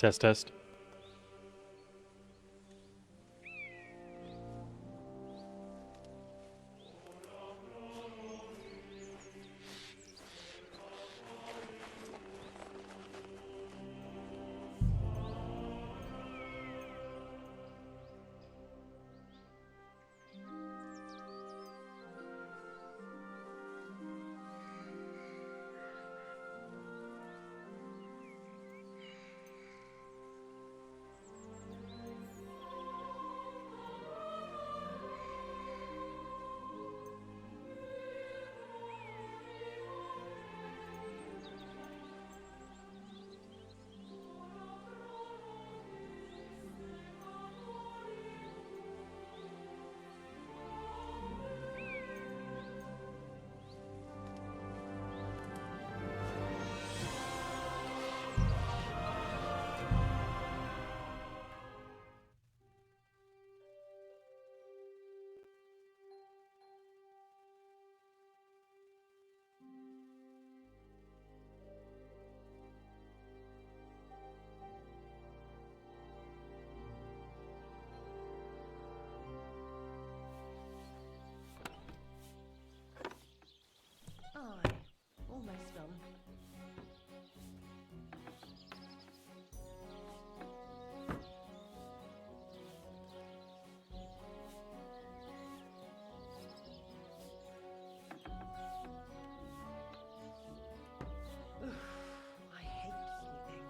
Test, test. Aye, almost done. Oof, I hate sleeping.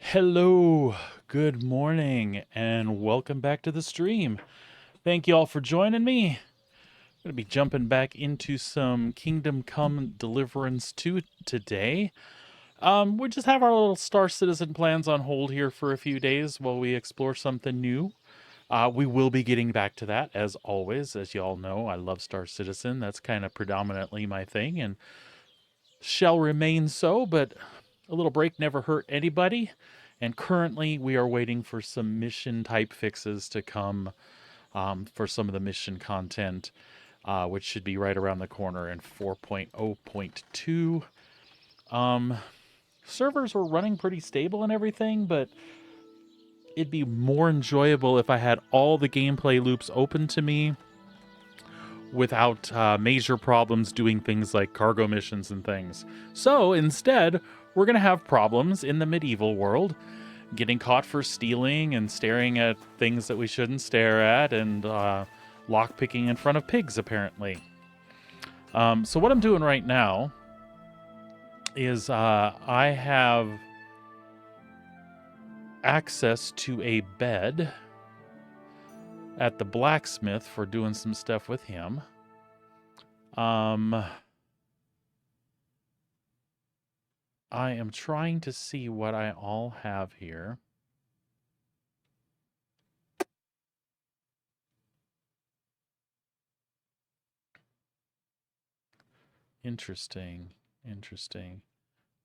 Hello, good morning, and welcome back to the stream. Thank you all for joining me. I'm going to be jumping back into some Kingdom Come Deliverance 2 today. We just have our little Star Citizen plans on hold here for a few days while we explore something new. We will be getting back to that, as always. As you all know, I love Star Citizen. That's kind of predominantly my thing, and shall remain so, but a little break never hurt anybody. And currently, we are waiting for some mission type fixes to come for some of the mission content, which should be right around the corner in 4.0.2. Servers were running pretty stable and everything, but it'd be more enjoyable if I had all the gameplay loops open to me without major problems doing things like cargo missions and things. So instead, we're going to have problems in the medieval world, getting caught for stealing and staring at things that we shouldn't stare at, and lockpicking in front of pigs, apparently. So what I'm doing right now is I have access to a bed at the blacksmith for doing some stuff with him. I am trying to see what I all have here. Interesting. Interesting.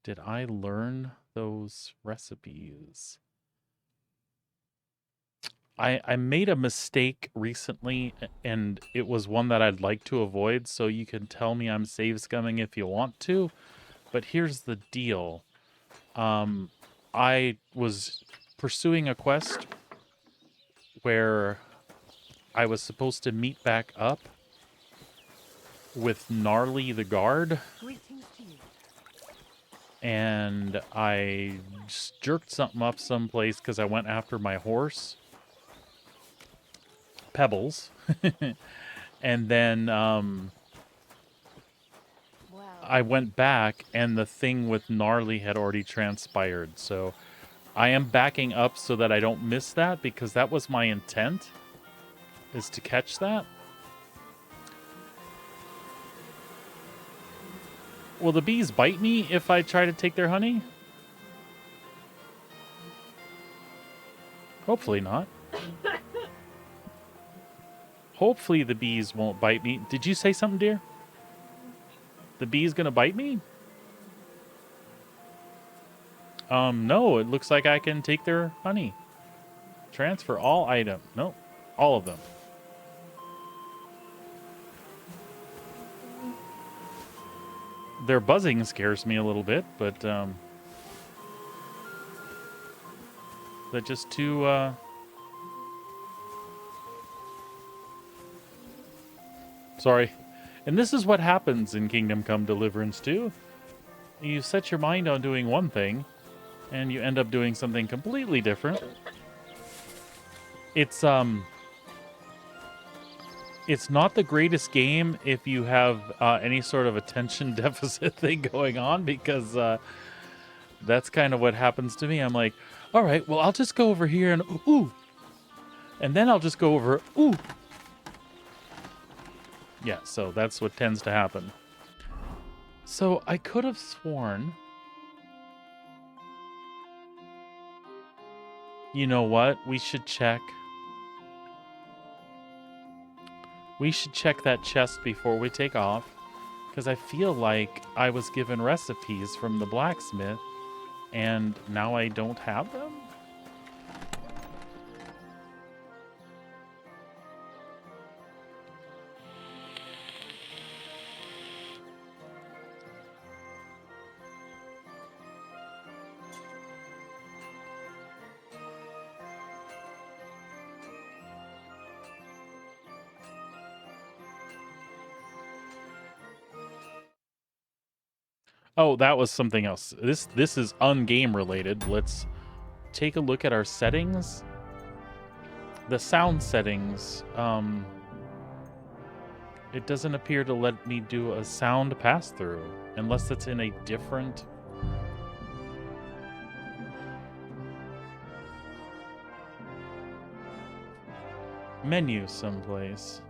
Did I learn those recipes? I made a mistake recently, and it was one that I'd like to avoid, so you can tell me I'm save scumming if you want to. But here's the deal. I was pursuing a quest where I was supposed to meet back up with Gnarly the guard, Greetings to you. and I just jerked something up someplace because I went after my horse, Pebbles, and then Wow. I went back, and the thing with Gnarly had already transpired. So I am backing up so that I don't miss that, because that was my intent, is to catch that. Will the bees bite me if I try to take their honey? Hopefully not. Hopefully the bees won't bite me. Did you say something, dear? The bee's gonna bite me? No, it looks like I can take their honey. Transfer all item. Nope. All of them. Their buzzing scares me a little bit, but, they're just too, Sorry. And this is what happens in Kingdom Come Deliverance 2. You set your mind on doing one thing, and you end up doing something completely different. It's not the greatest game if you have any sort of attention deficit thing going on, because that's kind of what happens to me. I'm like, all right, well, I'll just go over here and ooh, and then I'll just go over ooh. Yeah, so that's what tends to happen. So I could have sworn, you know what? We should check. We should check that chest before we take off, because I feel like I was given recipes from the blacksmith, and now I don't have them? Oh, that was something else. This is ungame related. Let's take a look at our settings. The sound settings, it doesn't appear to let me do a sound pass-through unless it's in a different menu someplace.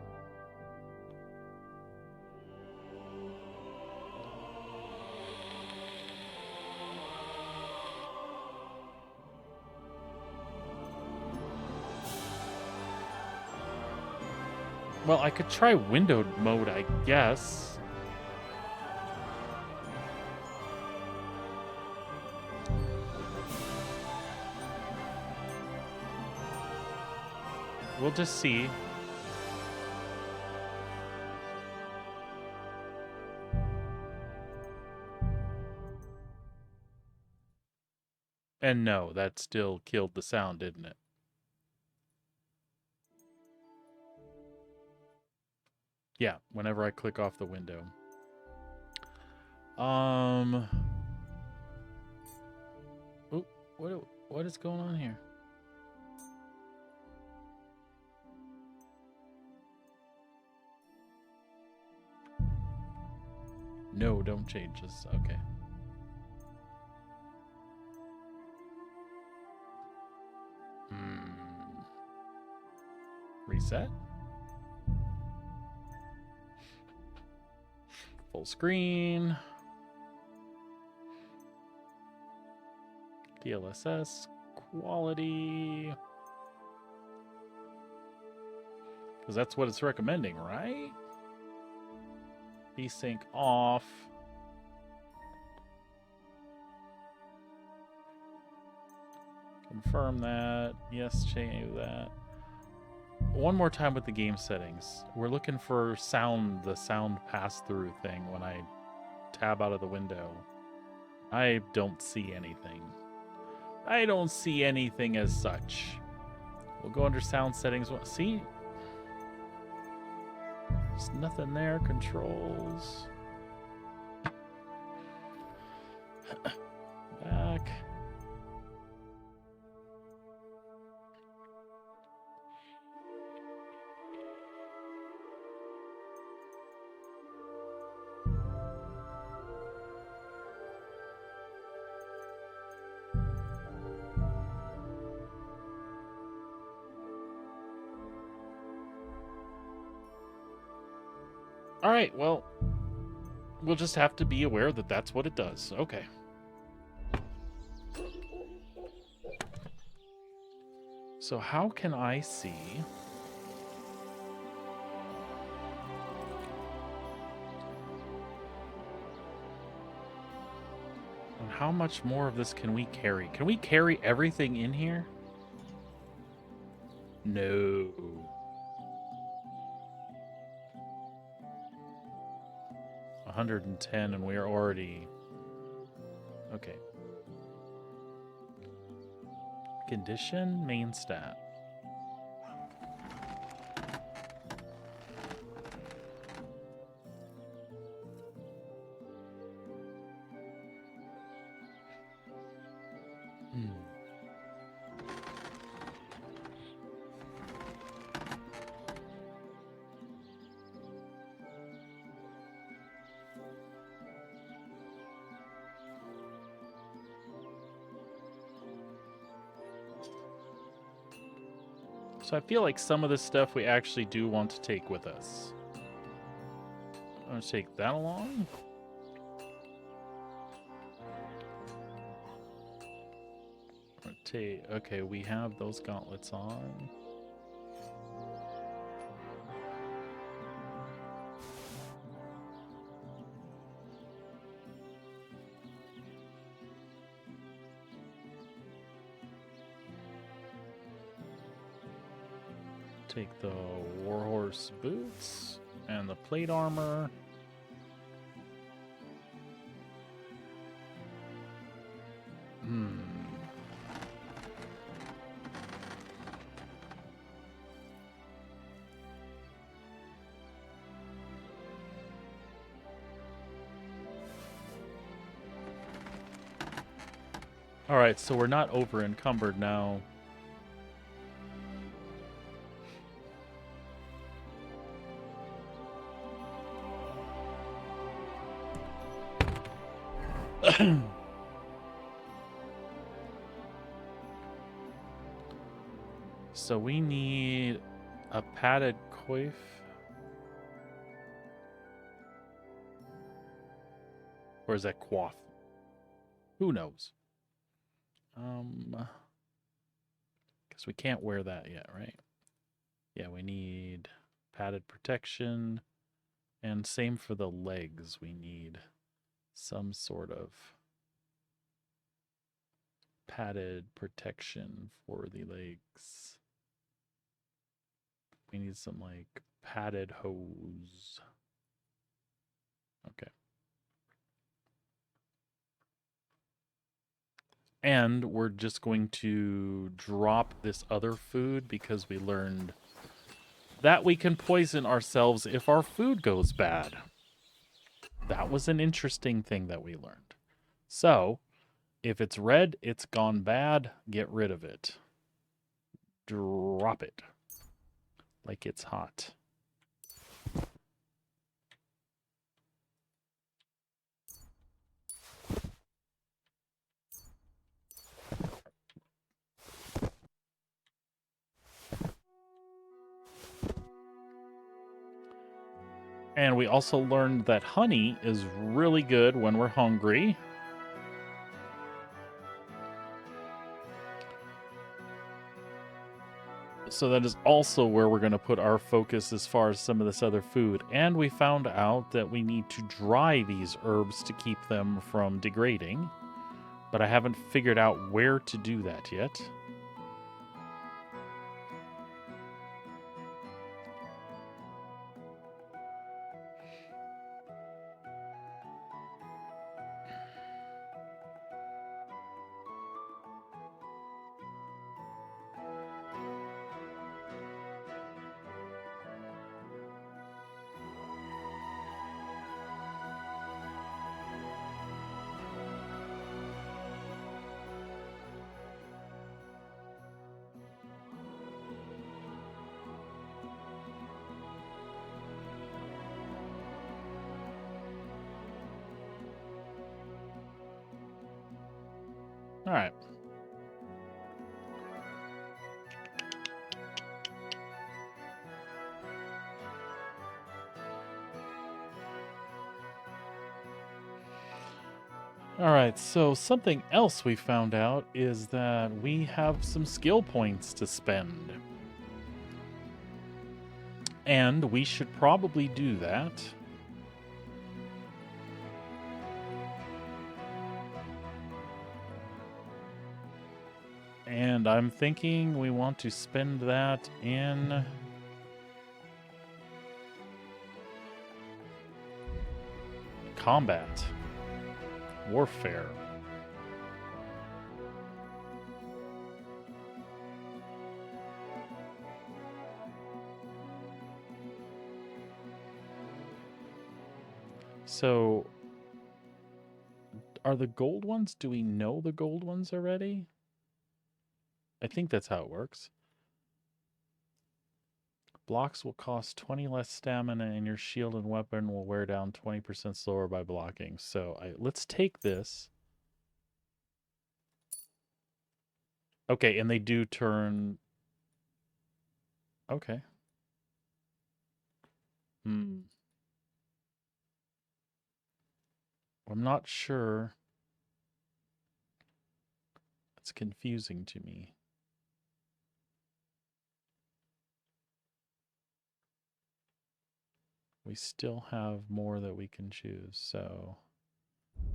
Well, I could try windowed mode, I guess. We'll just see. And no, that still killed the sound, didn't it? Yeah, whenever I click off the window. Oh, what is going on here? No, don't change this. Okay. Reset. Full screen. DLSS. Quality. Because that's what it's recommending, right? Desync off. Confirm that. Yes, change that. One more time with the game settings. We're looking for sound, the sound pass-through thing when I tab out of the window. I don't see anything. I don't see anything as such. We'll go under sound settings. See? There's nothing there. Controls. Back. All right, well, we'll just have to be aware that that's what it does. Okay. So how can I see... And how much more of this can we carry? Can we carry everything in here? No. $110 and we are already... Okay. Condition, main stat. So I feel like some of this stuff we actually do want to take with us. I'm going to take that along. Okay, we have those gauntlets on. Take the warhorse boots and the plate armor. All right, so we're not over encumbered now. So we need a padded coif. Or is that coif? Who knows? Because we can't wear that yet, right? Yeah, we need padded protection. And same for the legs. We need some sort of padded protection for the legs. We need some like padded hose. Okay. And we're just going to drop this other food because we learned that we can poison ourselves if our food goes bad. That was an interesting thing that we learned. So, if it's red, it's gone bad, get rid of it. Drop it. Like it's hot. And we also learned that honey is really good when we're hungry. So that is also where we're going to put our focus as far as some of this other food. And we found out that we need to dry these herbs to keep them from degrading. But I haven't figured out where to do that yet. All right. All right, so something else we found out is that we have some skill points to spend. And we should probably do that. And I'm thinking we want to spend that in combat, warfare. So, are the gold ones? Do we know the gold ones already? I think that's how it works. Blocks will cost 20 less stamina, and your shield and weapon will wear down 20% slower by blocking. So let's take this. Okay, and they do turn. Okay. Hmm. I'm not sure. It's confusing to me. We still have more that we can choose, so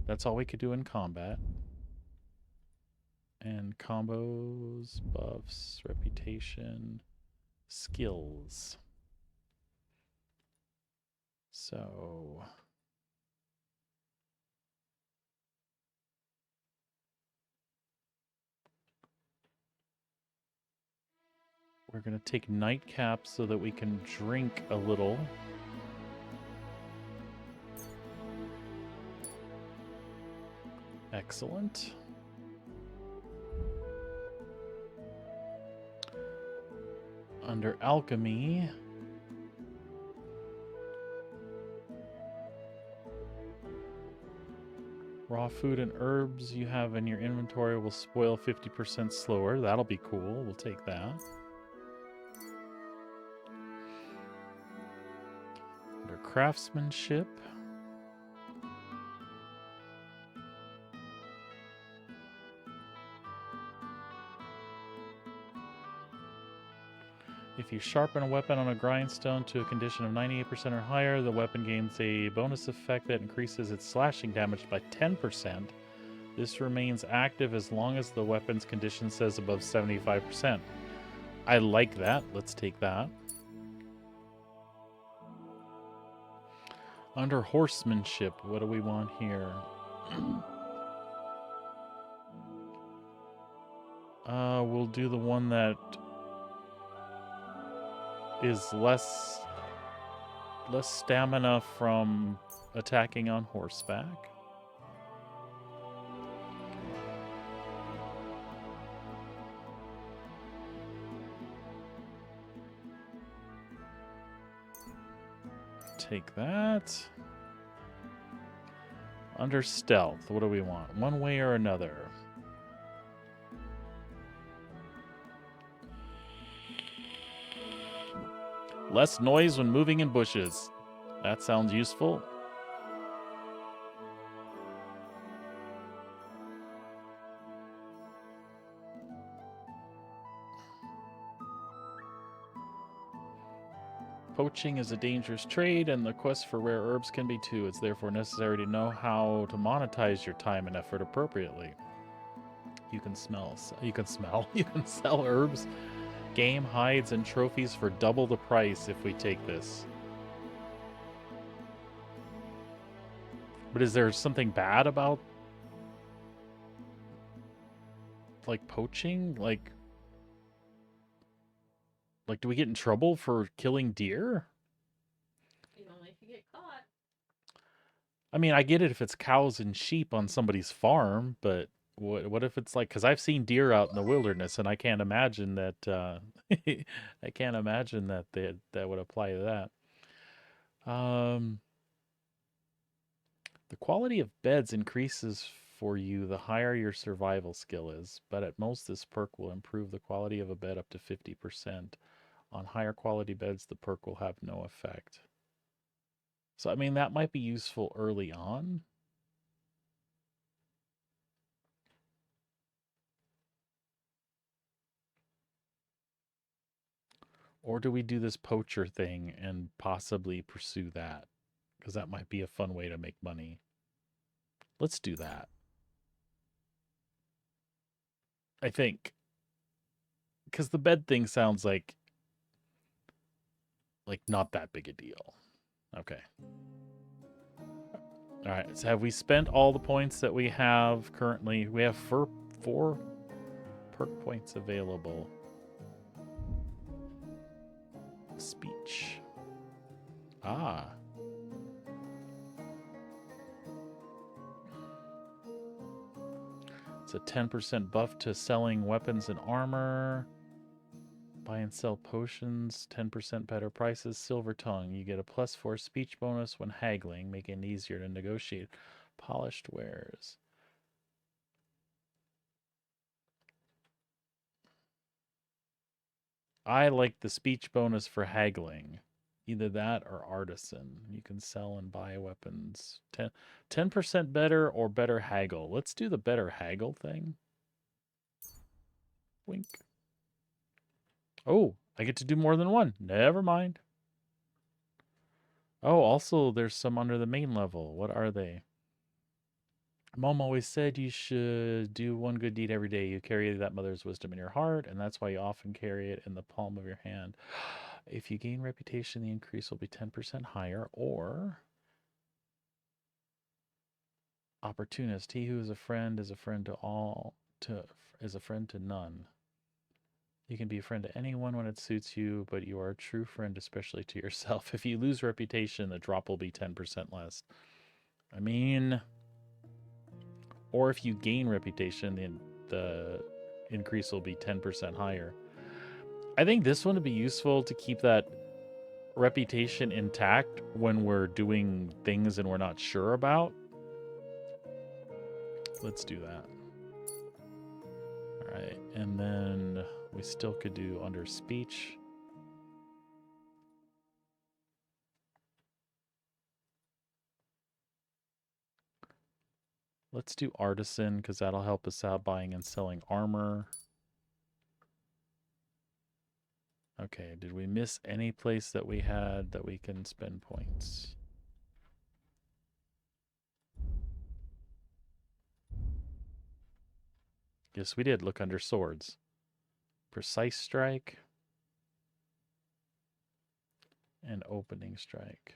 that's all we could do in combat. And combos, buffs, reputation, skills. So we're going to take nightcap so that we can drink a little. Excellent. Under alchemy, raw food and herbs you have in your inventory will spoil 50% slower. That'll be cool. We'll take that. Under craftsmanship, if you sharpen a weapon on a grindstone to a condition of 98% or higher, the weapon gains a bonus effect that increases its slashing damage by 10%. This remains active as long as the weapon's condition says above 75%. I like that. Let's take that. Under horsemanship, what do we want here? We'll do the one that is less stamina from attacking on horseback. Take that. Under stealth, what do we want? One way or another? Less noise when moving in bushes. That sounds useful. Poaching is a dangerous trade, and the quest for rare herbs can be too. It's therefore necessary to know how to monetize your time and effort appropriately. You can you can sell herbs, game, hides, and trophies for double the price if we take this. But is there something bad about, like, poaching? Like, do we get in trouble for killing deer? Only if you get caught. I mean, I get it if it's cows and sheep on somebody's farm, but what if it's like, because I've seen deer out in the wilderness, and I can't imagine that I can't imagine that that would apply to that. The quality of beds increases for you the higher your survival skill is, but at most this perk will improve the quality of a bed up to 50%. On higher quality beds, the perk will have no effect. So, I mean, that might be useful early on. Or do we do this poacher thing and possibly pursue that? Because that might be a fun way to make money. Let's do that. I think. Because the bed thing sounds like not that big a deal. Okay. All right. So have we spent all the points that we have currently? We have four perk points available. Speech. Ah. It's a 10% buff to selling weapons and armor. Buy and sell potions, 10% better prices. Silver tongue. You get a +4 speech bonus when haggling, making it easier to negotiate. Polished wares. I like the speech bonus for haggling. Either that or artisan. You can sell and buy weapons. 10% better or better haggle. Let's do the better haggle thing. Wink. Oh, I get to do more than one. Never mind. Oh, also there's some under the main level. What are they? Mom always said you should do one good deed every day. You carry that mother's wisdom in your heart, and that's why you often carry it in the palm of your hand. If you gain reputation, the increase will be 10% higher. Or opportunist. He who is a friend to all, is a friend to none. You can be a friend to anyone when it suits you, but you are a true friend, especially to yourself. If you lose reputation, the drop will be 10% less. I mean, or if you gain reputation, the increase will be 10% higher. I think this one would be useful to keep that reputation intact when we're doing things and we're not sure about. Let's do that. All right, and then we still could do under speech. Let's do artisan because that'll help us out buying and selling armor. Okay, did we miss any place that we had that we can spend points? Yes, we did look under swords. Precise strike and opening strike.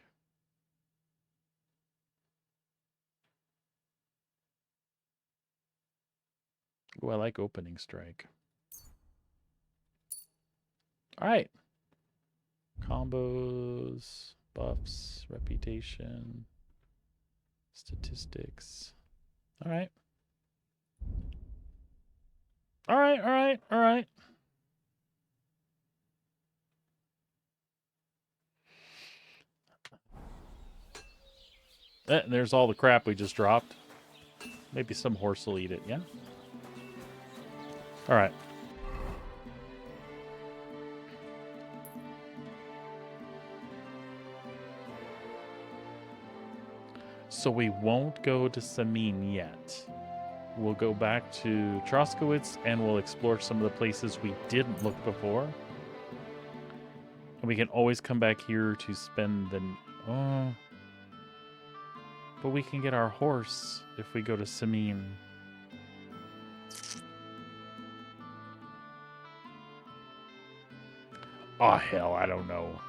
Oh, I like opening strike. All right. Combos, buffs, reputation, statistics. All right. All right, all right, all right. And there's all the crap we just dropped. Maybe some horse will eat it, yeah? All right. So we won't go to Samin yet. We'll go back to Troskowitz and we'll explore some of the places we didn't look before. And we can always come back here to spend the... but we can get our horse if we go to Samin. Oh, hell, I don't know.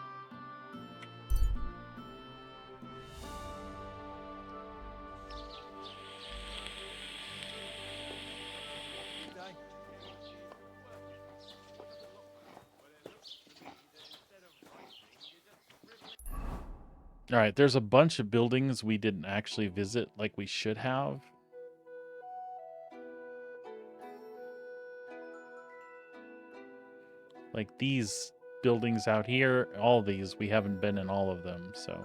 All right, there's a bunch of buildings we didn't actually visit like we should have. Like these buildings out here, all these, we haven't been in all of them, so.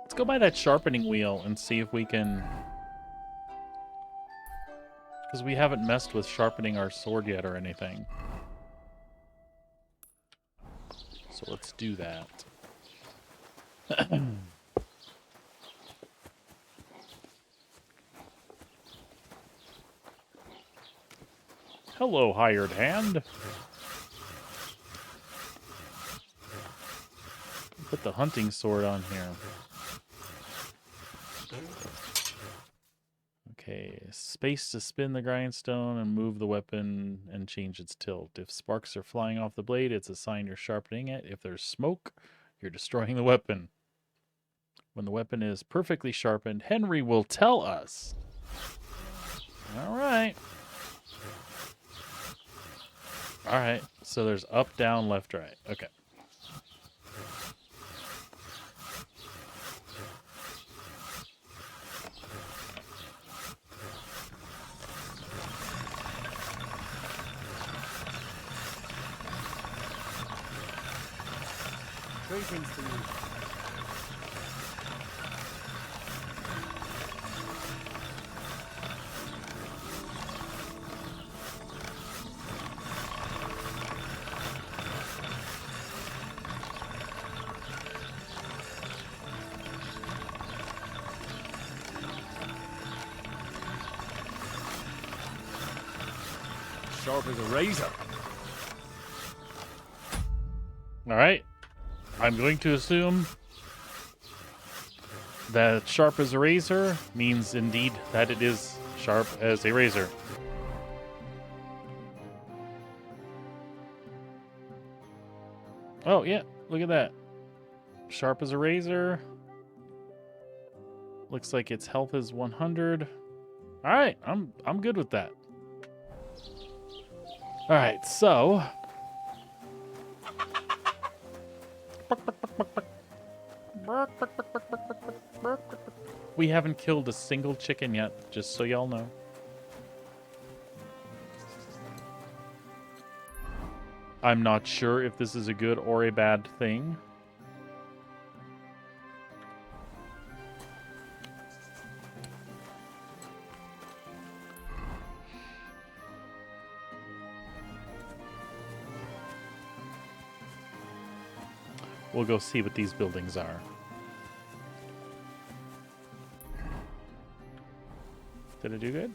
Let's go by that sharpening wheel and see if we can... Because we haven't messed with sharpening our sword yet or anything. So let's do that. Hello, hired hand. Put the hunting sword on here. Okay, space to spin the grindstone and move the weapon and change its tilt. If sparks are flying off the blade, it's a sign you're sharpening it. If there's smoke, you're destroying the weapon. When the weapon is perfectly sharpened, Henry will tell us. All right. All right, so there's up, down, left, right. Okay. Greetings to you. Sharp as a razor. All right. I'm going to assume that sharp as a razor means indeed that it is sharp as a razor. Oh, yeah. Look at that. Sharp as a razor. Looks like its health is 100. All right. I'm good with that. All right. So we haven't killed a single chicken yet, just so y'all know. I'm not sure if this is a good or a bad thing. We'll go see what these buildings are. Did I do good?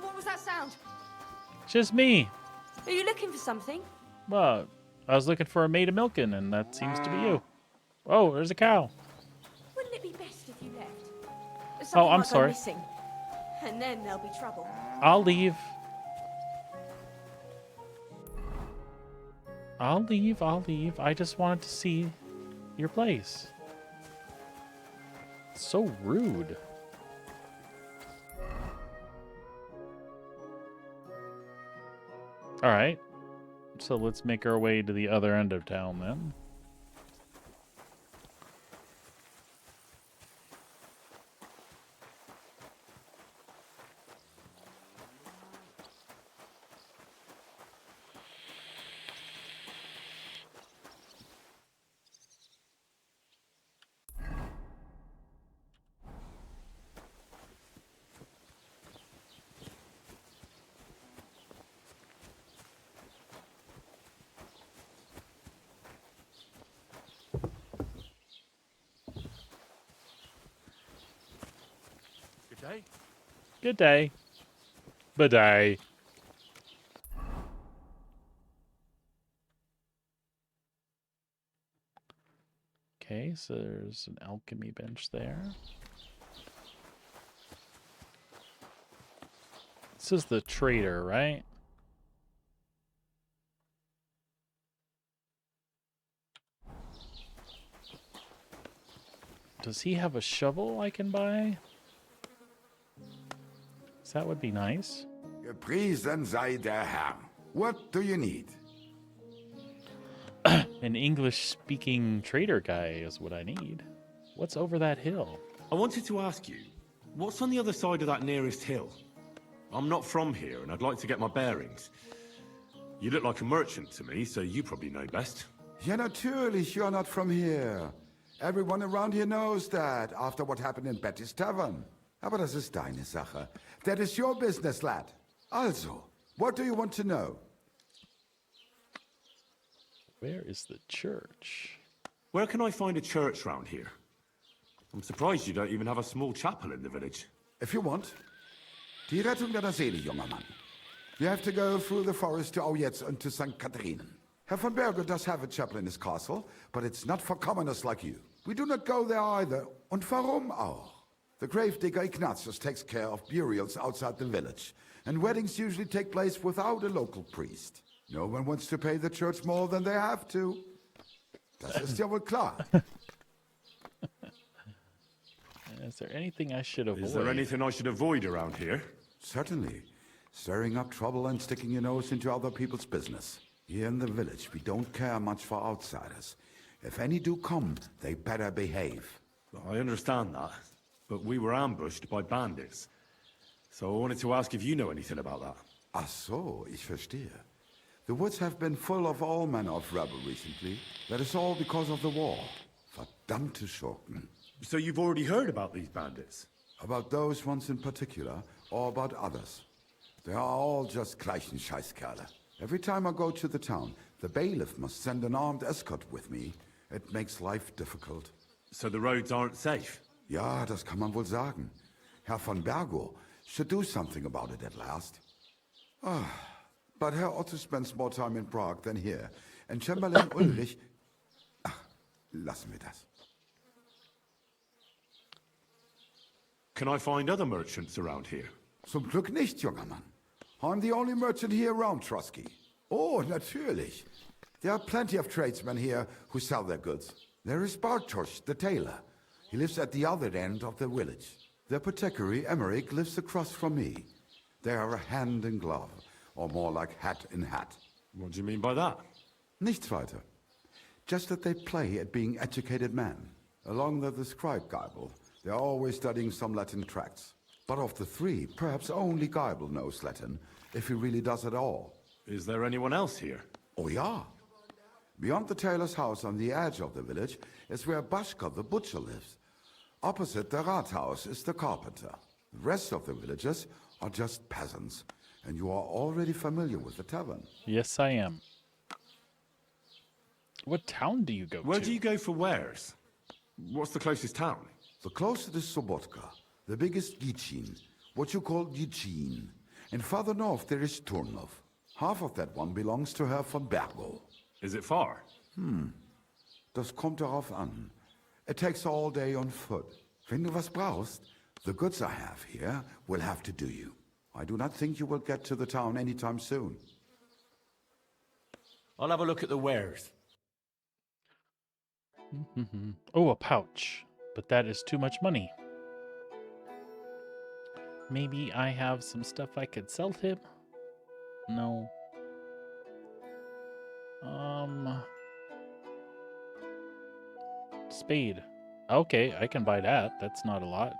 What was that sound? Just me. Are you looking for something? Well, I was looking for a maid of milking, and that seems to be you. Oh, there's a cow. Wouldn't it be best if you left? Oh, Something I'm might go sorry. missing, and then there'll be trouble. I'll leave. I'll leave. I just wanted to see your place. So rude. All right. So let's make our way to the other end of town then. day. Good day. Bidet. Okay, so there's an alchemy bench there. This is the trader, right? Does he have a shovel I can buy? 'Cause that would be nice. Gepriesen sei der Herr. What do you need? An English-speaking trader guy is what I need. What's over that hill? I wanted to ask you, what's on the other side of that nearest hill? I'm not from here, and I'd like to get my bearings. You look like a merchant to me, so you probably know best. Ja, natürlich, you're not from here. Everyone around here knows that, after what happened in Betty's Tavern. Aber das ist deine Sache. That is your business, lad. Also, what do you want to know? Where is the church? Where can I find a church round here? I'm surprised you don't even have a small chapel in the village. If you want. Die Rettung deiner Seele, junger Mann. You have to go through the forest to Aujetz and to St. Katharinen. Herr von Berger does have a chapel in his castle, but it's not for commoners like you. We do not go there either. Und warum auch? The gravedigger Ignatius takes care of burials outside the village, and weddings usually take place without a local priest. No one wants to pay the church more than they have to. Das ist ja wohl klar. Is there anything I should avoid? Is there anything I should avoid around here? Certainly. Stirring up trouble and sticking your nose into other people's business. Here in the village, we don't care much for outsiders. If any do come, they better behave. I understand that, but we were ambushed by bandits. So I wanted to ask if you know anything about that. Ach so, ich verstehe. The woods have been full of all manner of rebel recently. That is all because of the war. Verdammte Schurken. So you've already heard about these bandits? About those ones in particular, or about others. They are all just gleichen Scheißkerle. Every time I go to the town, the bailiff must send an armed escort with me. It makes life difficult. So the roads aren't safe? Ja, das kann man wohl sagen. Herr von Bergo should do something about it at last. But Herr Otto spends more time in Prague than here. And Chamberlain Ulrich... Ach, lassen wir das. Can I find other merchants around here? Zum Glück nicht, junger Mann. I'm the only merchant here around Trusky. Oh, natürlich. There are plenty of tradesmen here who sell their goods. There is Bartosz, the tailor. He lives at the other end of the village. The apothecary, Emmerich, lives across from me. They are a hand in glove, or more like hat in hat. What do you mean by that? Nichts weiter. Just that they play at being educated men. Along with the scribe Geibel, they are always studying some Latin tracts. But of the three, perhaps only Geibel knows Latin, if he really does at all. Is there anyone else here? Oh ja. Beyond the tailor's house on the edge of the village is where Bashka the butcher lives. Opposite the Rathaus is the carpenter. The rest of the villagers are just peasants, and you are already familiar with the tavern. Yes, I am. What town do you go Where to? do you go for wares? What's the closest town? The closest is Sobotka, the biggest Gichin, what you call Gichin. And farther north there is Turnov. Half of that one belongs to Herr von Bergo. Is it far? Das kommt darauf an. It takes all day on foot. Wenn du was brauchst, the goods I have here will have to do you. I do not think you will get to the town anytime soon. I'll have a look at the wares. Oh, a pouch. But that is too much money. Maybe I have some stuff I could sell to him? No. Spade. Okay, I can buy that. That's not a lot.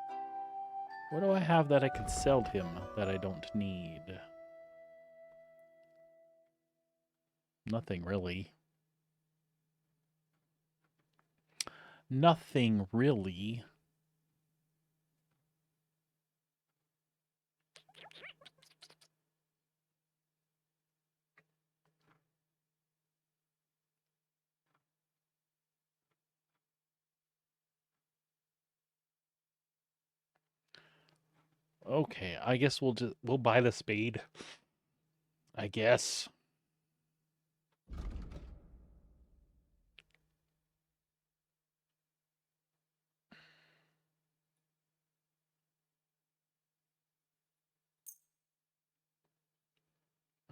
What do I have that I could sell to him that I don't need? Nothing really. Nothing really. Okay, I guess we'll buy the spade. I guess.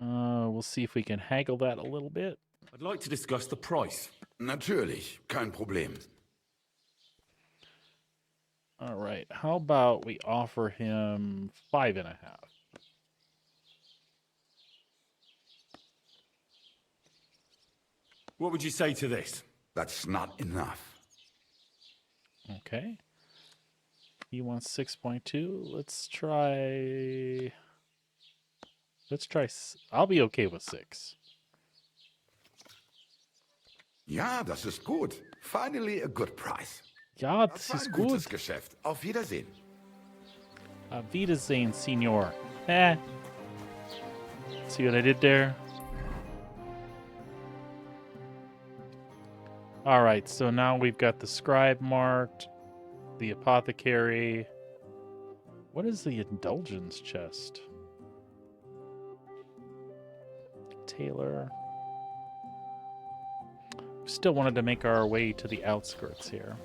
We'll see if we can haggle that a little bit. I'd like to discuss the price. Natürlich, kein Problem. All right, how about we offer him 5.5? What would you say to this? That's not enough. Okay. He wants 6.2. Let's try. I'll be okay with 6. Ja, das ist gut. Finally a good price. Ja, Das das war ist ein gut. gutes Geschäft. Auf Wiedersehen. Auf Wiedersehen, Senor. Eh. See what I did there? All right, so now we've got the scribe marked, the apothecary. What is the indulgence chest? Taylor. Still wanted to make our way to the outskirts here.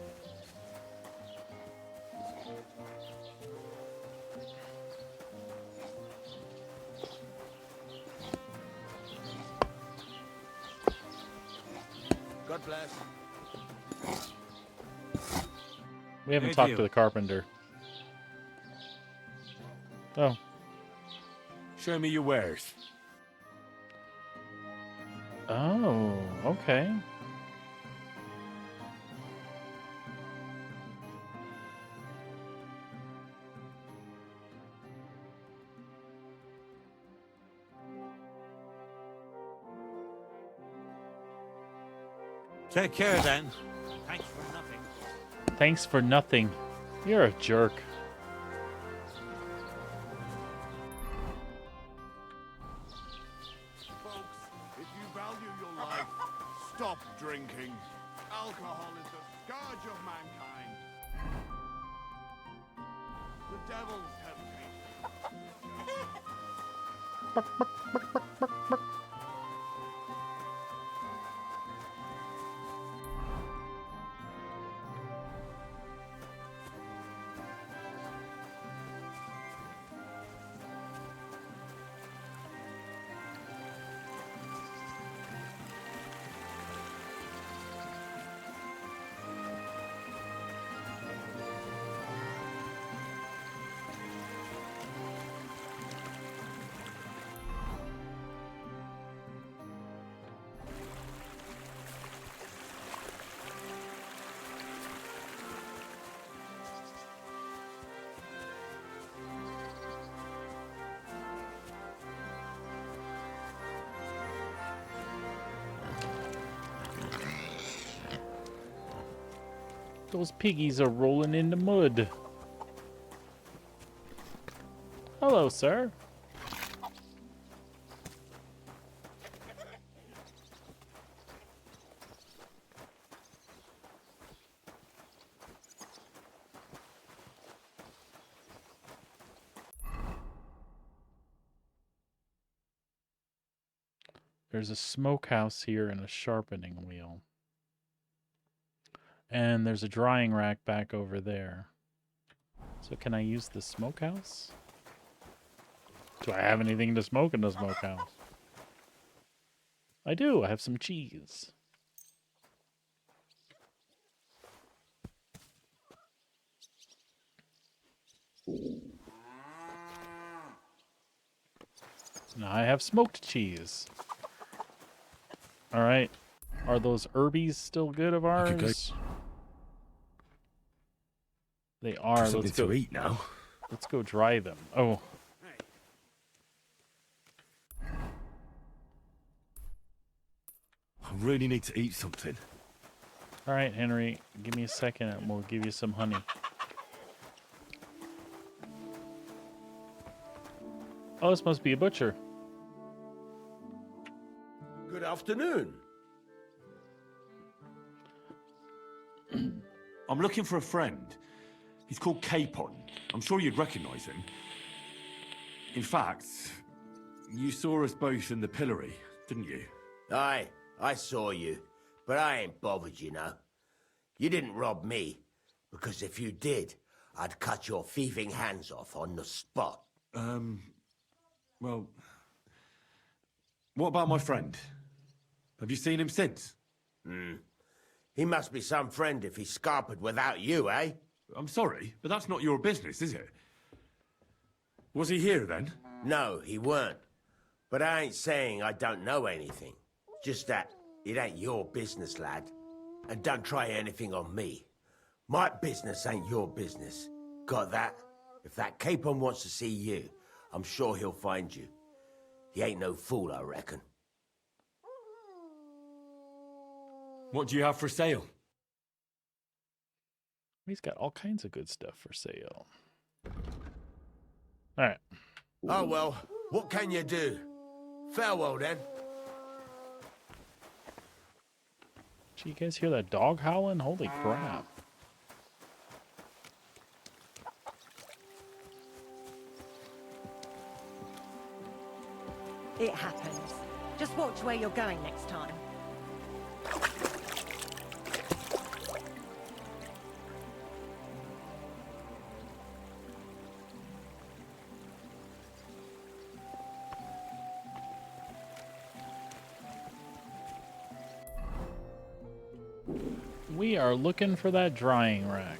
God bless. We haven't Hey, talked deal. to the carpenter. Oh, Show me your wares. oh, okay. Take care then. Thanks for nothing. Thanks for nothing. You're a jerk. Folks, if you value your life, stop drinking. Alcohol is the scourge of mankind. The devil's temptation. Those piggies are rolling in the mud. Hello, sir. There's a smokehouse here and a sharpening wheel. And there's a drying rack back over there. So can I use the smokehouse? Do I have anything to smoke in the smokehouse? I do. I have some cheese. Now I have smoked cheese. All right. Are those herbies still good of I could go- ours? They are. Something Let's go. to eat now. Let's go dry them. Oh, I really need to eat something. all right, Henry. Give me a second and we'll give you some honey. Oh, this must be a butcher. Good afternoon. I'm looking for a friend. He's called Capon. I'm sure you'd recognize him. In fact, you saw us both in the pillory, didn't you? Aye, I saw you, but I ain't bothered, you know. You didn't rob me, because if you did, I'd cut your thieving hands off on the spot. Well, what about my friend? Have you seen him since? He must be some friend if he's scarpered without you, eh? I'm sorry, but that's not your business, is it? Was he here then? No, he weren't. But I ain't saying I don't know anything. Just that it ain't your business, lad. And don't try anything on me. My business ain't your business. Got that? If that capon wants to see you, I'm sure he'll find you. He ain't no fool, I reckon. What do you have for sale? He's got all kinds of good stuff for sale. All right. Oh well, what can you do? Farewell then. Gee, you guys hear that dog howling? Holy crap. It happens. Just watch where you're going next time. We are looking for that drying rack.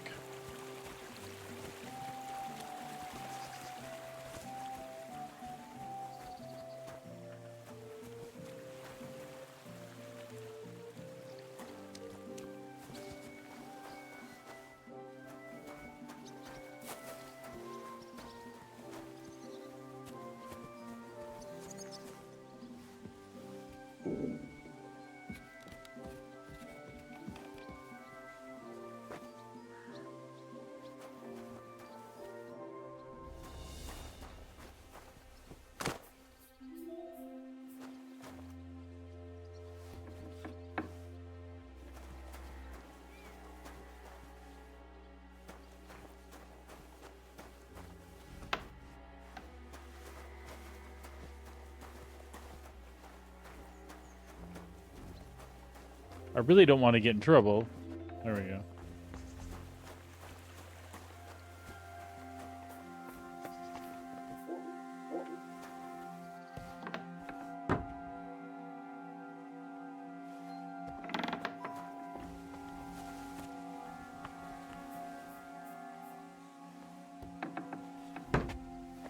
I really don't want to get in trouble. There we go.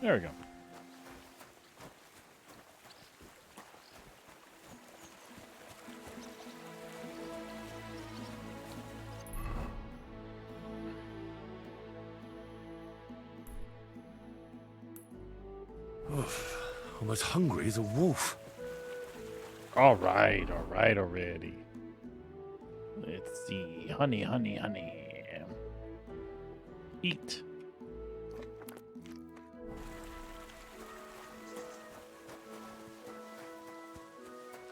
There we go. I'm as hungry as a wolf. All right already. Let's see. Honey, honey, honey. Eat.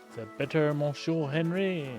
Is that better, Monsieur Henry?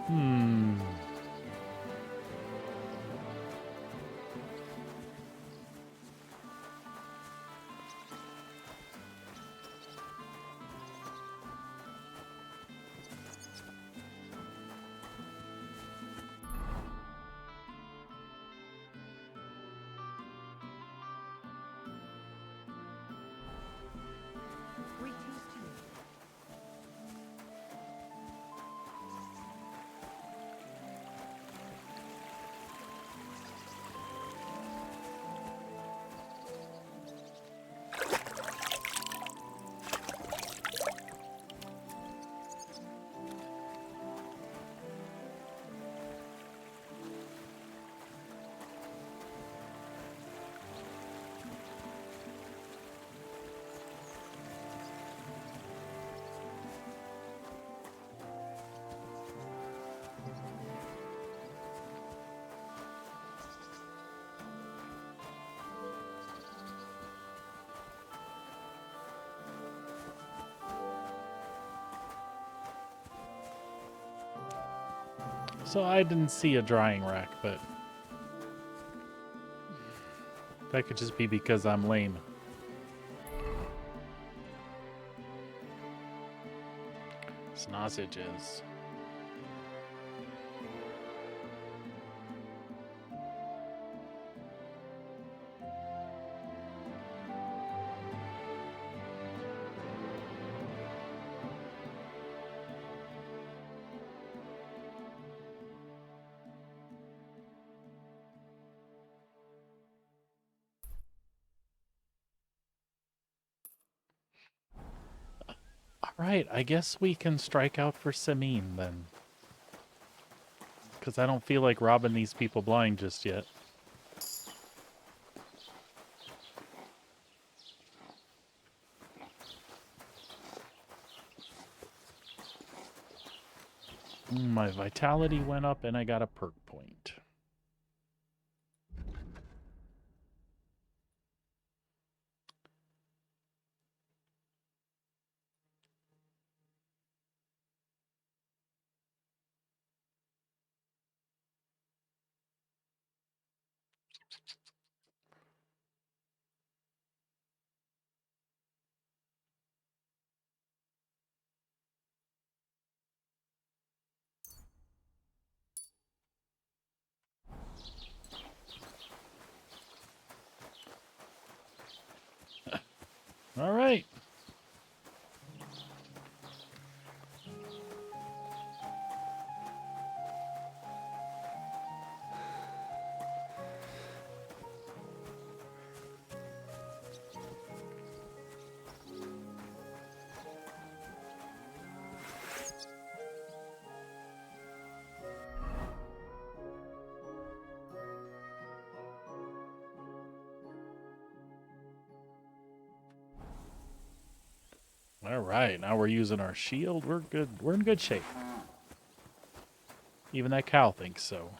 Hmm. Greetings to you. So I didn't see a drying rack, but that could just be because I'm lame. Sausages. Alright, I guess we can strike out for Samin then. Because I don't feel like robbing these people blind just yet. My vitality went up and I got a perk point. Alright. Alright, now we're using our shield. We're good. We're in good shape. Even that cow thinks so.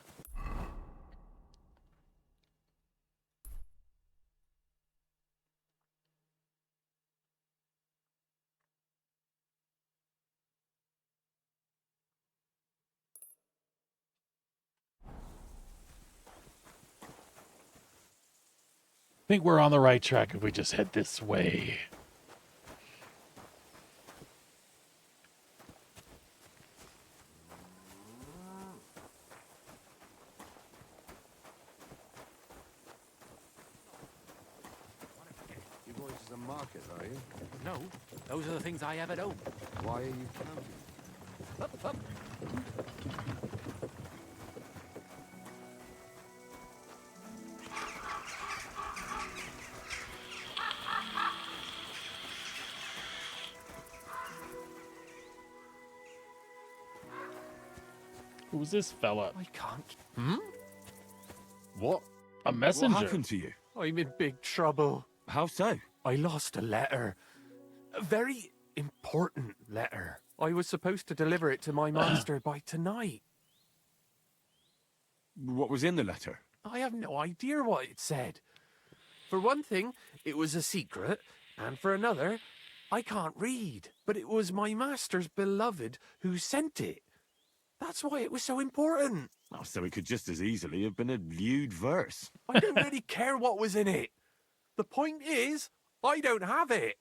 I think we're on the right track if we just head this way. You're going to the market, are you? No, those are the things I have at home. Why are you counting? Up, up. Who's this fella? I can't. What? A messenger? What happened to you? I'm in big trouble. How so? I lost a letter. A very important letter. I was supposed to deliver it to my master by tonight. What was in the letter? I have no idea what it said. For one thing, it was a secret, and for another, I can't read. But it was my master's beloved who sent it. That's why it was so important. Oh, so it could just as easily have been a lewd verse. I don't really care what was in it. The point is, I don't have it.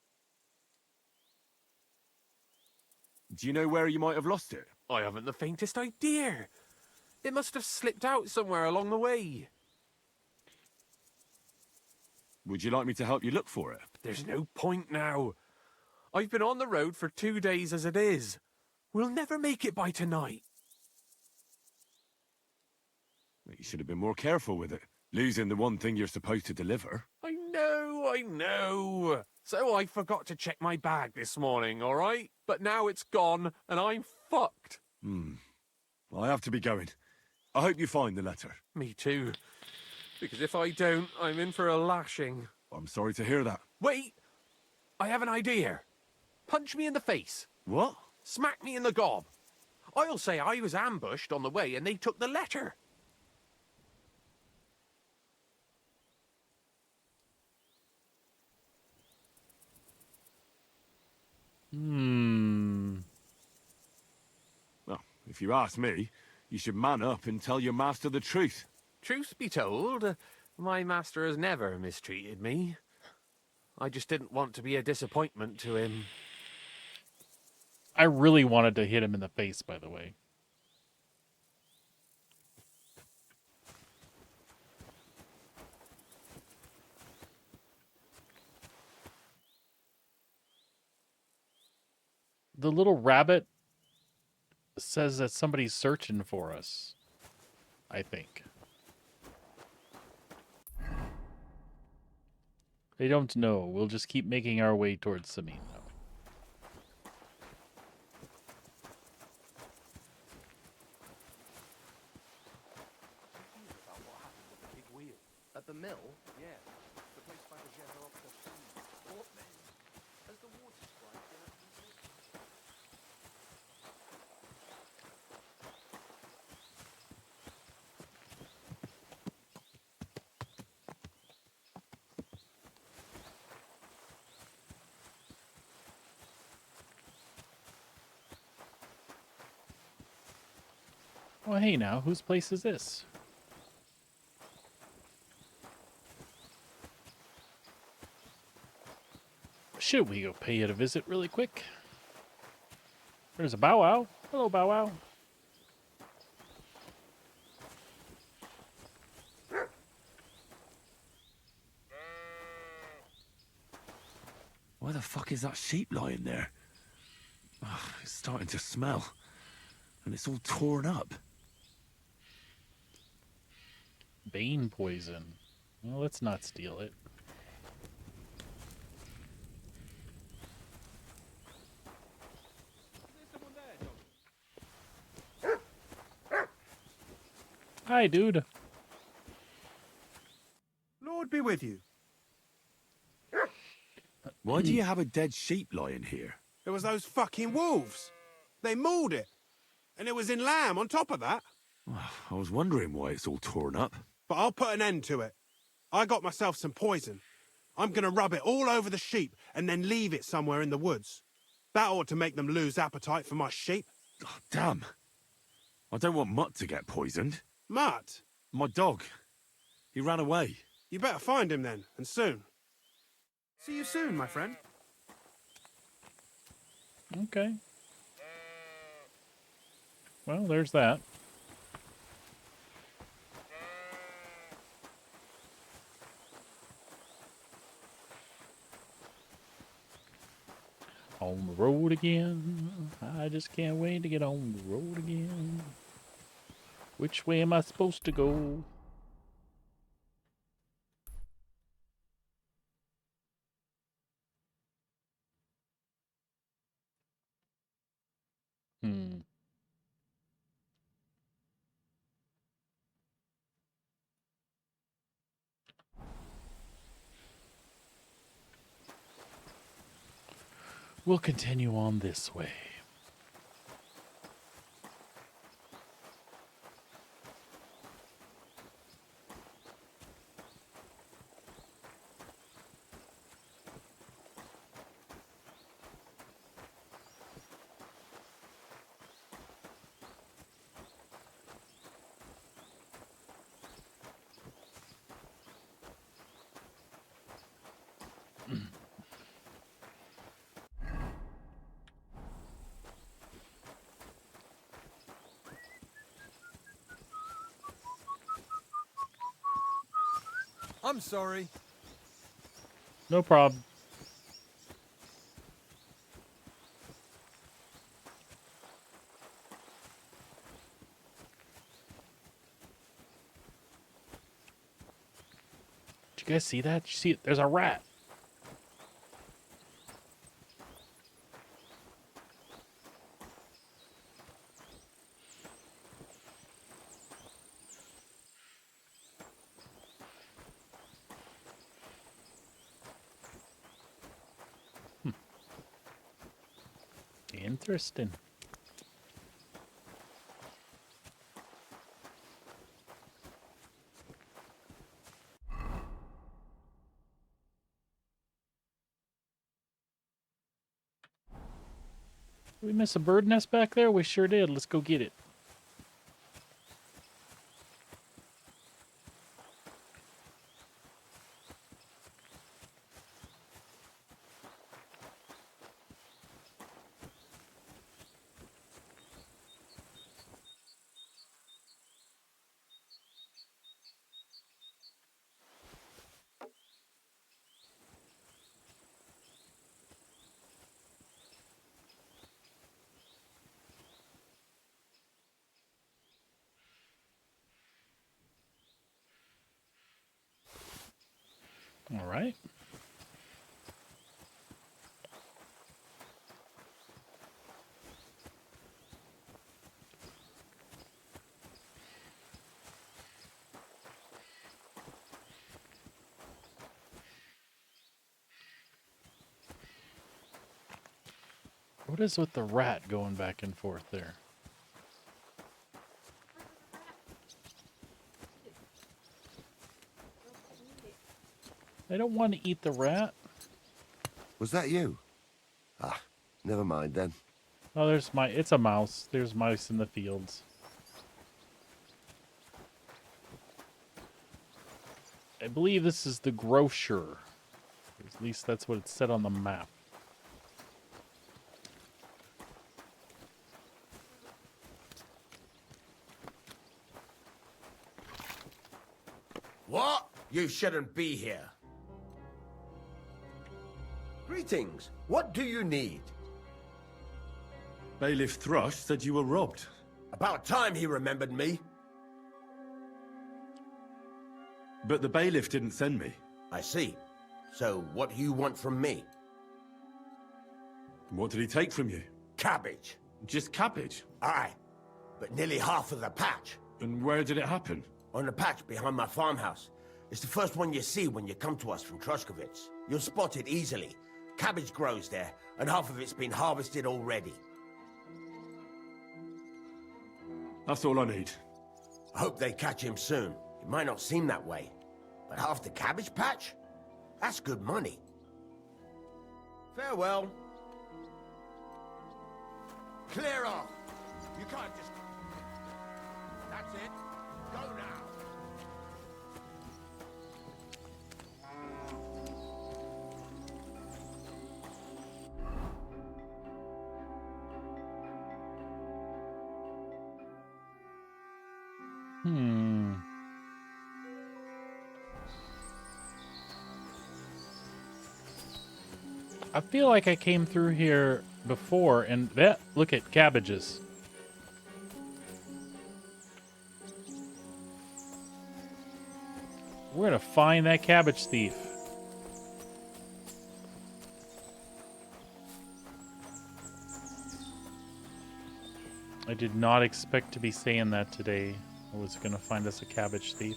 Do you know where you might have lost it? I haven't the faintest idea. It must have slipped out somewhere along the way. Would you like me to help you look for it? There's no point now. I've been on the road for 2 days as it is. We'll never make it by tonight. You should have been more careful with it. Losing the one thing you're supposed to deliver. I know. So I forgot to check my bag this morning, all right? But now it's gone, and I'm fucked. I have to be going. I hope you find the letter. Me too. Because if I don't, I'm in for a lashing. I'm sorry to hear that. Wait! I have an idea. Punch me in the face. What? Smack me in the gob. I'll say I was ambushed on the way and they took the letter. Well, if you ask me, you should man up and tell your master the truth. Truth be told, my master has never mistreated me. I just didn't want to be a disappointment to him. I really wanted to hit him in the face, by the way. The little rabbit says that somebody's searching for us, I think. They don't know. We'll just keep making our way towards Samin, though. At the mill? Yeah. The place by the General What then? As the water sprite, Well, hey now, whose place is this? Should we go pay it a visit really quick? There's a Bow Wow. Hello, Bow Wow. Why the fuck is that sheep lying there? Ugh, it's starting to smell. And it's all torn up. Bane poison. Well, let's not steal it. Hi, dude. Lord be with you. Why do you have a dead sheep lying here? It was those fucking wolves. They mauled it. And it was in lamb on top of that. I was wondering why it's all torn up. But I'll put an end to it. I got myself some poison. I'm gonna rub it all over the sheep and then leave it somewhere in the woods. That ought to make them lose appetite for my sheep. Oh, damn. I don't want Mutt to get poisoned. Mutt, My dog. He ran away. you better find him then, and soon. See you soon, my friend. Okay. Well, there's that. On the road again. I just can't wait to get on the road again. Which way am I supposed to go? We'll continue on this way. I'm sorry. No problem. Did you guys see that? Did you see it? There's a rat. Interesting. Did we miss a bird nest back there? We sure did. Let's go get it. All right. What is with the rat going back and forth there? I don't want to eat the rat. Was that you? Ah, never mind then. Oh, there's my... It's a mouse. There's mice in the fields. I believe this is the grocer. At least that's what it said on the map. What? You shouldn't be here. Greetings. What do you need? Bailiff Thrush said you were robbed. About time he remembered me. But the bailiff didn't send me. I see. So what do you want from me? What did he take from you? Cabbage. Just cabbage? Aye, but nearly half of the patch. And where did it happen? On the patch behind my farmhouse. It's the first one you see when you come to us from Trushkovitz. You'll spot it easily. Cabbage grows there, and half of it's been harvested already. That's all I need. I hope they catch him soon. It might not seem that way, but half the cabbage patch? That's good money. Farewell. Clear off. You can't just... That's it. Go now. I feel like I came through here before and that, look at cabbages. We're gonna find that cabbage thief. I did not expect to be saying that today. I was gonna find us a cabbage thief.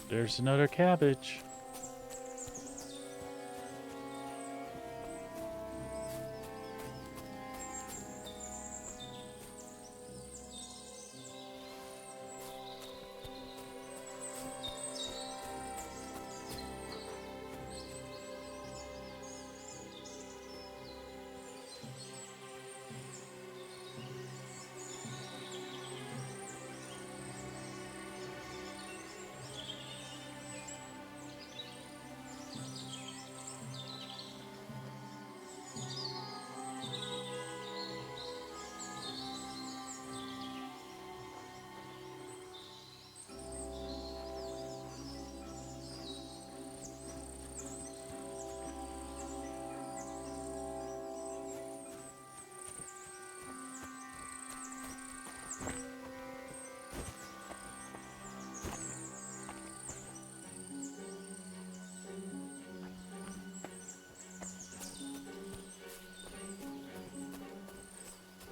There's another cabbage.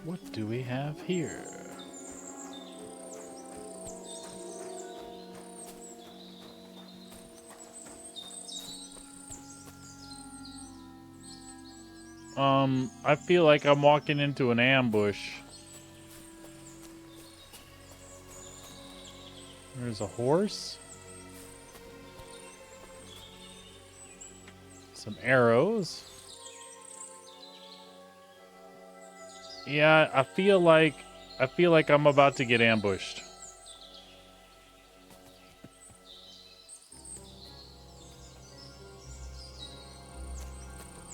What do we have here? I feel like I'm walking into an ambush. There's a horse. Some arrows. Yeah, I feel like I'm about to get ambushed.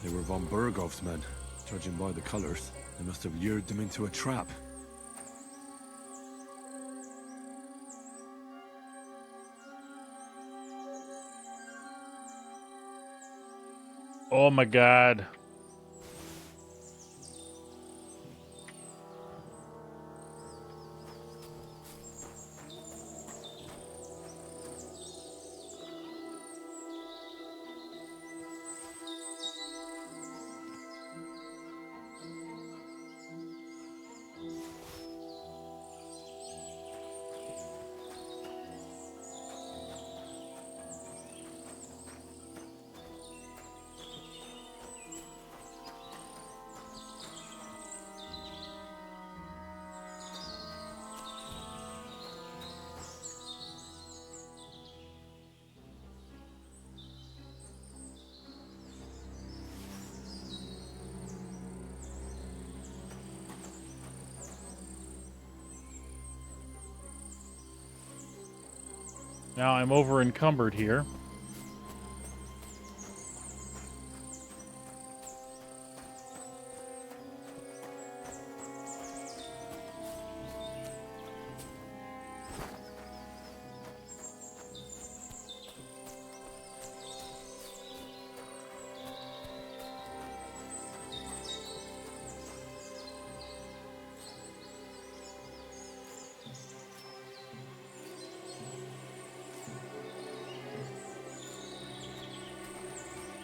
They were von Bergov's men. Judging by the colors, they must have lured them into a trap. Oh my god. Now I'm over encumbered here.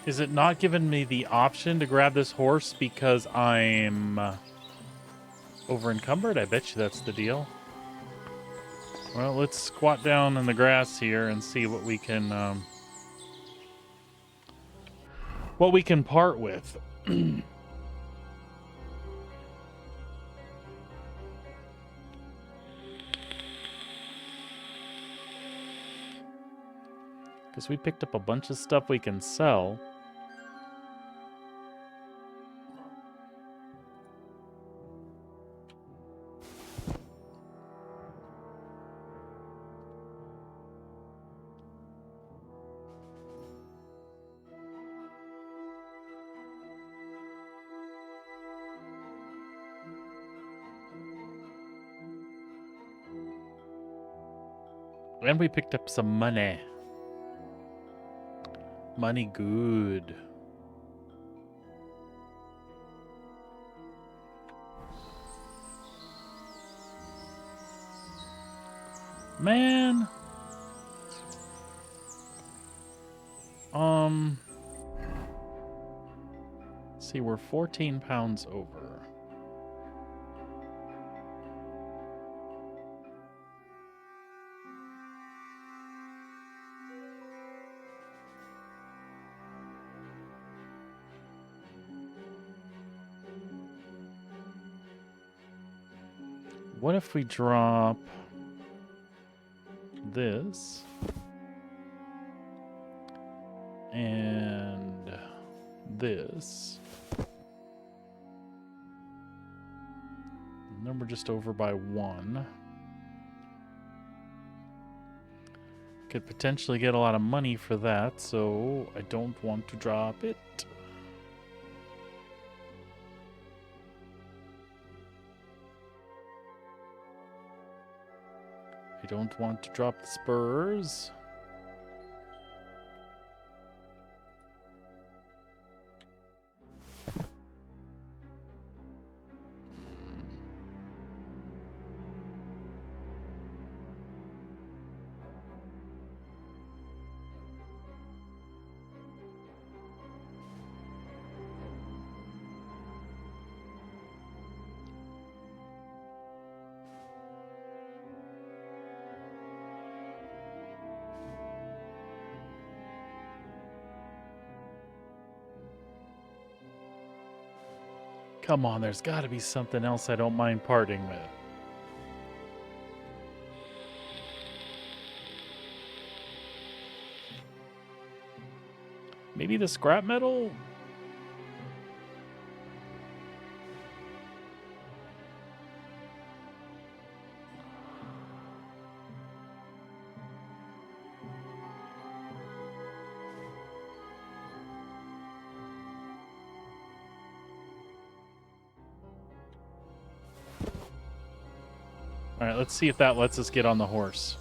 Is it not giving me the option to grab this horse because I'm over encumbered? I bet you that's the deal. Well, let's squat down in the grass here and see what we can part with. Because we picked up a bunch of stuff we can sell. And we picked up some money. Money good. Man. See, we're 14 pounds over. What if we drop this and this? And then we're just over by 1. Could potentially get a lot of money for that, so I don't want to drop it. I don't want to drop the spurs. Come on, there's got to be something else I don't mind parting with. Maybe the scrap metal? All right, let's see if that lets us get on the horse.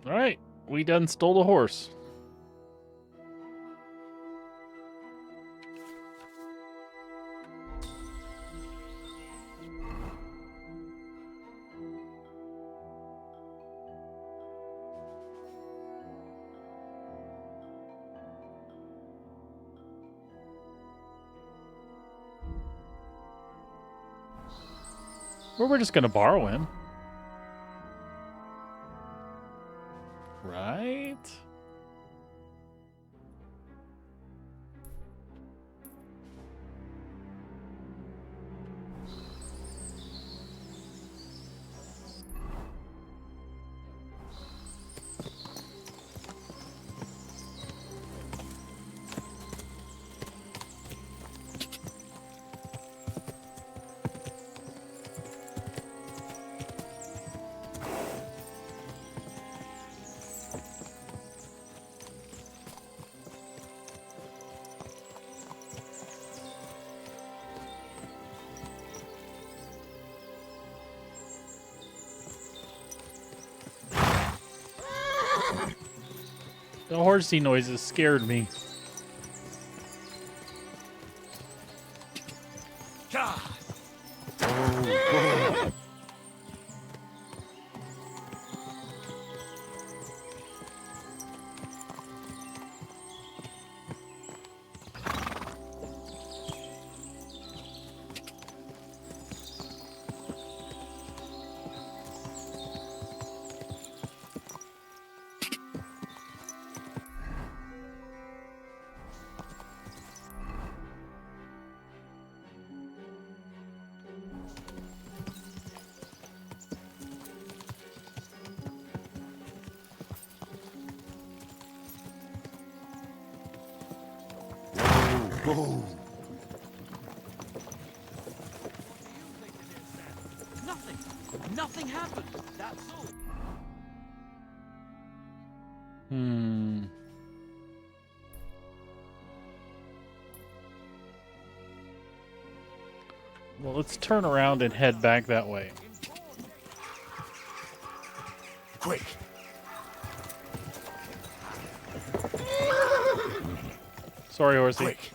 All right, we done stole the horse. Or we're just gonna borrow him. Right? The horsey noises scared me. Whoa. Nothing happened. That's all. Well, let's turn around and head back that way. Quick! Sorry, horsey. Quick!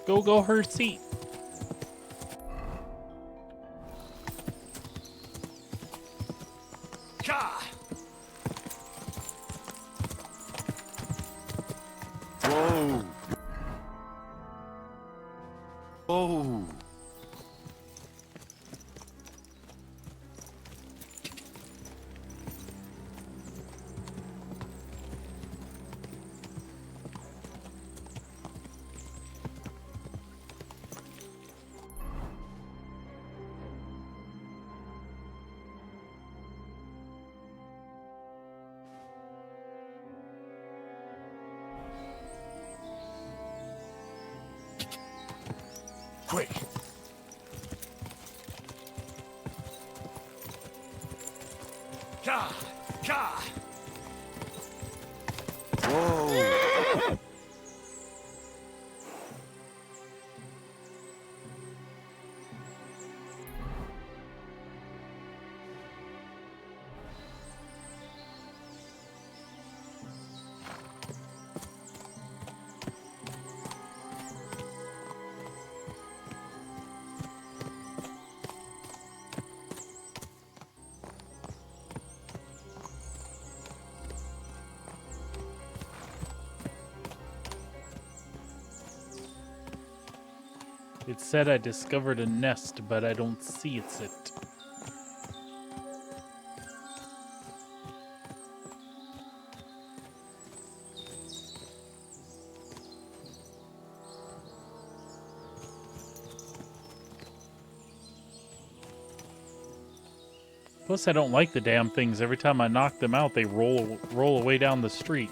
Go, horsey. Whoa. Oh. Quick. Ka! Ka! Whoa! It said I discovered a nest, but I don't see it's it. Plus, I don't like the damn things. Every time I knock them out, they roll away down the street.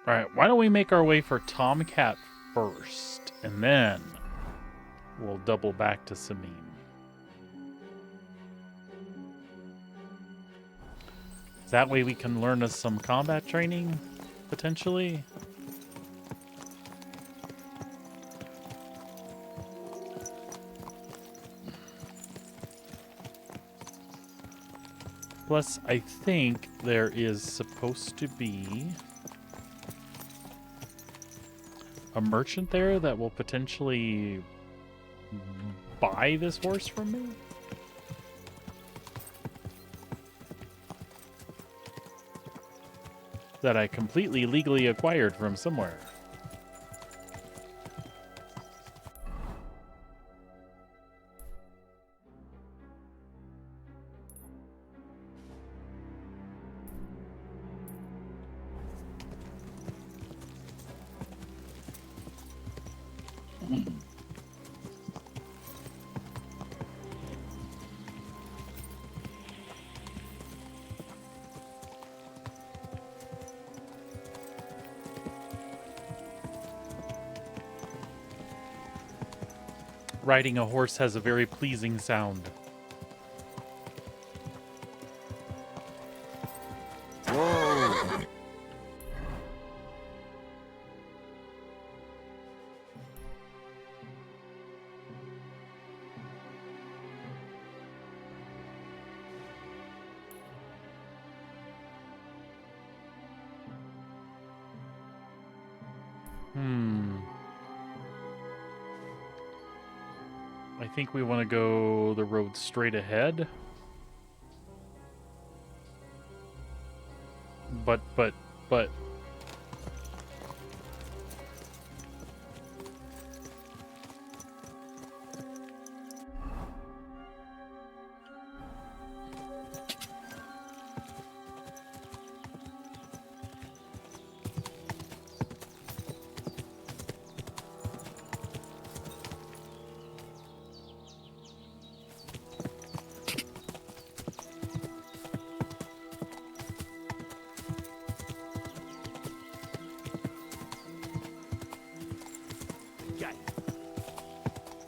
Alright, why don't we make our way for Tomcat first, and then we'll double back to Samim. That way we can learn us some combat training, potentially. Plus, I think there is supposed to be a merchant there that will potentially buy this horse from me? That I completely legally acquired from somewhere. Riding a horse has a very pleasing sound. Whoa! I think we want to go the road straight ahead. But...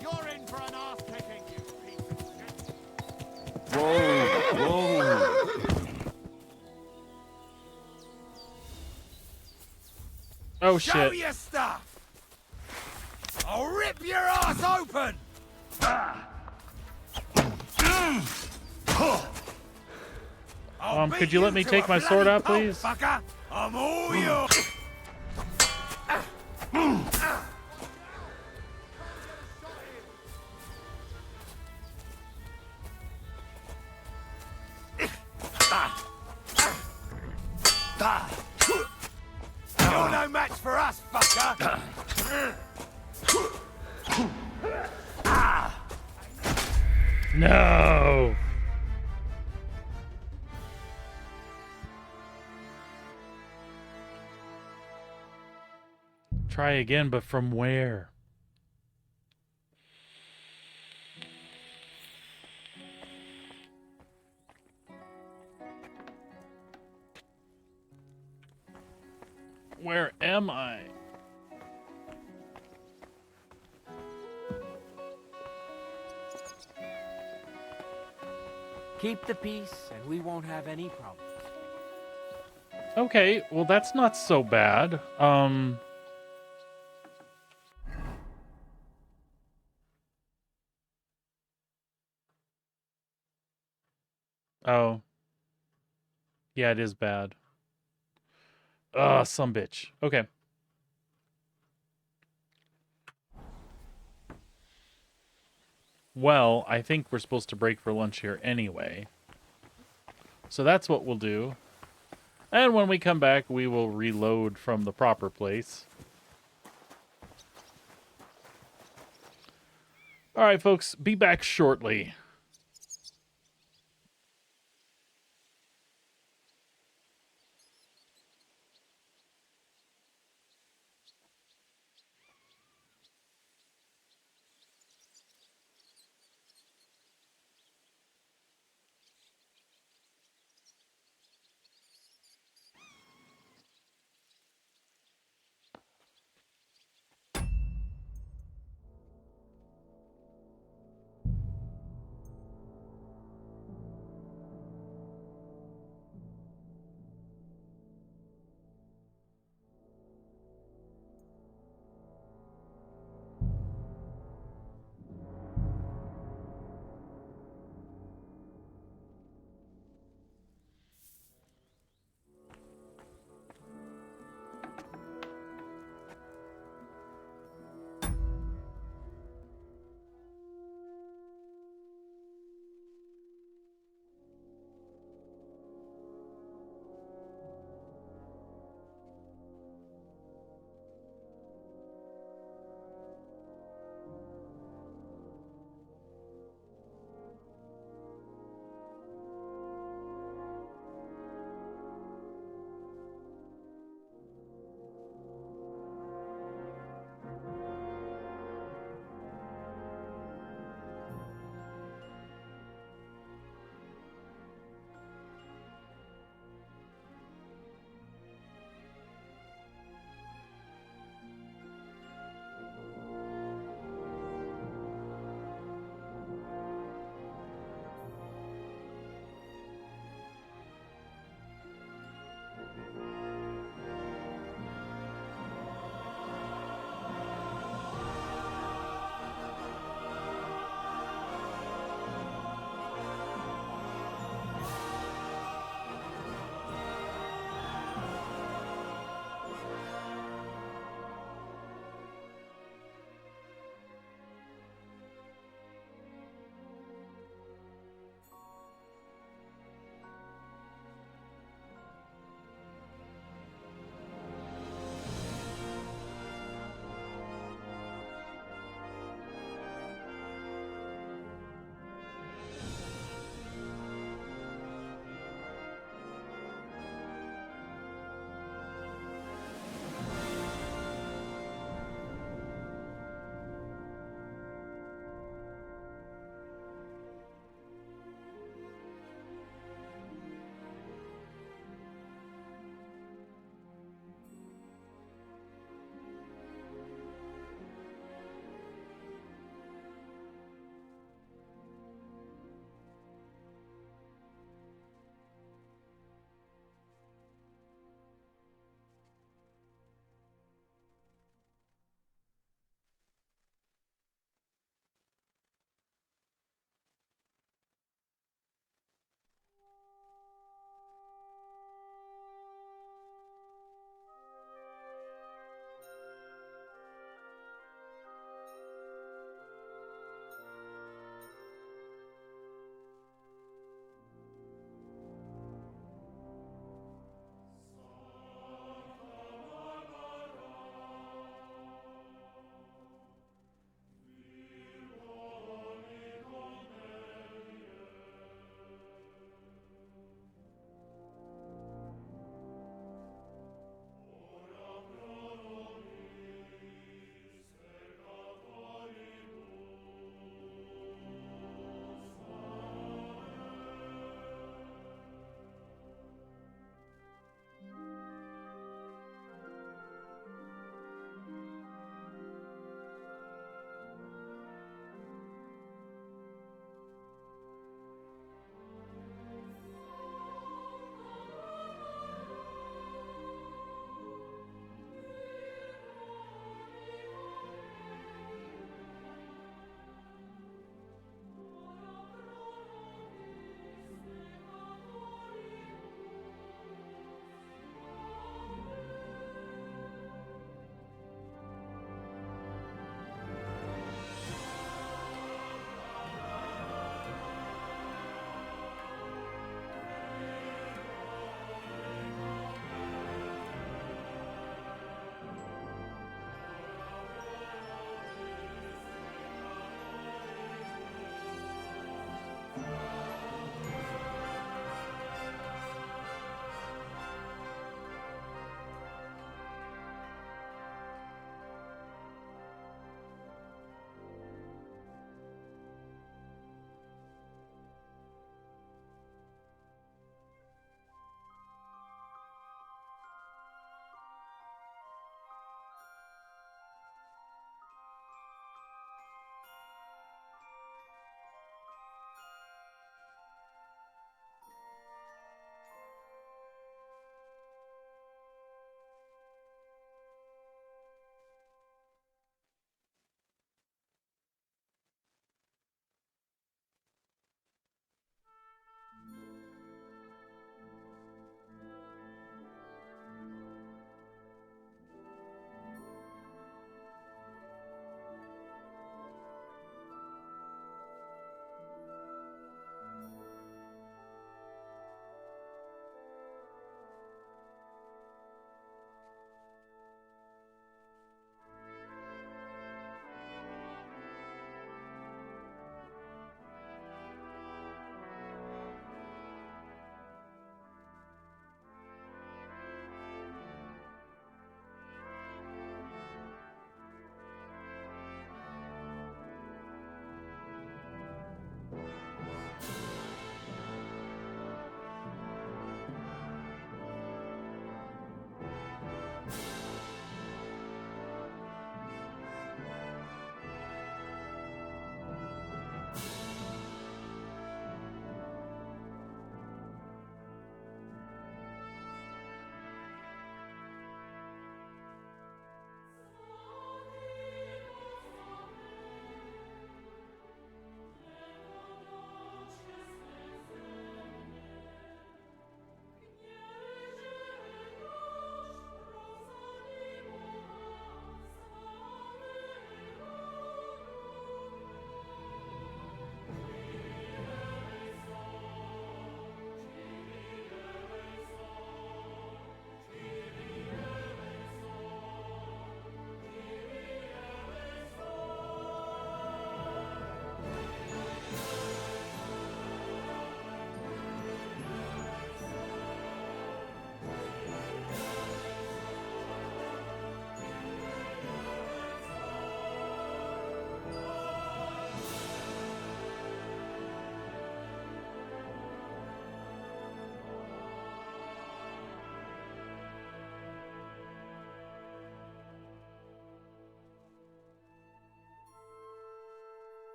You're in for an ass kicking, you piece of shit. Whoa! Whoa! Oh Show shit. your stuff! I'll rip your ass open! Could you let me take my sword out, please? Fucker. I'm all yours! You're no match ass, fucker! No! Try again, but from where? Where am I? Keep the peace, and we won't have any problems. Okay, well that's not so bad. Oh. Yeah, it is bad. Some bitch. Okay. Well, I think we're supposed to break for lunch here anyway. So that's what we'll do. And when we come back, we will reload from the proper place. All right, folks, be back shortly.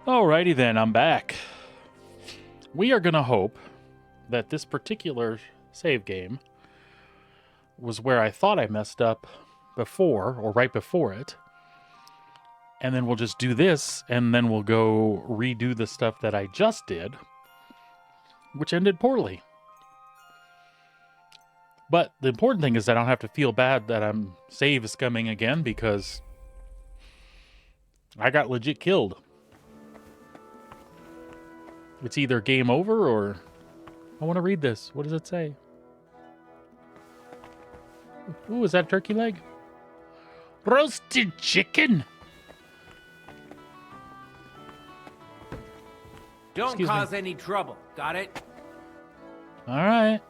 Alrighty then, I'm back. We are going to hope that this particular save game was where I thought I messed up before, or right before it. And then we'll just do this, and then we'll go redo the stuff that I just did, which ended poorly. But the important thing is I don't have to feel bad that I'm save scumming again, because I got legit killed. It's either game over or... I want to read this. What does it say? Ooh, is that turkey leg? Roasted chicken! Don't Excuse me. cause any trouble. Got it? Alright.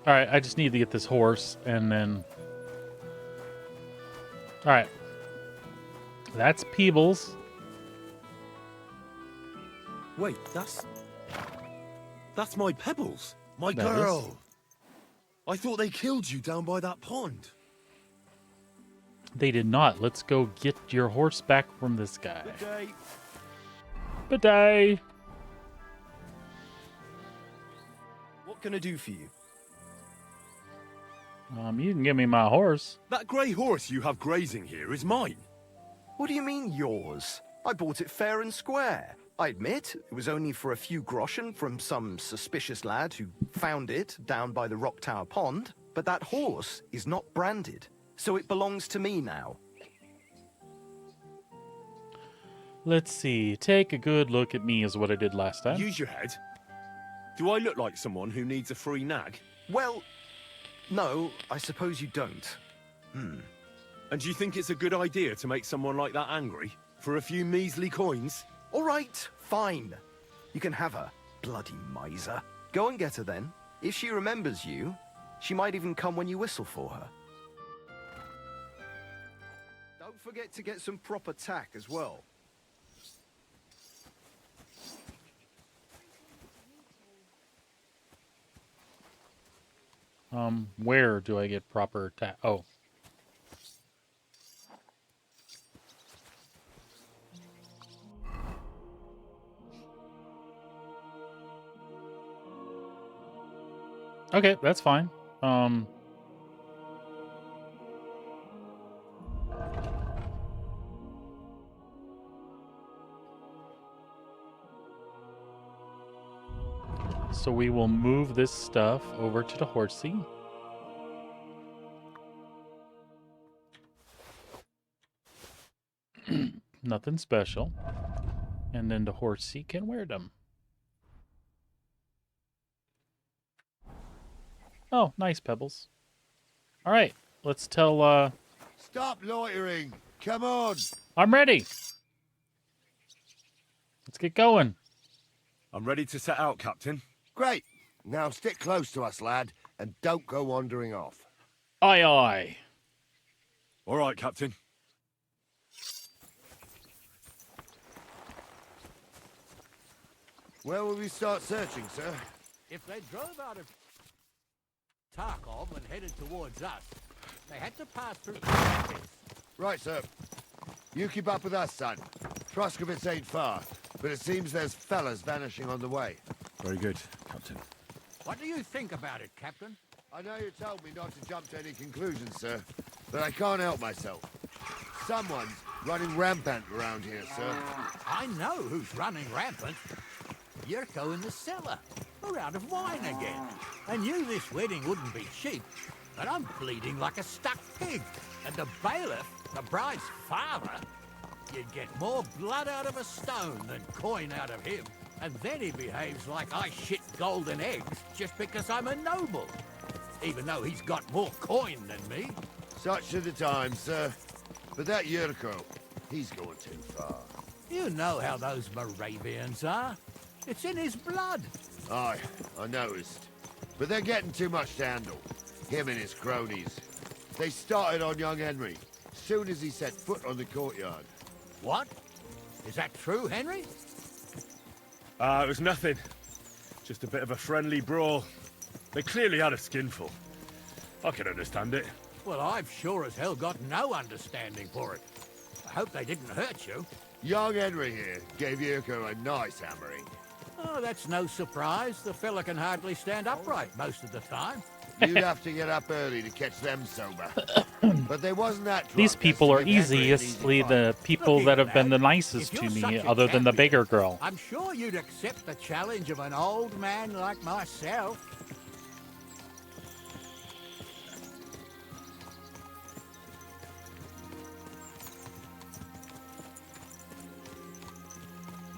Alright, I just need to get this horse, and then... Alright. That's Peebles. Wait, that's my Pebbles. My That girl! I thought they killed you down by that pond. They did not. Let's go get your horse back from this guy. Good day. Bidet! What can I do for you? You can give me my horse. That grey horse you have grazing here is mine. What do you mean, yours? I bought it fair and square. I admit, it was only for a few groschen from some suspicious lad who found it down by the Rock Tower Pond, but that horse is not branded, so it belongs to me now. Let's see. Take a good look at me is what I did last time. Use your head. Do I look like someone who needs a free nag? Well, no, I suppose you don't. And do you think it's a good idea to make someone like that angry? For a few measly coins? All right, fine. You can have her, bloody miser. Go and get her then. If she remembers you, she might even come when you whistle for her. Don't forget to get some proper tack as well. Where do I get proper Oh. Okay, that's fine. So we will move this stuff over to the horsey. Nothing special. And then the horsey can wear them. Oh, nice, Pebbles. All right, let's tell, Stop loitering! Come on! I'm ready. Let's get going. I'm ready to set out, Captain. Great! Now stick close to us, lad, and don't go wandering off. Aye, aye. All right, Captain. Where will we start searching, sir? If they drove out of Tarkov and headed towards us, they had to pass through this. Right, sir. You keep up with us, son. Troskovitz ain't far, but it seems there's fellas vanishing on the way. Very good, Captain. What do you think about it, Captain? I know you told me not to jump to any conclusions, sir, but I can't help myself. Someone's running rampant around here, sir. I know who's running rampant. Yurko in the cellar. We're out of wine again. I knew this wedding wouldn't be cheap, but I'm bleeding like a stuck pig. And the bailiff, the bride's father, you'd get more blood out of a stone than coin out of him. And then he behaves like I shit golden eggs just because I'm a noble. Even though he's got more coin than me. Such are the times, sir. But that Yurko, He's going too far. You know how those Moravians are. It's in his blood. Aye, I noticed. But they're getting too much to handle. Him and his cronies. They started on young Henry, soon as he set foot on the courtyard. What? Is that true, Henry? It was nothing. Just a bit of a friendly brawl. They clearly had a skinful. I can understand it. Well, I've sure as hell got no understanding for it. I hope they didn't hurt you. Young Henry here gave Yurko a nice hammering. Oh, that's no surprise. The fella can hardly stand upright most of the time. You'd have to get up early to catch them sober. But they wasn't that drunk. These people are Henry an easy easily fight. the people that have been the nicest If to you're me, such a other than the champion, beggar girl. I'm sure you'd accept the challenge of an old man like myself.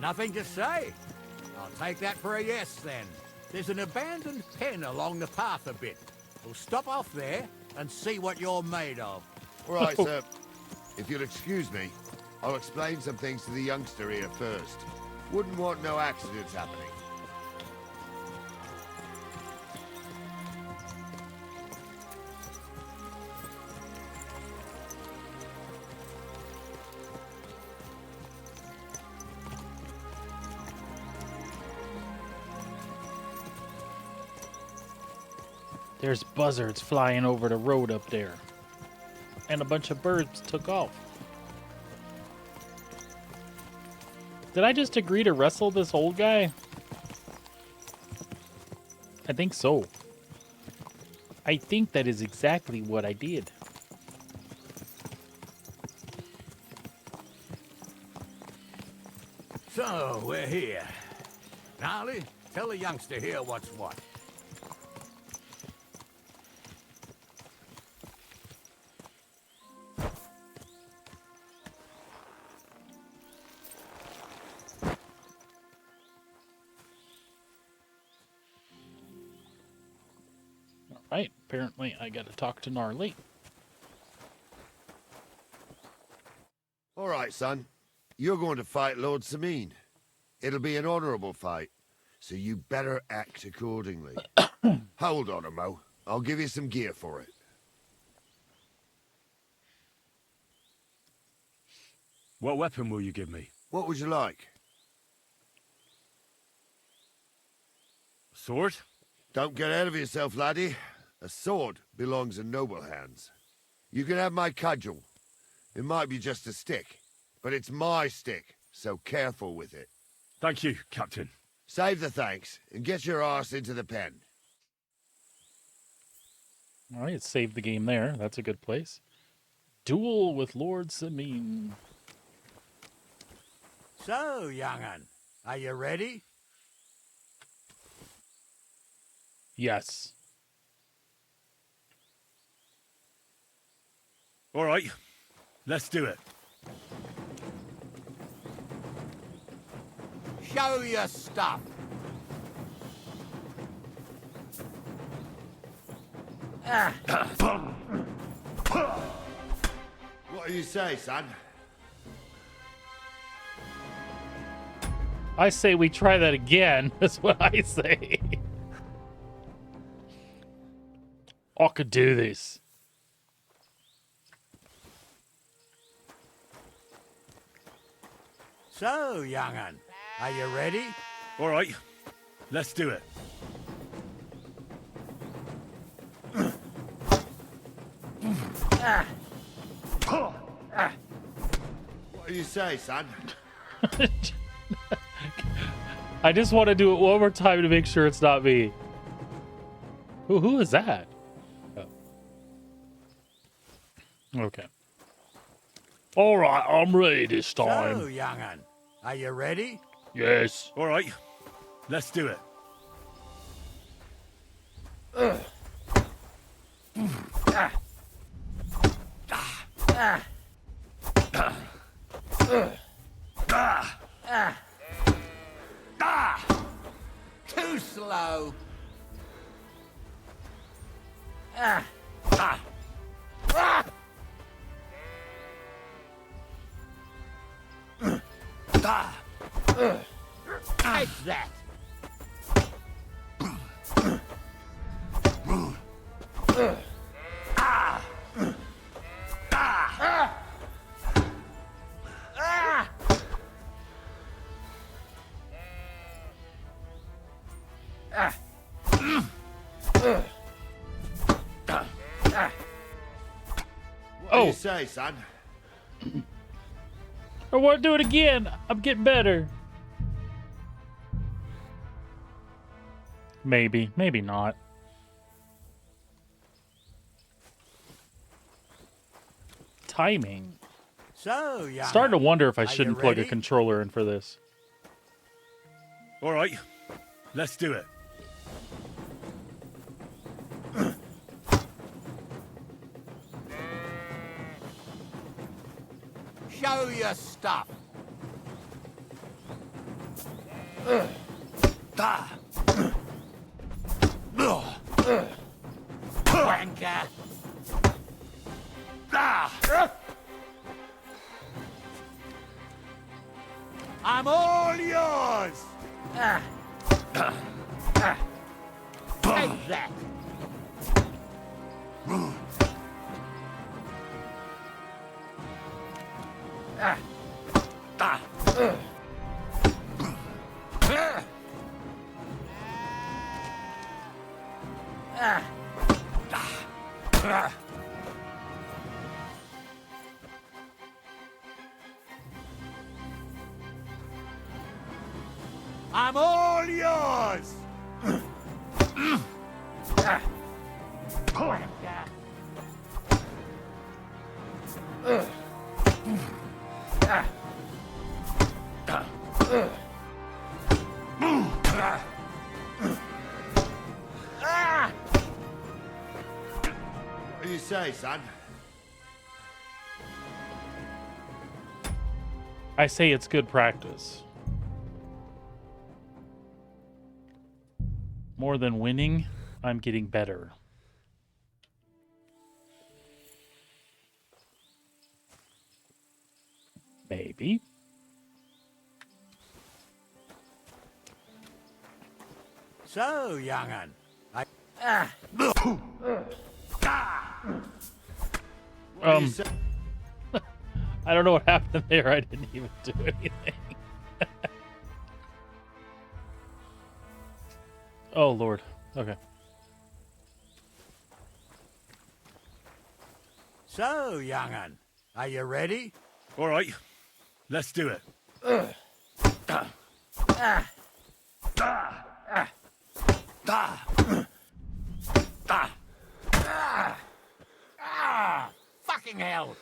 Nothing to say. I'll take that for a yes, then. There's an abandoned pen along the path a bit. We'll stop off there and see what you're made of. All right, sir. If you'll excuse me, I'll explain some things to the youngster here first. Wouldn't want no accidents happening. There's buzzards flying over the road up there. And a bunch of birds took off. Did I just agree to wrestle this old guy? I think so. I think that is exactly what I did. So, we're here. Gnarly, tell the youngster here what's what. Alright, apparently I gotta talk to Gnarly. All right, son. You're going to fight Lord Sameen. It'll be an honorable fight, so you better act accordingly. Hold on, Mo. I'll give you some gear for it. What weapon will you give me? What would you like? Sword? Don't get ahead of yourself, laddie. A sword belongs in noble hands. You can have my cudgel. It might be just a stick, but it's my stick, so careful with it. Thank you, Captain. Save the thanks, and get your arse into the pen. Alright, save the game there. That's a good place. Duel with Lord Sameen. So, young'un, are you ready? Yes. All right, let's do it. Show your stuff. What do you say, son? I say we try that again. That's what I say. I could do this. So, young'un, are you ready? All right, let's do it. What do you say, son? I just want to do it one more time to make sure it's not me. Who is that? Oh. Okay. All right, I'm ready this time. So, young'un, are you ready? Yes. All right, let's do it. Too slow. Take that. What do you say, son? I want to do it again. I'm getting better. Maybe, maybe not. Timing. So, young Starting to wonder if I are you shouldn't plug a ready? controller in for this. All right, let's do it. Show your stuff. Wanker. I'm all yours. Take that. I'm all yours. What do you say, son? I say it's good practice. More than winning, I'm getting better. Maybe. So, young'un, I I don't know what happened there. I didn't even do anything. Oh, Lord. Okay. So, young'un, are you ready? All right, let's do it. Fucking hell.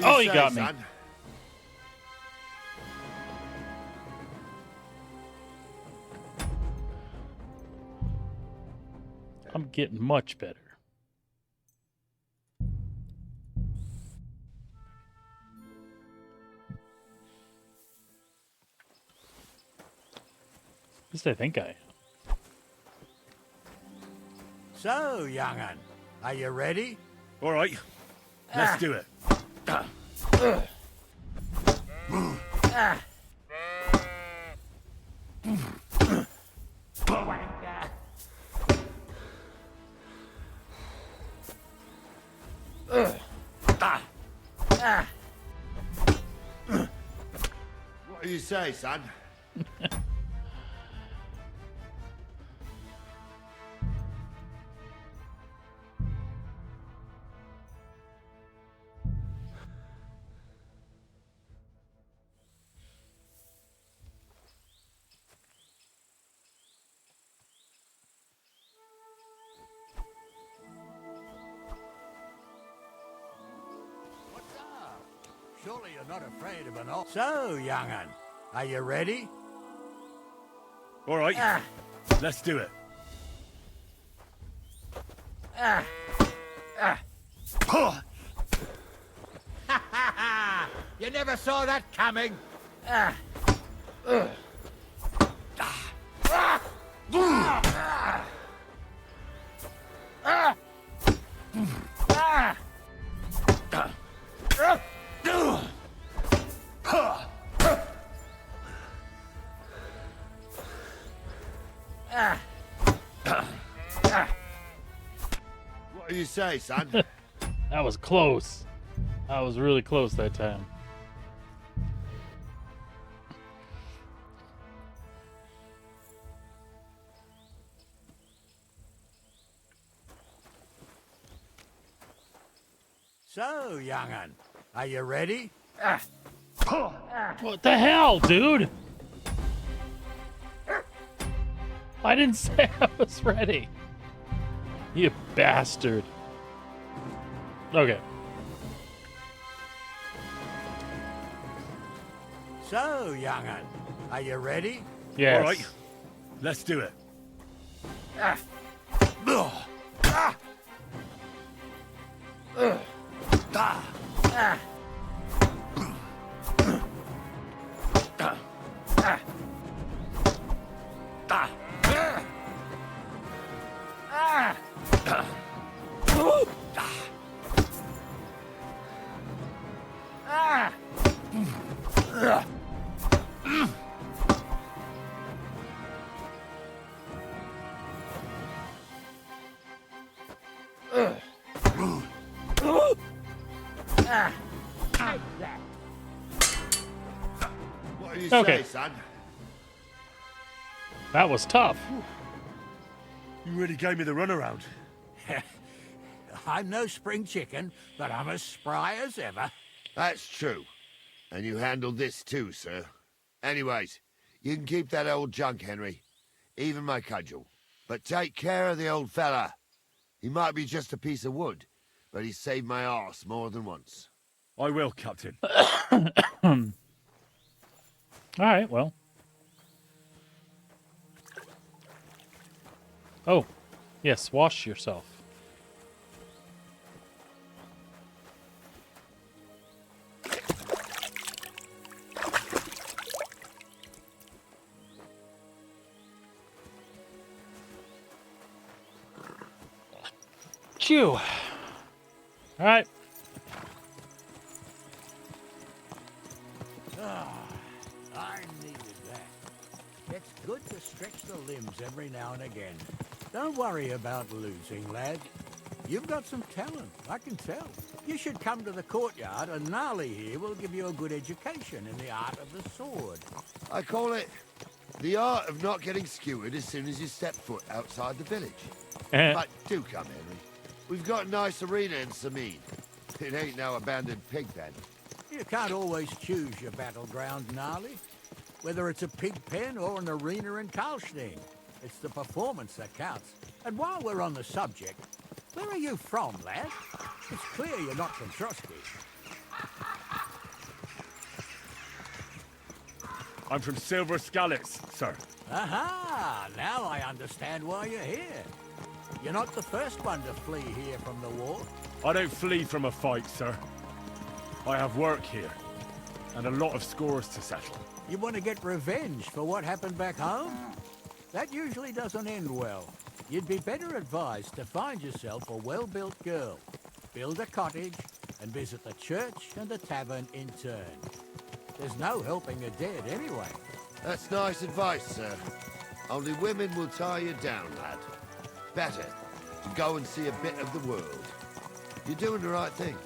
Oh, you got me. I'm getting much better. At least I think I am. So, young'un, are you ready? All right, let's do it. What do you say, son? What's up? Surely you're not afraid of an old... So, young'un, are you ready? All right, let's do it. You never saw that coming. What do you say, son? That was close. That was really close that time. So, young'un, are you ready? What the hell, dude? I didn't say I was ready. You bastard. Okay. So, young'un, are you ready? Yes. All right, let's do it. What do you Okay. say, son? That was tough. You really gave me the runaround. I'm no spring chicken, but I'm as spry as ever. That's true. And you handled this too, sir. Anyways, you can keep that old junk, Henry. Even my cudgel. But take care of the old fella. He might be just a piece of wood, but he saved my arse more than once. I will, Captain. All right, well. Oh, yes, wash yourself. Chew. All right. I needed that. It's good to stretch the limbs every now and again. Don't worry about losing, lad. You've got some talent, I can tell. You should come to the courtyard, and Gnarly here will give you a good education in the art of the sword. I call it the art of not getting skewered as soon as you step foot outside the village. But do come, Henry. We've got a nice arena in Sameen. It ain't no abandoned pig pen. You can't always choose your battleground, Gnarly. Whether it's a pig pen or an arena in Karlstein, it's the performance that counts. And while we're on the subject, where are you from, lad? It's clear you're not from Trotsky. I'm from Silver Scallops, sir. Aha! Now I understand why you're here. You're not the first one to flee here from the war. I don't flee from a fight, sir. I have work here, and a lot of scores to settle. You want to get revenge for what happened back home? That usually doesn't end well. You'd be better advised to find yourself a well-built girl, build a cottage, and visit the church and the tavern in turn. There's no helping the dead anyway. That's nice advice, sir. Only women will tie you down, lad. Better to go and see a bit of the world. You're doing the right thing.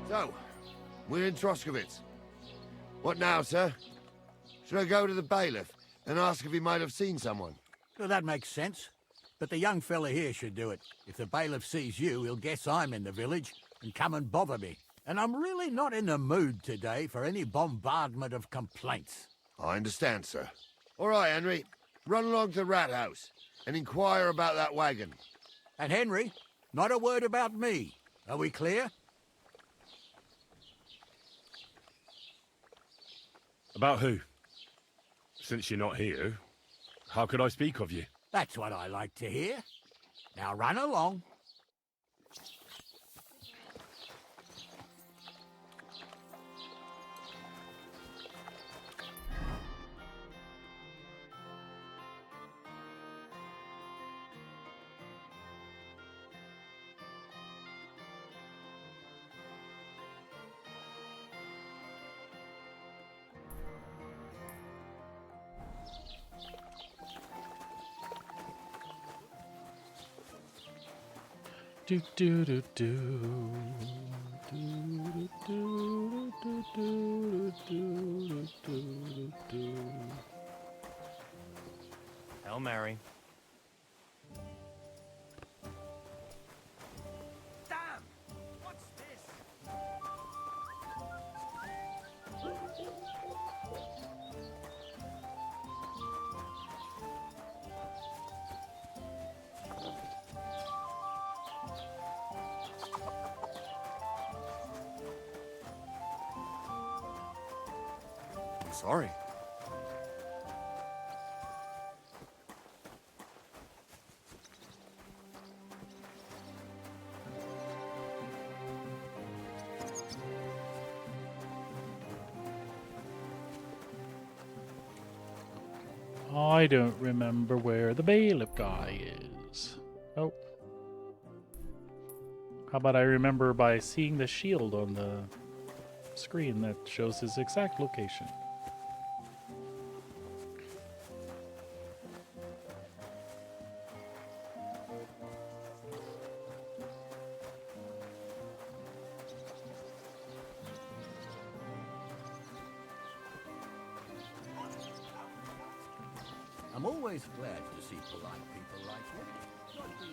So, we're in Troskovitz. What now, sir? Should I go to the bailiff and ask if he might have seen someone? Well, that makes sense. But the young fella here should do it. If the bailiff sees you, he'll guess I'm in the village and come and bother me. And I'm really not in the mood today for any bombardment of complaints. I understand, sir. All right, Henry. Run along to the rat house and inquire about that wagon. And Henry, not a word about me. Are we clear? About who? Since you're not here, how could I speak of you? That's what I like to hear. Now run along. Do do do do. Do do do do do do do. Hail Mary. Damn! What's this? I'm sorry. I don't remember where the bailiff guy is. Oh. How about I remember by seeing the shield on the screen that shows his exact location? I'm always glad to see polite people like you. Like these.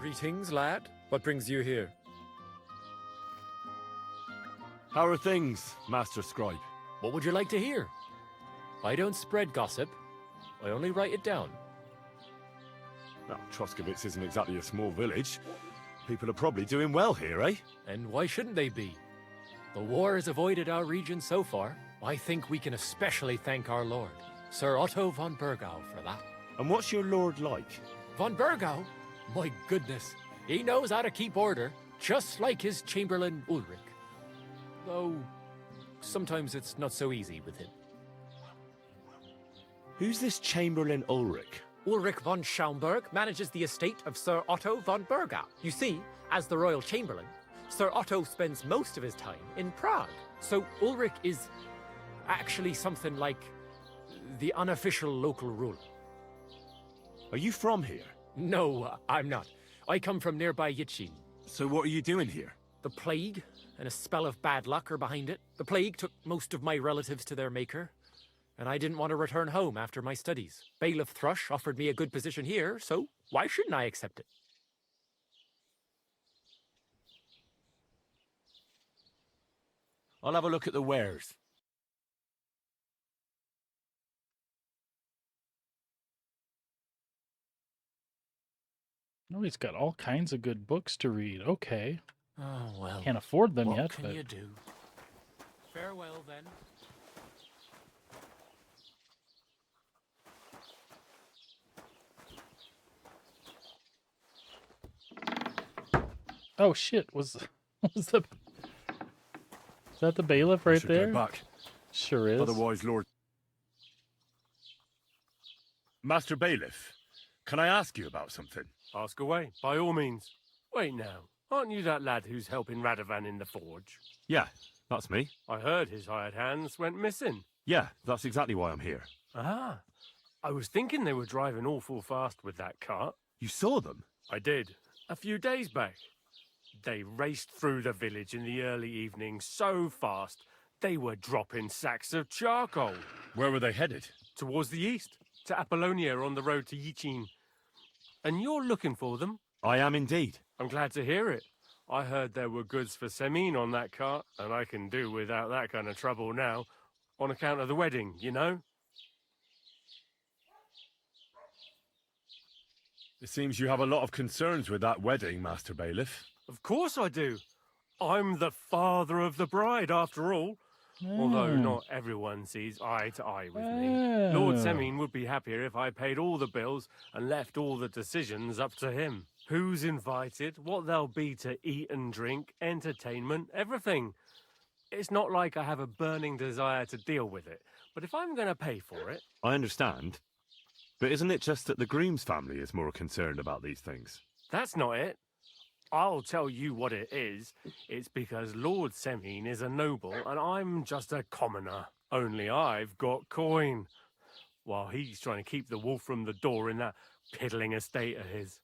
Greetings, lad. What brings you here? How are things, Master Scribe? What would you like to hear? I don't spread gossip. I only write it down. Well, Troskovitz isn't exactly a small village. People are probably doing well here, eh? And why shouldn't they be? The war has avoided our region so far. I think we can especially thank our lord, Sir Otto von Burgau, for that. And what's your lord like? Von Burgau? My goodness, he knows how to keep order, just like his Chamberlain Ulrich. Though, sometimes it's not so easy with him. Who's this Chamberlain Ulrich? Ulrich von Schaumburg manages the estate of Sir Otto von Burgau. You see, as the royal chamberlain, Sir Otto spends most of his time in Prague. So Ulrich is actually something like the unofficial local ruler. Are you from here? No, I'm not. I come from nearby Yitchin. So what are you doing here? The plague and a spell of bad luck are behind it. The plague took most of my relatives to their maker, and I didn't want to return home after my studies. Bailiff Thrush offered me a good position here, so why shouldn't I accept it? I'll have a look at the wares. Oh, he's got all kinds of good books to read. Okay. Oh, well. Can't afford them what yet, can but you do? Farewell, then. oh shit, was the is that the bailiff I right should there? go back. Sure is. Otherwise, Lord... Master Bailiff, can I ask you about something? Ask away, by all means. Wait now, aren't you that lad who's helping Radovan in the forge? Yeah, that's me. I heard his hired hands went missing. Yeah, that's exactly why I'm here. Ah, I was thinking they were driving awful fast with that cart. You saw them? I did, a few days back. They raced through the village in the early evening so fast, they were dropping sacks of charcoal. Where were they headed? Towards the east, to Apollonia on the road to Yichin. And you're looking for them? I am indeed. I'm glad to hear it. I heard there were goods for Semine on that cart, and I can do without that kind of trouble now, on account of the wedding, you know? It seems you have a lot of concerns with that wedding, Master Bailiff. Of course I do. I'm the father of the bride, after all. Although not everyone sees eye to eye with me. Lord Semine would be happier if I paid all the bills and left all the decisions up to him. Who's invited, what there'll be to eat and drink, entertainment, everything. It's not like I have a burning desire to deal with it, but if I'm going to pay for it... I understand. But isn't it just that the groom's family is more concerned about these things? That's not it. I'll tell you what it is. It's because Lord Semine is a noble and I'm just a commoner. Only I've got coin. While he's trying to keep the wolf from the door in that piddling estate of his.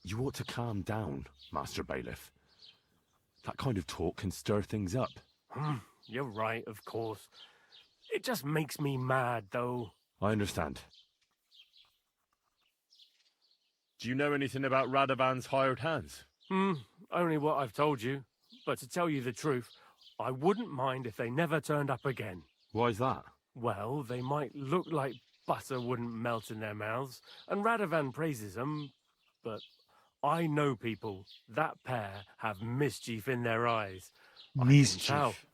You ought to calm down, Master Bailiff. That kind of talk can stir things up. You're right, of course. It just makes me mad, though. I understand. Do you know anything about Radovan's hired hands? Only what I've told you. But to tell you the truth, I wouldn't mind if they never turned up again. Why's that? Well, they might look like butter wouldn't melt in their mouths, and Radovan praises them, but I know people. That pair have mischief in their eyes. Mischief.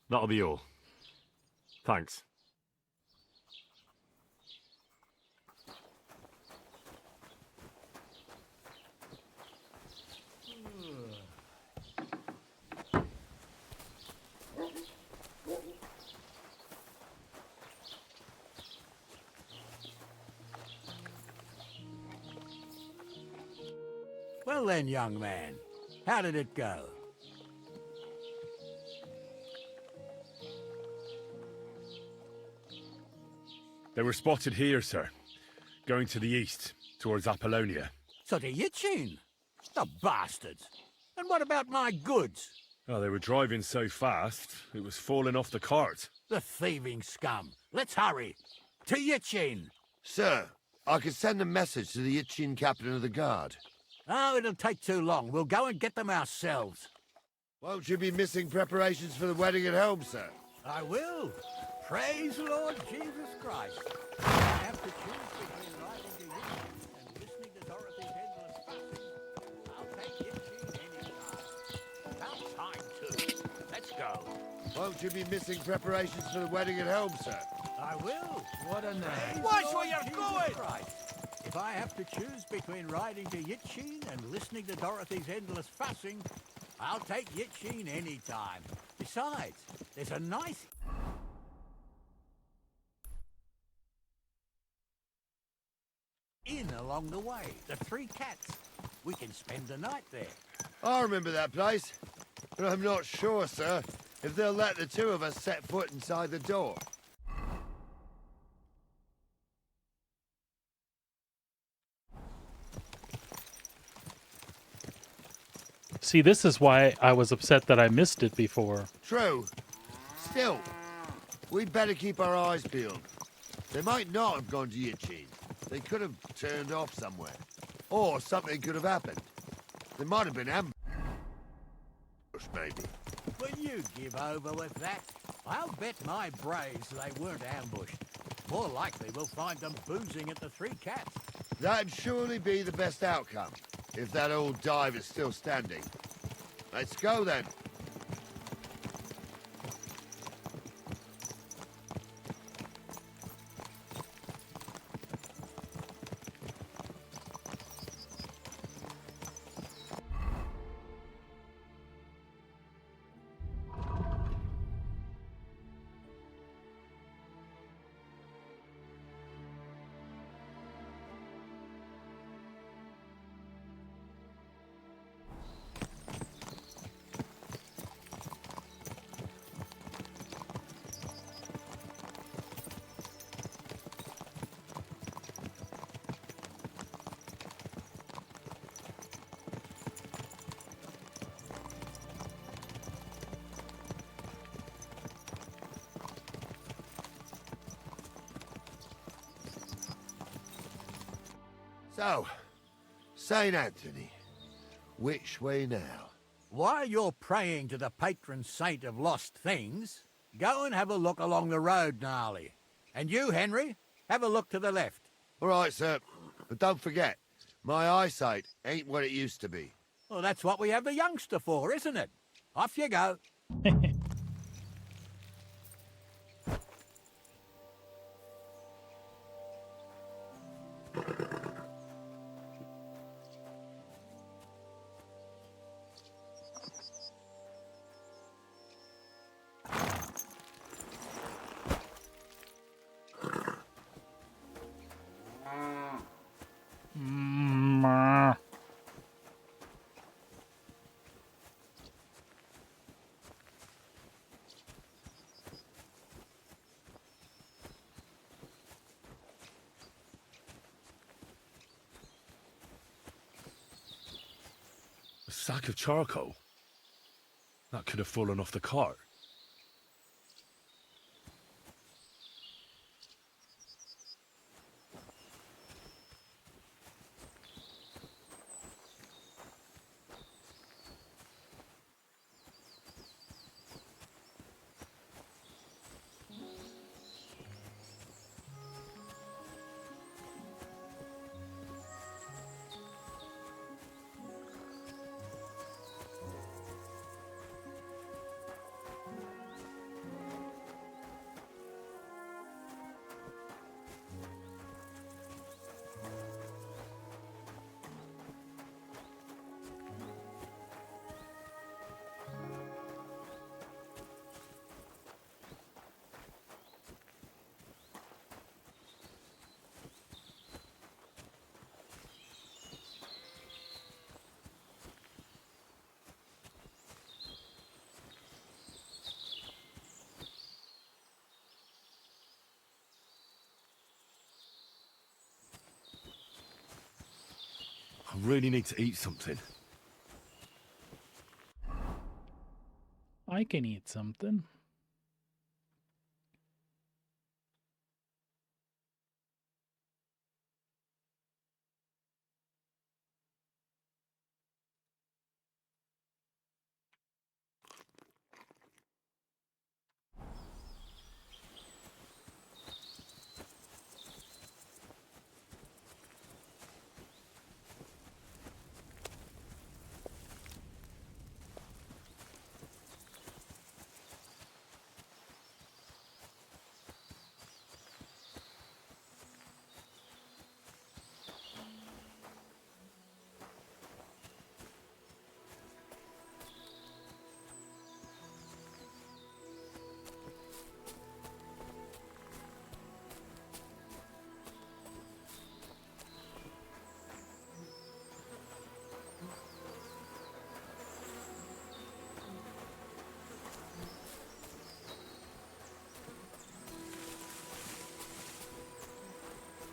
That'll be all. Thanks. Well then, young man, how did it go? They were spotted here, sir. Going to the east, towards Apollonia. So to Yichin? The bastards! And what about my goods? Oh, they were driving so fast, it was falling off the cart. The thieving scum. Let's hurry. To Yichin! Sir, I could send a message to the Yichin captain of the guard. Oh, it'll take too long. We'll go and get them ourselves. Won't you be missing preparations for the wedding at home, sir? I will. Praise Lord Jesus Christ. I have to choose between riding to Yichin and listening to Dorothy's endless fussing. I'll take Yichin any time. About time, too. Let's go. Won't you be missing preparations for the wedding at home, sir? I will. What a name. Watch where you're going! Christ. If I have to choose between riding to Yichin and listening to Dorothy's endless fussing, I'll take Yichin any time. Besides, there's a nice inn along the way, the Three Cats. We can spend the night there. I remember that place, but I'm not sure, sir, if they'll let the two of us set foot inside the door. See, this is why I was upset that I missed it before. True. Still, we'd better keep our eyes peeled. They might not have gone to Yichin. They could have turned off somewhere. Or something could have happened. They might have been ambushed, maybe. Will you give over with that? I'll bet my braves they weren't ambushed. More likely we'll find them boozing at the Three Cats. That'd surely be the best outcome, if that old dive is still standing. Let's go then. So, St. Anthony, which way now? While you're praying to the patron saint of lost things, go and have a look along the road, Gnarly. And you, Henry, have a look to the left. All right, sir. But don't forget, my eyesight ain't what it used to be. Well, that's what we have the youngster for, isn't it? Off you go. A sack of charcoal? That could have fallen off the cart. I really need to eat something. I can eat something.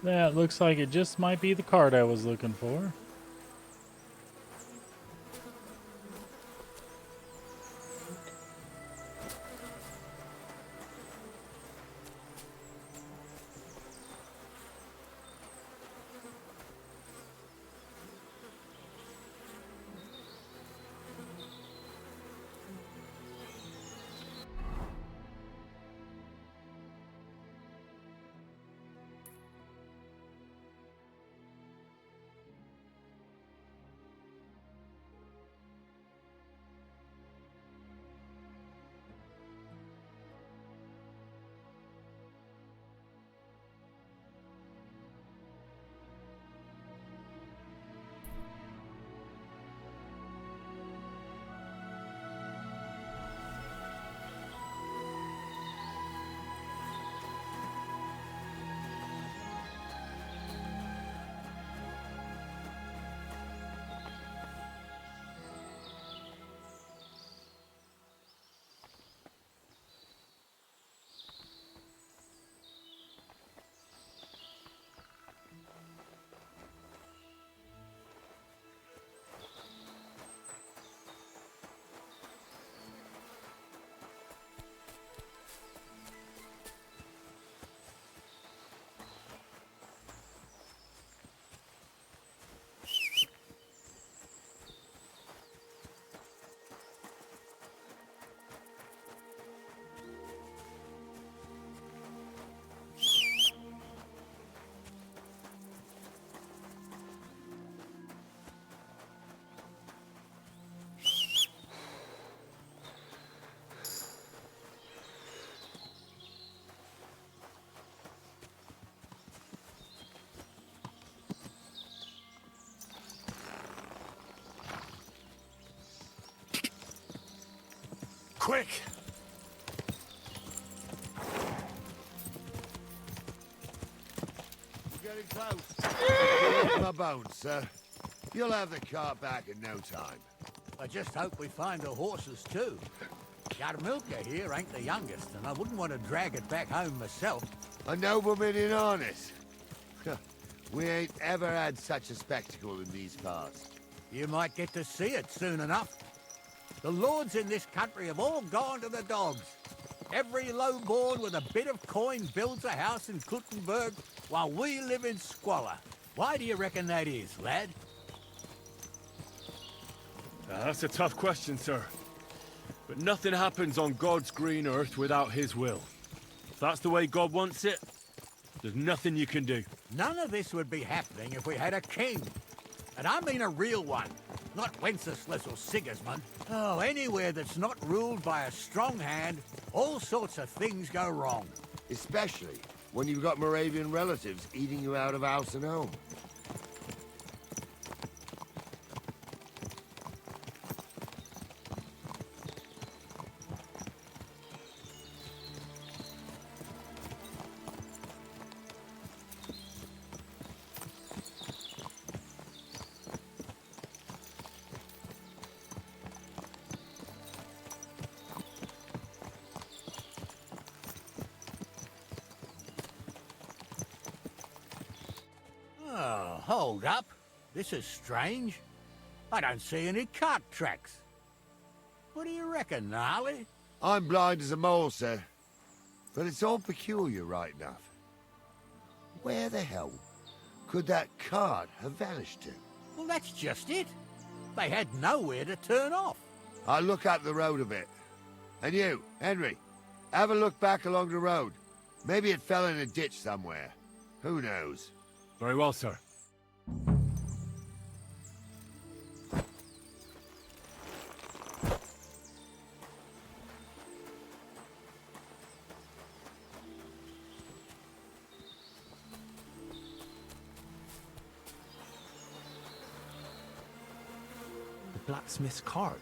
That looks like it just might be the card I was looking for. quick! We're getting close. My bones, sir. You'll have the car back in no time. I just hope we find the horses too. Yarmilka here ain't the youngest, and I wouldn't want to drag it back home myself. A nobleman in harness. We ain't ever had such a spectacle in these parts. You might get to see it soon enough. The lords in this country have all gone to the dogs. Every lowborn with a bit of coin builds a house in Kuttenberg while we live in squalor. Why do you reckon that is, lad? That's a tough question, sir. But nothing happens on God's green earth without his will. If that's the way God wants it, there's nothing you can do. None of this would be happening if we had a king. And I mean a real one, not Wenceslas or Sigismund. Oh, anywhere that's not ruled by a strong hand, all sorts of things go wrong. Especially when you've got Moravian relatives eating you out of house and home. Oh, hold up. This is strange. I don't see any cart tracks. What do you reckon, Gnarly? I'm blind as a mole, sir. But it's all peculiar right enough. Where the hell could that cart have vanished to? Well, that's just it. They had nowhere to turn off. I'll look up the road a bit. And you, Henry, have a look back along the road. Maybe it fell in a ditch somewhere. Who knows? Very well, sir. The blacksmith's cart.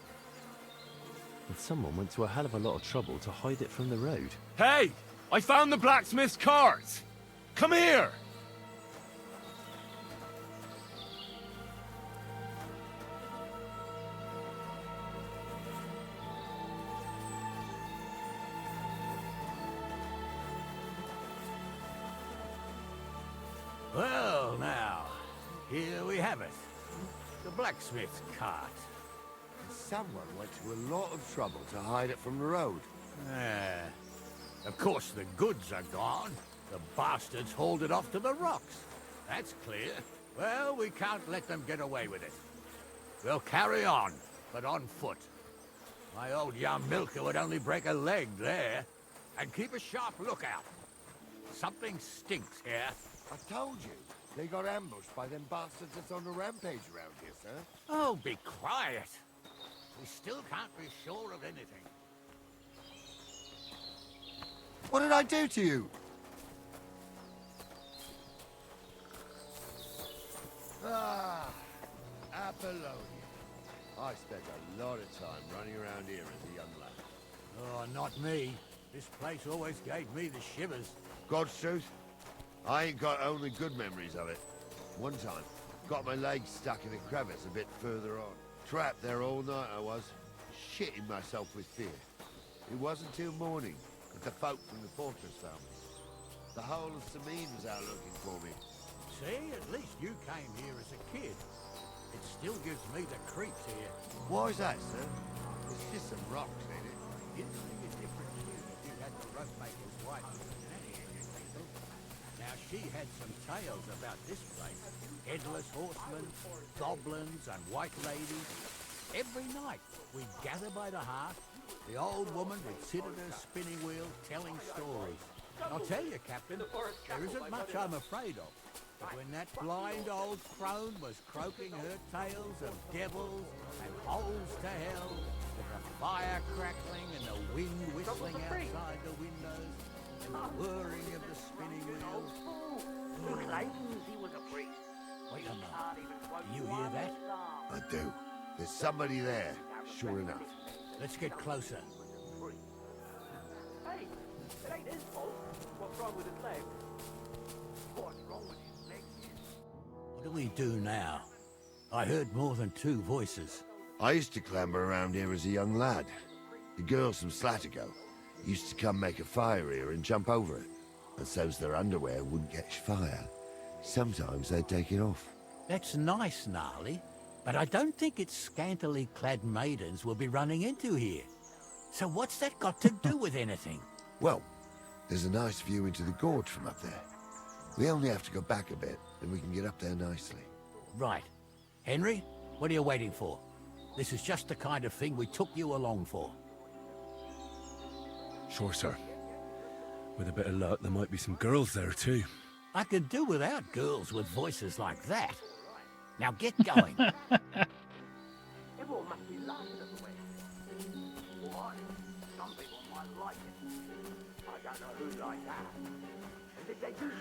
And someone went to a hell of a lot of trouble to hide it from the road. Hey! I found the blacksmith's cart! Come here! Well, now, here we have it. The blacksmith's cart. Someone went to a lot of trouble to hide it from the road. Of course, the goods are gone. The bastards hauled it off to the rocks. That's clear. Well, we can't let them get away with it. We'll carry on, but on foot. My old Yarmilka would only break a leg there. And keep a sharp lookout. Something stinks here. I told you. They got ambushed by them bastards that's on the rampage around here, sir. Oh, be quiet. We still can't be sure of anything. What did I do to you? Ah, Apollonia. I spent a lot of time running around here as a young lad. Oh, not me. This place always gave me the shivers. God's truth, I ain't got only good memories of it. One time, got my leg stuck in a crevice a bit further on. Trapped there all night I was, shitting myself with fear. It wasn't till morning that the folk from the fortress found me. The whole of Sameen was out looking for me. See, at least you came here as a kid. It still gives me the creeps here. Why is that, sir? It's just some rocks, ain't it? You'd think a different tune if you had the ropemaker's wife as a nanny. Now, she had some tales about this place. Headless horsemen, goblins, and white ladies. Every night, we'd gather by the hearth. The old woman would sit at her spinning wheel telling stories. I'll tell you, Captain, there isn't much I'm afraid of. But when that blind old crone was croaking her tales of devils and holes to hell, with the fire crackling and the wind whistling outside the windows, and the whirring of the spinning wheels. He claims he was a priest. Wait a minute. You hear that? I do. There's somebody there, sure enough. Let's get closer. It ain't his fault. What's wrong with his leg? What's wrong with his leg? What do we do now? I heard more than two voices. I used to clamber around here as a young lad. The girls from Slattergo used to come make a fire here and jump over it. And so's their underwear wouldn't catch fire. Sometimes they'd take it off. That's nice, Gnarly, but I don't think it's scantily clad maidens we'll be running into here. So what's that got to do with anything? Well, there's a nice view into the gorge from up there. We only have to go back a bit, and we can get up there nicely. Right. Henry, what are you waiting for? This is just the kind of thing we took you along for. Sure, sir. With a bit of luck, there might be some girls there, too. I could do without girls with voices like that. Now get going. Everyone must be laughing at the way. Why? Some people might like it. I don't know who like that. And if they do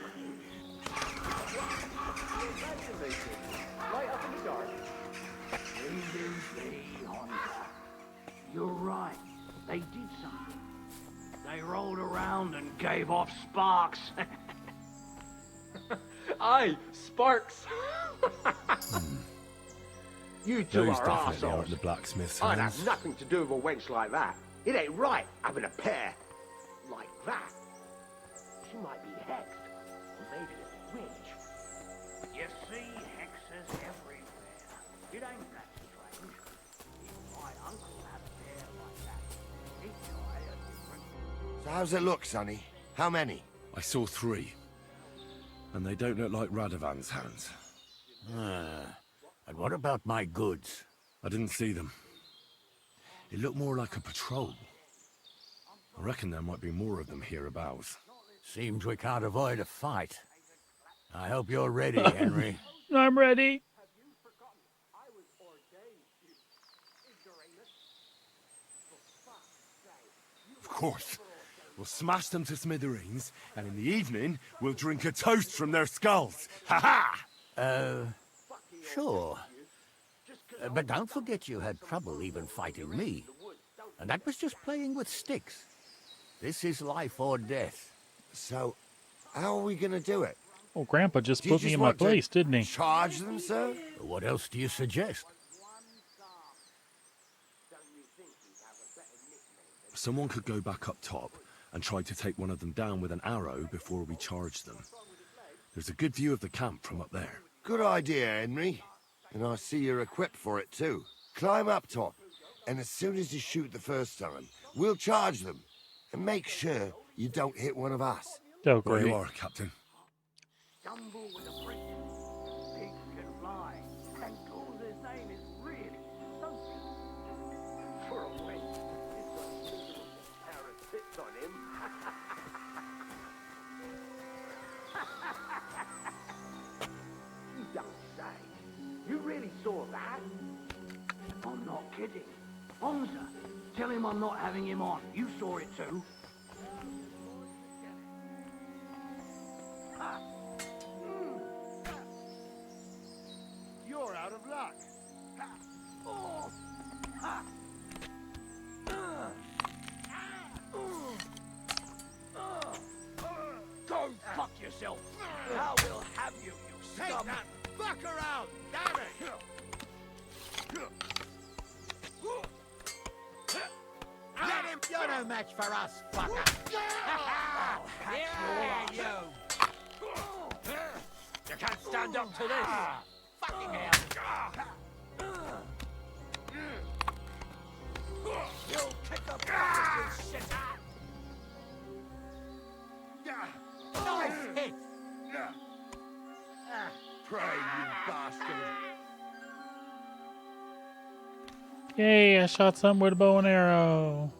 Light up in the dark. You're right. They did something. They rolled around and gave off sparks. Aye, sparks. You two Those are definitely arseholes. aren't the blacksmith's I'd hands. have nothing to do with a wench like that. It ain't right having a pair like that. She might be hexed, or maybe a witch. You see hexes everywhere. It ain't that strange. If my uncle had a pair like that, he'd try a different... So how's it look, Sonny? How many? I saw 3. And they don't look like Radovan's hands. And what about my goods? I didn't see them. It looked more like a patrol. I reckon there might be more of them hereabouts. Seems we can't avoid a fight. I hope you're ready, Henry. I'm ready. Of course. We'll smash them to smithereens, and in the evening, we'll drink a toast from their skulls. Ha-ha! Sure. But don't forget you had trouble even fighting me. And that was just playing with sticks. This is life or death. So, how are we gonna do it? Well, Grandpa just Do you put me just in my want to place, didn't he? Charge them, sir? What else do you suggest? Someone could go back up top and try to take one of them down with an arrow before we charge them. There's a good view of the camp from up there. Good idea, Henry. And I see you're equipped for it, too. Climb up top, and as soon as you shoot the first time, we'll charge them. And make sure you don't hit one of us. Oh, Where great. you are, Captain. Stumble with a brick. Pigs can fly. And Gauze's name is really something. For a wench, it's got a little pair of tits on him. You don't say. You really saw that? I'm not kidding. Onza, tell him I'm not having him on. You saw it too. You're out of luck. Go fuck yourself. I will have you, you Take scum. that fucker out! Damn it! Let him. You're no match for us, fucker. Yeah, you. You can't stand up to this. Fucking hell. You'll kick a bucket, you shit. Nice hit. Pray, you bastard. Yay, I shot something with a bow and arrow.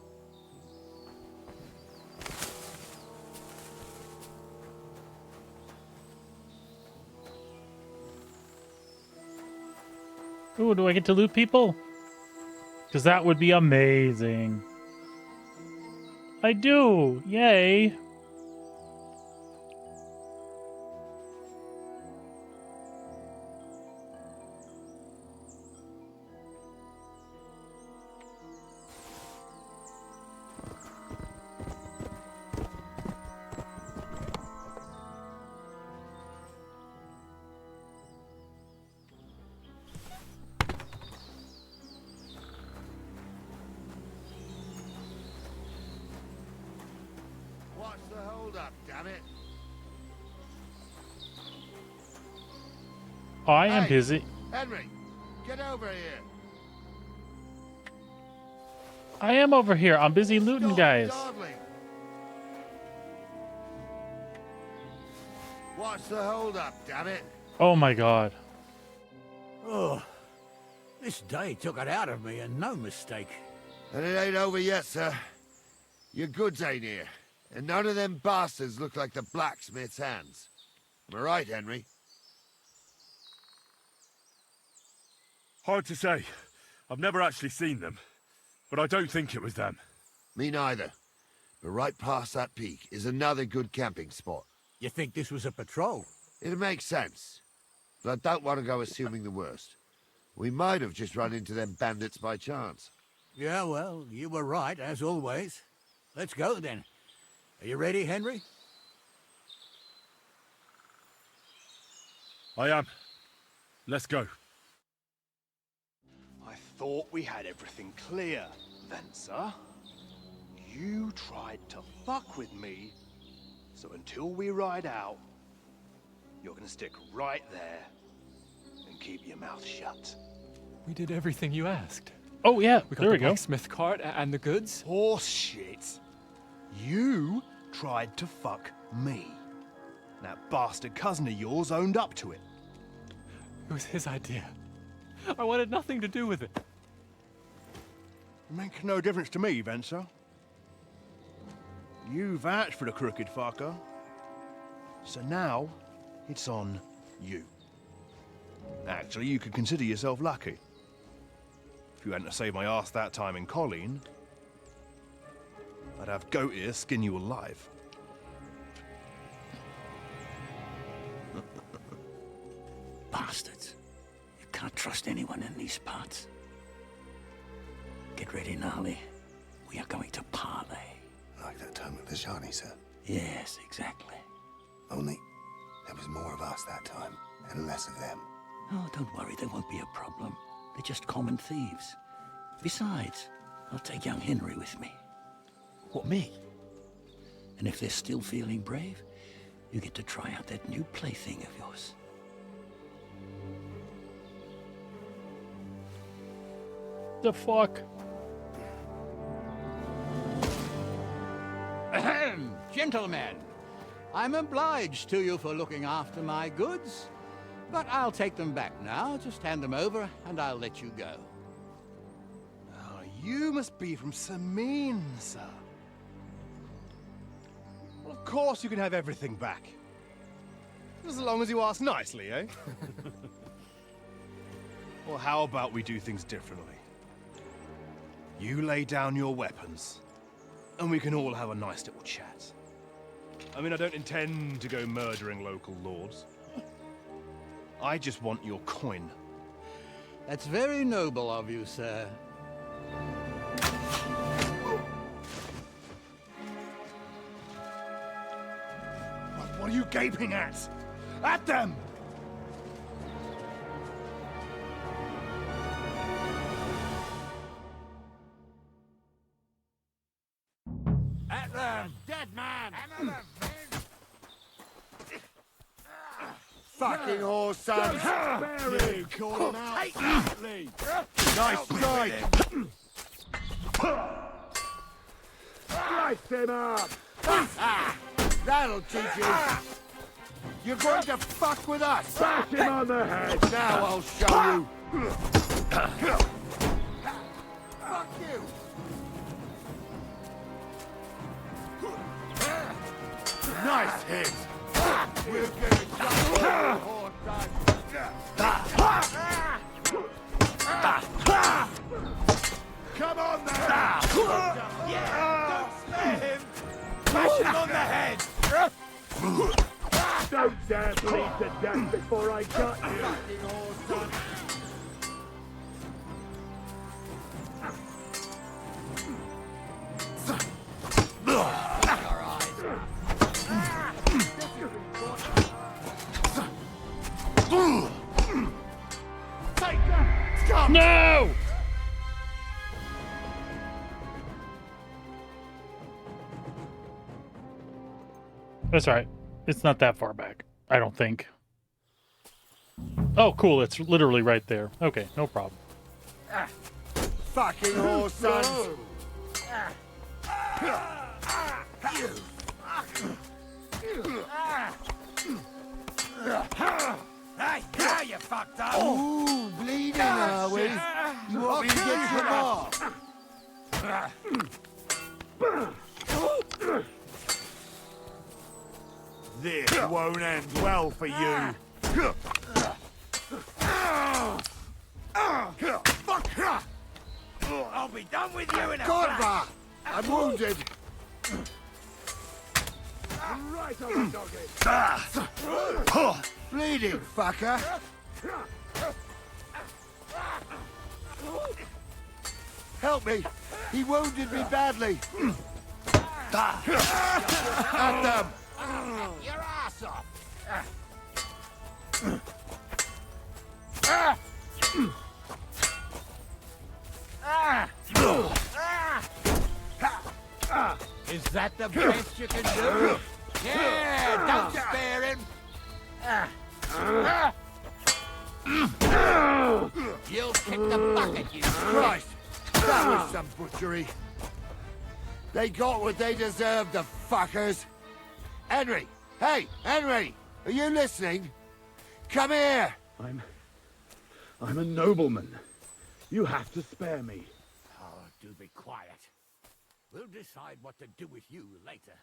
Ooh, do I get to loot people? Because that would be amazing. I do! Yay! damn it. I am Hey, busy. Henry, get over here. I am over here. I'm busy looting, guys. Dawdling. What's the hold up, damn it? Oh my god. Oh, this day took it out of me, and no mistake. And it ain't over yet, sir. Your goods ain't here. And none of them bastards look like the blacksmith's hands. Am I right, Henry? Hard to say. I've never actually seen them. But I don't think it was them. Me neither. But right past that peak is another good camping spot. You think this was a patrol? It makes sense. But I don't want to go assuming the worst. We might have just run into them bandits by chance. Yeah, well, you were right, as always. Let's go, then. Are you ready, Henry? I am. Let's go. I thought we had everything clear, Venser. You tried to fuck with me, so until we ride out, you're gonna stick right there and keep your mouth shut. We did everything you asked. Oh yeah, We got there the we go. blacksmith cart and the goods. Horse shit. You tried to fuck me. That bastard cousin of yours owned up to it. It was his idea. I wanted nothing to do with it. Make no difference to me, Venser. You vouched for the crooked fucker. So now, it's on you. Actually, you could consider yourself lucky. If you hadn't saved my ass that time in Colleen, I'd have goat ear skin you alive. Bastards. You can't trust anyone in these parts. Get ready, Gnarly. We are going to parley. Like that time with the Shani, sir. Yes, exactly. Only there was more of us that time, and less of them. Oh, don't worry, there won't be a problem. They're just common thieves. Besides, I'll take young Henry with me. What, me? And if they're still feeling brave, you get to try out that new plaything of yours. The fuck? Ahem, gentlemen, I'm obliged to you for looking after my goods, but I'll take them back now. Just hand them over, and I'll let you go. Oh, you must be from Samin, sir. Well, of course you can have everything back. As long as you ask nicely, eh? Well, how about we do things differently? You lay down your weapons, and we can all have a nice little chat. I mean, I don't intend to go murdering local lords. I just want your coin. That's very noble of you, sir. What are you gaping at? At them! At them! Dead man! Fucking horse sons! You call him out! Nice strike! Slice him up! That'll teach you! You're going to fuck with us! Bash him on the head! Now I'll show you! Fuck you! Nice hit! We'll get it done! Horse Come on then! Yeah! Don't spare him! Bash him on the head! Don't dare bleed to death before I got you! Take that! Come! No! That's all right. It's not that far back, I don't think. Oh, cool. It's literally right there. Okay, no problem. Fucking horse sons! Hey, now you fucked up! Ooh, bleeding, are we? You want me to get you off? This won't end well for you. I'll be done with you in a Godva! I'm wounded. Right on the doggy. Bleeding, fucker. Help me. He wounded me badly. At them. Your ass off! Is that the best you can do? Yeah, don't spare him! You'll kick the bucket, you Christ, that was some butchery. They got what they deserved, the fuckers. Henry! Hey, Henry! Are you listening? Come here! I'm a nobleman. You have to spare me. Oh, do be quiet. We'll decide what to do with you later.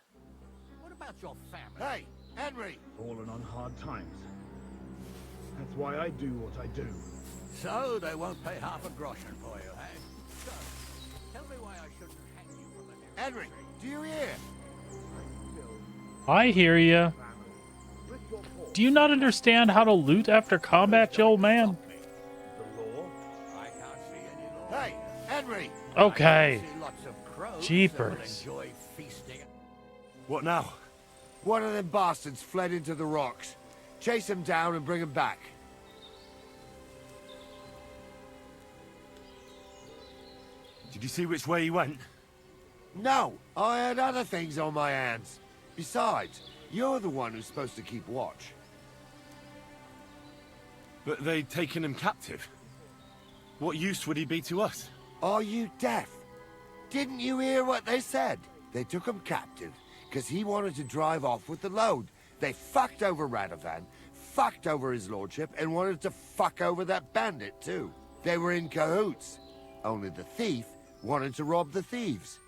What about your family? Hey, Henry! Fallen on hard times. That's why I do what I do. So they won't pay half a groschen for you, eh? So, tell me why I shouldn't hang you from the next Henry, do you hear? I hear you. Do you not understand how to loot after combat, you old man? Hey, Henry! Okay. Lots of crows Jeepers. that will enjoy feasting. What now? One of them bastards fled into the rocks. Chase him down and bring him back. Did you see which way he went? No, I had other things on my hands. Besides, you're the one who's supposed to keep watch. But they'd taken him captive. What use would he be to us? Are you deaf? Didn't you hear what they said? They took him captive because he wanted to drive off with the load. They fucked over Radovan, fucked over his lordship, and wanted to fuck over that bandit too. They were in cahoots. Only the thief wanted to rob the thieves.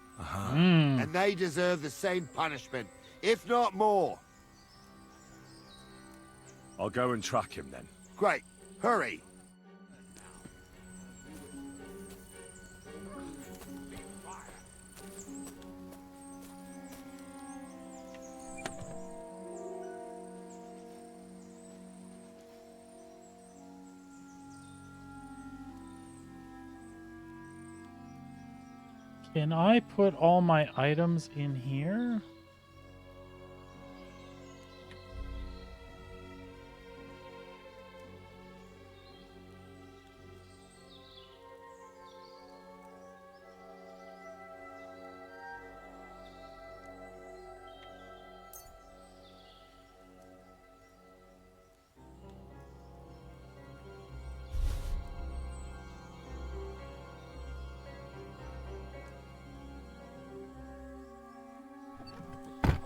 And they deserve the same punishment, if not more. I'll go and track him then. Great. Hurry. Can I put all my items in here?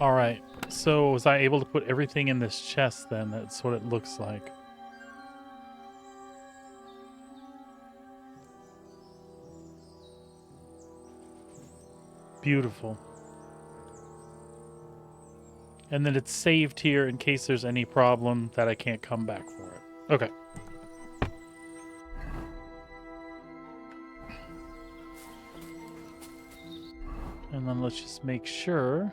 All right. So was I able to put everything in this chest then? That's what it looks like. Beautiful. And then it's saved here in case there's any problem that I can't come back for it. Okay. And then let's just make sure.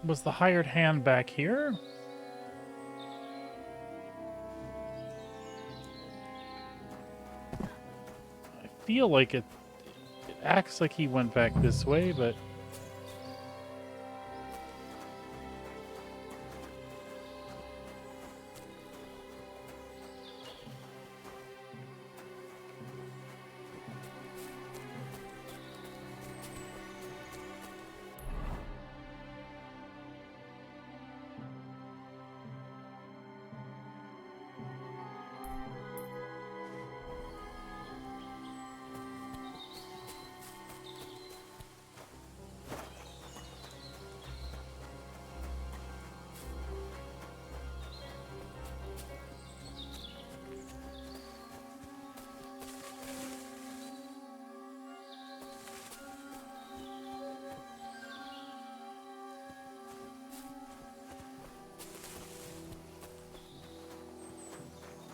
Was the hired hand back here? I feel like it acts like he went back this way, but...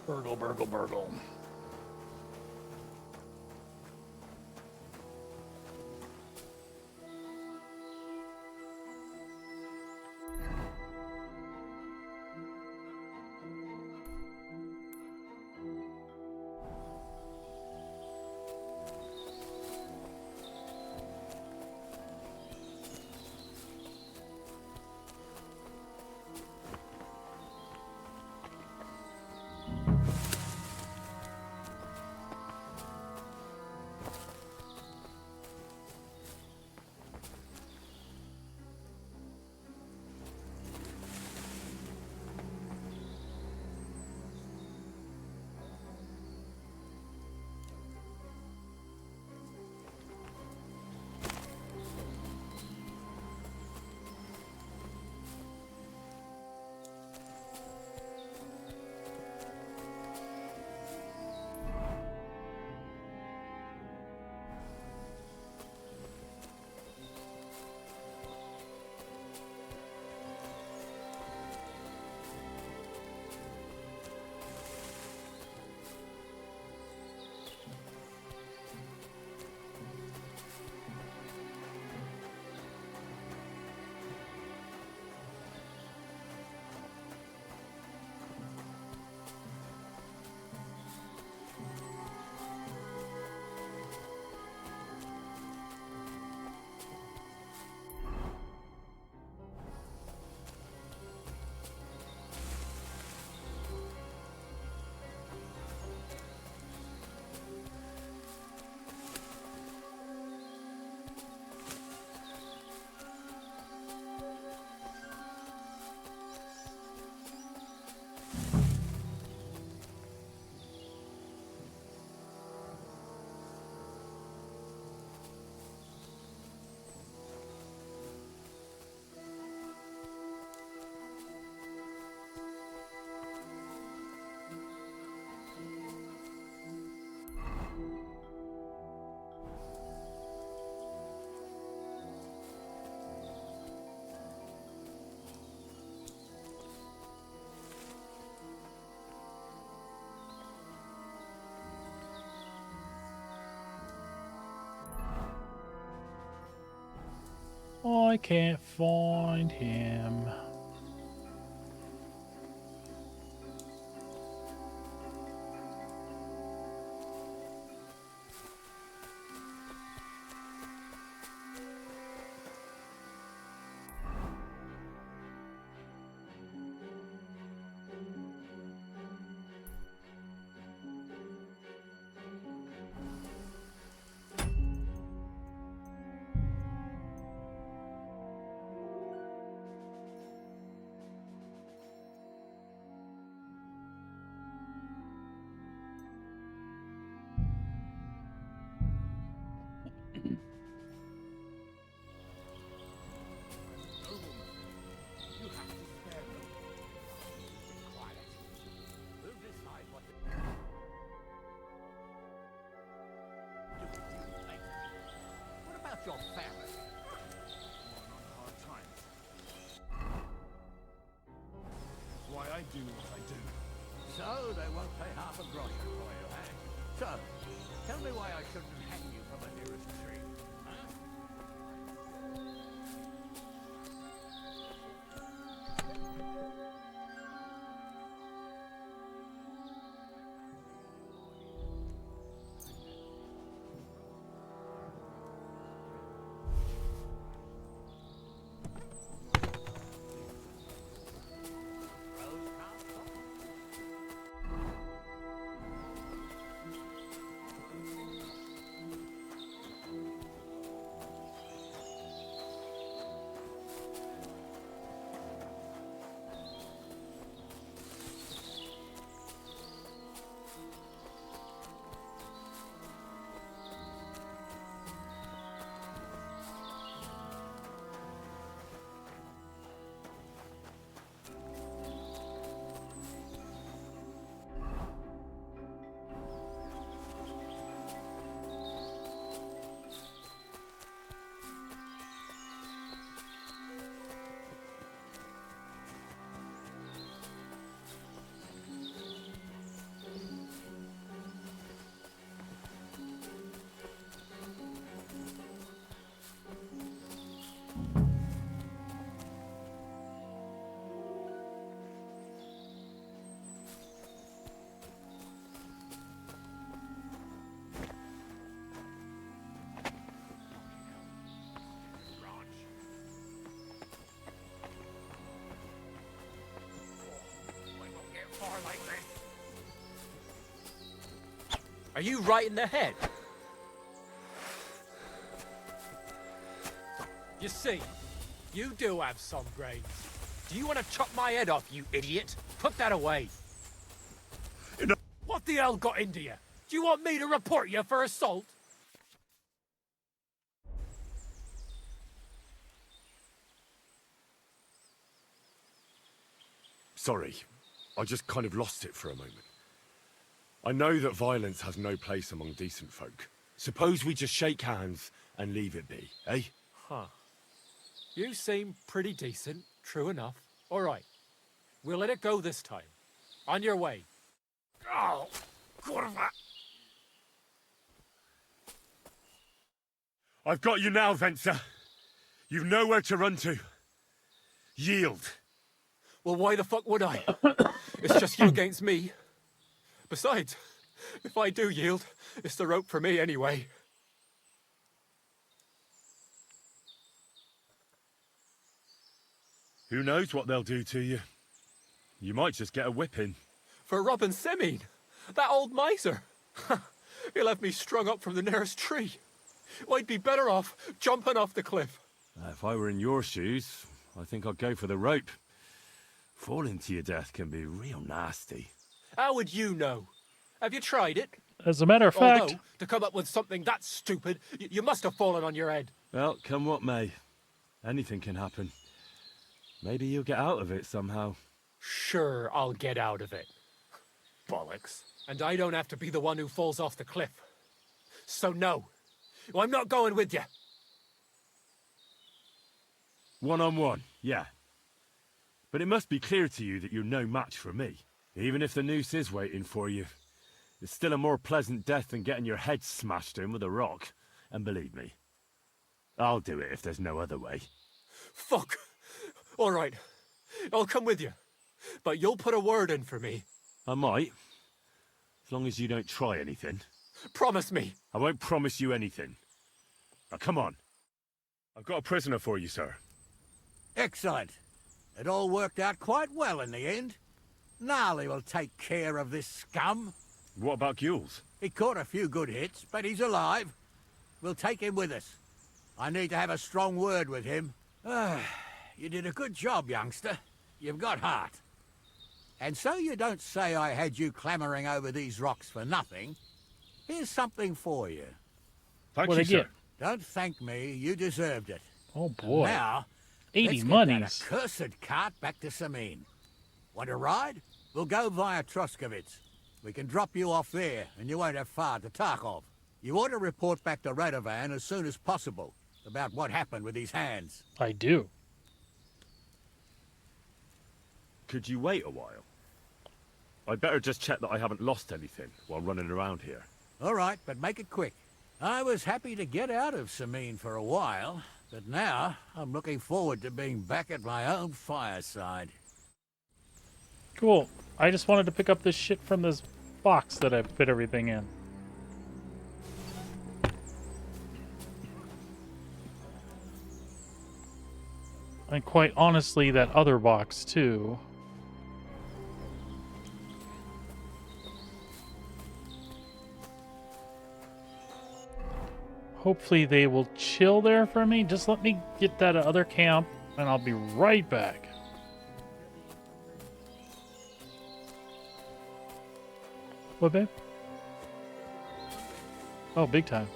Burgle, burgle, burgle. I can't find him. Your family. Hard times. That's why I do what I do. So they won't pay half a groschen for you, eh? So, tell me why I shouldn't hang you from the nearest tree, huh? far like this. Are you right in the head? You see, you do have some brains. Do you want to chop my head off, you idiot? Put that away. What the hell got into you? Do you want me to report you for assault? Sorry, I just kind of lost it for a moment. I know that violence has no place among decent folk. Suppose we just shake hands and leave it be, eh? Huh. You seem pretty decent, true enough. All right. We'll let it go this time. On your way. Oh, kurwa! I've got you now, Venser. You've nowhere to run to. Yield. Well, why the fuck would I? It's just you against me. Besides, if I do yield, it's the rope for me anyway. Who knows what they'll do to you? You might just get a whipping. For robbing Semine, that old miser. He'll have me strung up from the nearest tree. I'd be better off jumping off the cliff. If I were in your shoes, I think I'd go for the rope. Falling to your death can be real nasty. How would you know? Have you tried it? As a matter of fact... Although, to come up with something that stupid, you must have fallen on your head. Well, come what may. Anything can happen. Maybe you'll get out of it somehow. Sure, I'll get out of it. Bollocks. And I don't have to be the one who falls off the cliff. So no, I'm not going with you. One-on-one, yeah. But it must be clear to you that you're no match for me. Even if the noose is waiting for you, it's still a more pleasant death than getting your head smashed in with a rock. And believe me, I'll do it if there's no other way. Fuck. All right, I'll come with you. But you'll put a word in for me. I might. As long as you don't try anything. Promise me. I won't promise you anything. Now, come on. I've got a prisoner for you, sir. Excellent. It all worked out quite well in the end. Gnarly will take care of this scum. What about Gules? He caught a few good hits, but he's alive. We'll take him with us. I need to have a strong word with him. You did a good job, youngster. You've got heart. And so you don't say I had you clamoring over these rocks for nothing. Here's something for you. Thank you, sir. Don't thank me. You deserved it. Oh, boy. And now, 80 let's get monies. that accursed cart back to Semine. Want to ride? We'll go via Troskovitz. We can drop you off there, and you won't have far to Tarkov. You ought to report back to Radovan as soon as possible about what happened with these hands. I do. Could you wait a while? I'd better just check that I haven't lost anything while running around here. All right, but make it quick. I was happy to get out of Semine for a while, but now I'm looking forward to being back at my own fireside. Cool. I just wanted to pick up this shit from this box that I put everything in. And quite honestly, that other box, too. Hopefully they will chill there for me. Just let me get that other camp, and I'll be right back. What, babe? Oh, big time.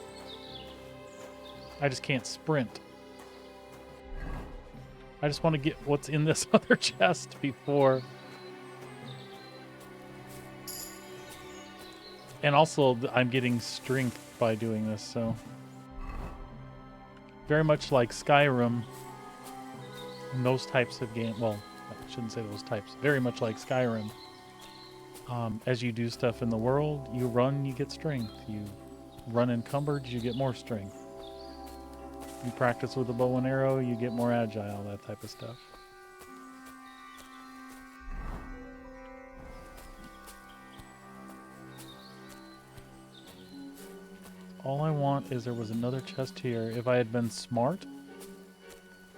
I just can't sprint. I just want to get what's in this other chest before. And also, I'm getting strength by doing this, so. Very much like Skyrim. And those types of games. Well, I shouldn't say those types. Very much like Skyrim. As you do stuff in the world, you run, you get strength. You run encumbered, you get more strength. You practice with a bow and arrow, you get more agile, that type of stuff. All I want is there was another chest here. If I had been smart,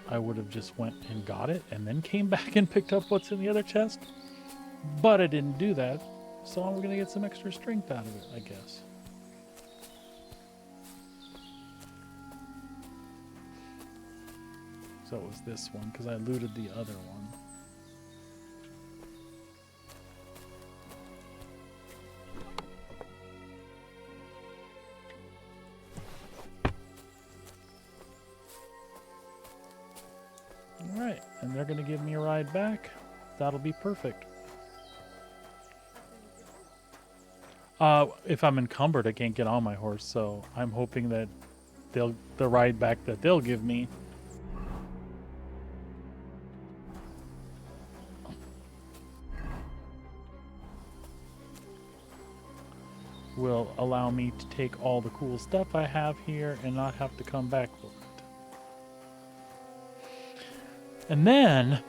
I would have just went and got it and then came back and picked up what's in the other chest. But I didn't do that, so I'm going to get some extra strength out of it, I guess. So it was this one, because I looted the other one. Alright, and they're going to give me a ride back. That'll be perfect. If I'm encumbered, I can't get on my horse, so I'm hoping that the ride back that they'll give me will allow me to take all the cool stuff I have here and not have to come back for it. And then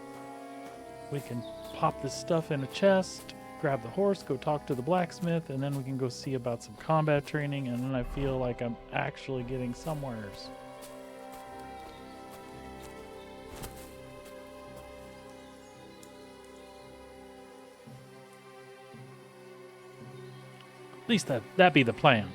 we can pop this stuff in a chest, grab the horse, go talk to the blacksmith, and then we can go see about some combat training, and then I feel like I'm actually getting somewheres. At least that be the plan.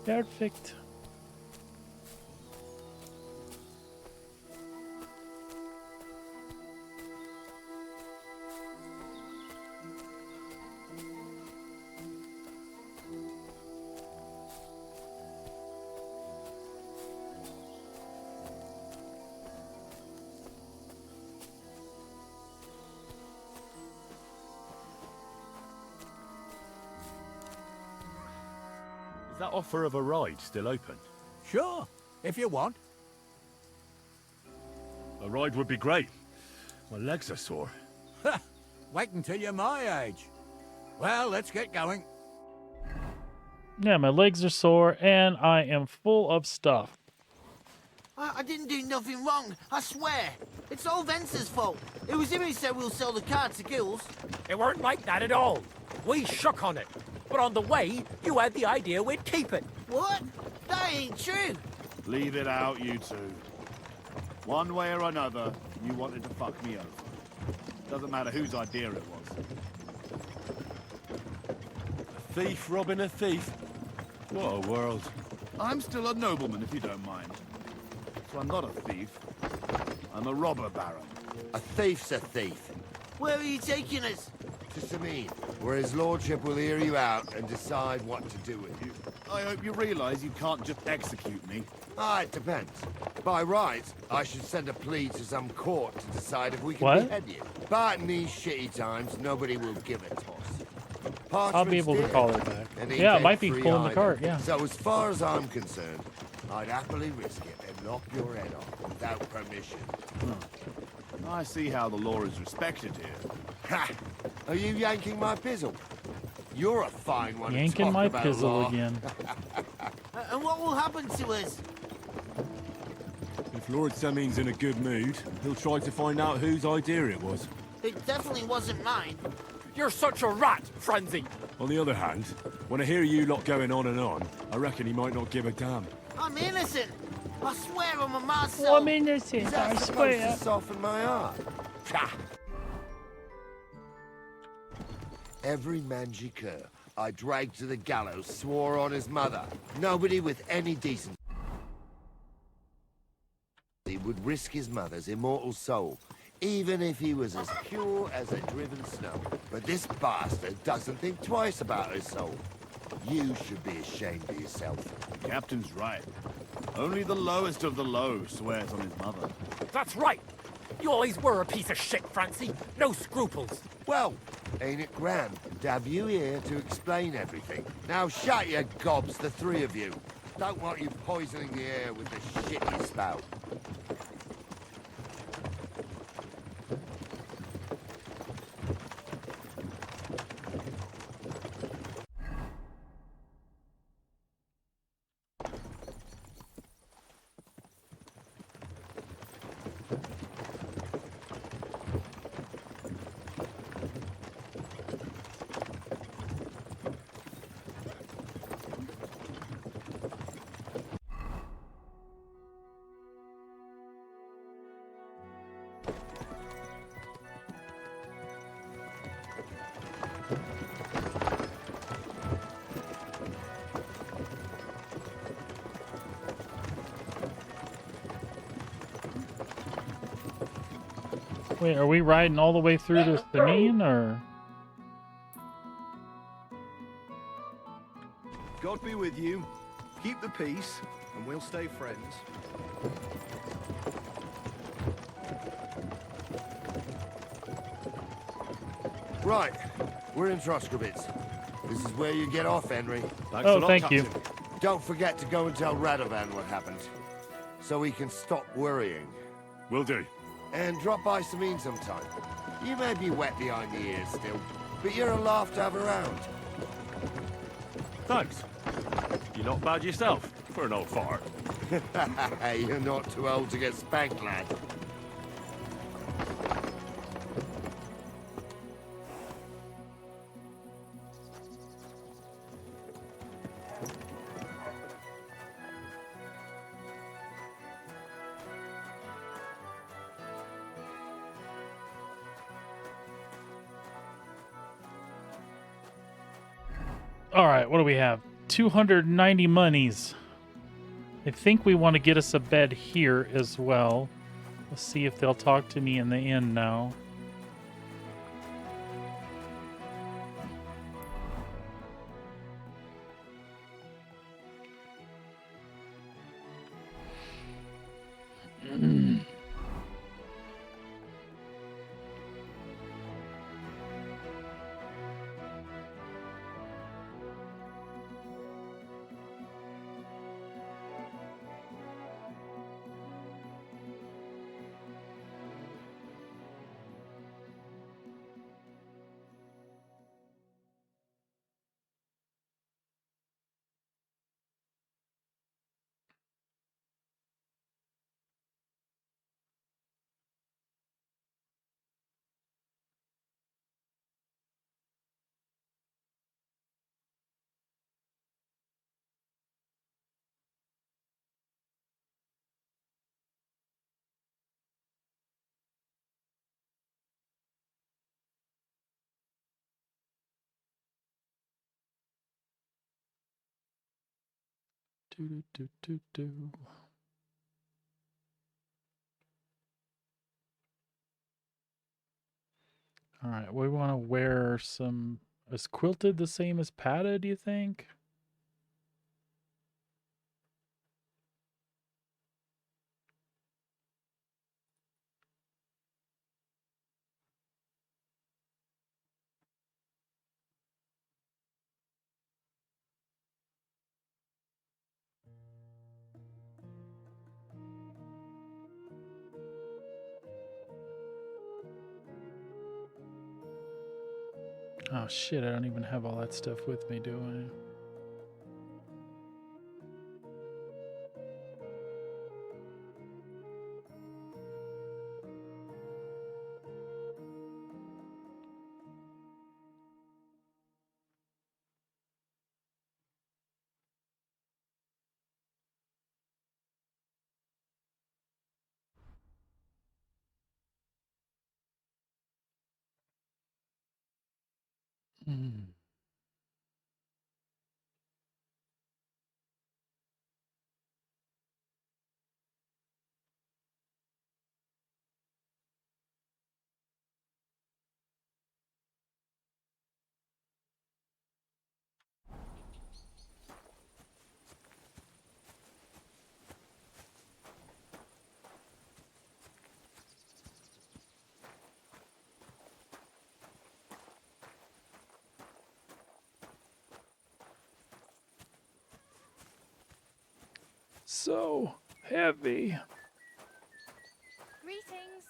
Perfect. Is that offer of a ride still open? Sure, if you want. A ride would be great. My legs are sore. Wait until you're my age. Well, let's get going. Yeah, my legs are sore and I am full of stuff. I didn't do nothing wrong, I swear. It's all Vence's fault. It was him who said we'll sell the car to Gills. It weren't like that at all. We shook on it. But on the way, you had the idea we'd keep it. What? That ain't true. Leave it out, you two. One way or another, you wanted to fuck me over. Doesn't matter whose idea it was. A thief robbing a thief? What a world. I'm still a nobleman, if you don't mind. So I'm not a thief. I'm a robber baron. A thief's a thief. Where are you taking us? To Sameen, where his lordship will hear you out and decide what to do with you. I hope you realize you can't just execute me. It depends. By rights, I should send a plea to some court to decide if we can behead you. But in these shitty times, nobody will give a toss. I'll be able to call her back. And he Yeah, it gave might be free pulling the either. cart, yeah. So as far as I'm concerned, I'd happily risk it and knock your head off without permission. I see how the law is respected here. Ha! Are you yanking my pizzle? You're a fine one. Yanking to talk my about pizzle law. again. And what will happen to us? If Lord Sameen's in a good mood, he'll try to find out whose idea it was. It definitely wasn't mine. You're such a rat, Frenzy. On the other hand, when I hear you lot going on and on, I reckon he might not give a damn. I'm innocent. I swear I'm a master. I'm innocent, Is that I supposed swear. to soften my heart? Every mangikur I dragged to the gallows swore on his mother. Nobody with any decency would risk his mother's immortal soul, even if he was as pure as a driven snow. But this bastard doesn't think twice about his soul. You should be ashamed of yourself. The captain's right. Only the lowest of the low swears on his mother. That's right. You always were a piece of shit, Francie. No scruples. Well, Ain't it grand to have you here to explain everything? Now shut your gobs, the three of you. Don't want you poisoning the air with the shit you spout. Wait, are we riding all the way through to Thameen, or? God be with you. Keep the peace, and we'll stay friends. Right, we're in Troskovitz. This is where you get off, Henry. Thanks a lot, thank you. Don't forget to go and tell Radovan what happened, so he can stop worrying. Will do. And drop by Sameen sometime. You may be wet behind the ears still, but you're a laugh to have around. Thanks. You're not bad yourself, for an old fart. You're not too old to get spanked, lad. All right, what do we have? 290 monies. I think we want to get us a bed here as well. Let's see if they'll talk to me in the inn now. All right, we want to wear some. Is quilted the same as padded, do you think? Oh shit, I don't even have all that stuff with me, do I? Hmm. So heavy. Greetings.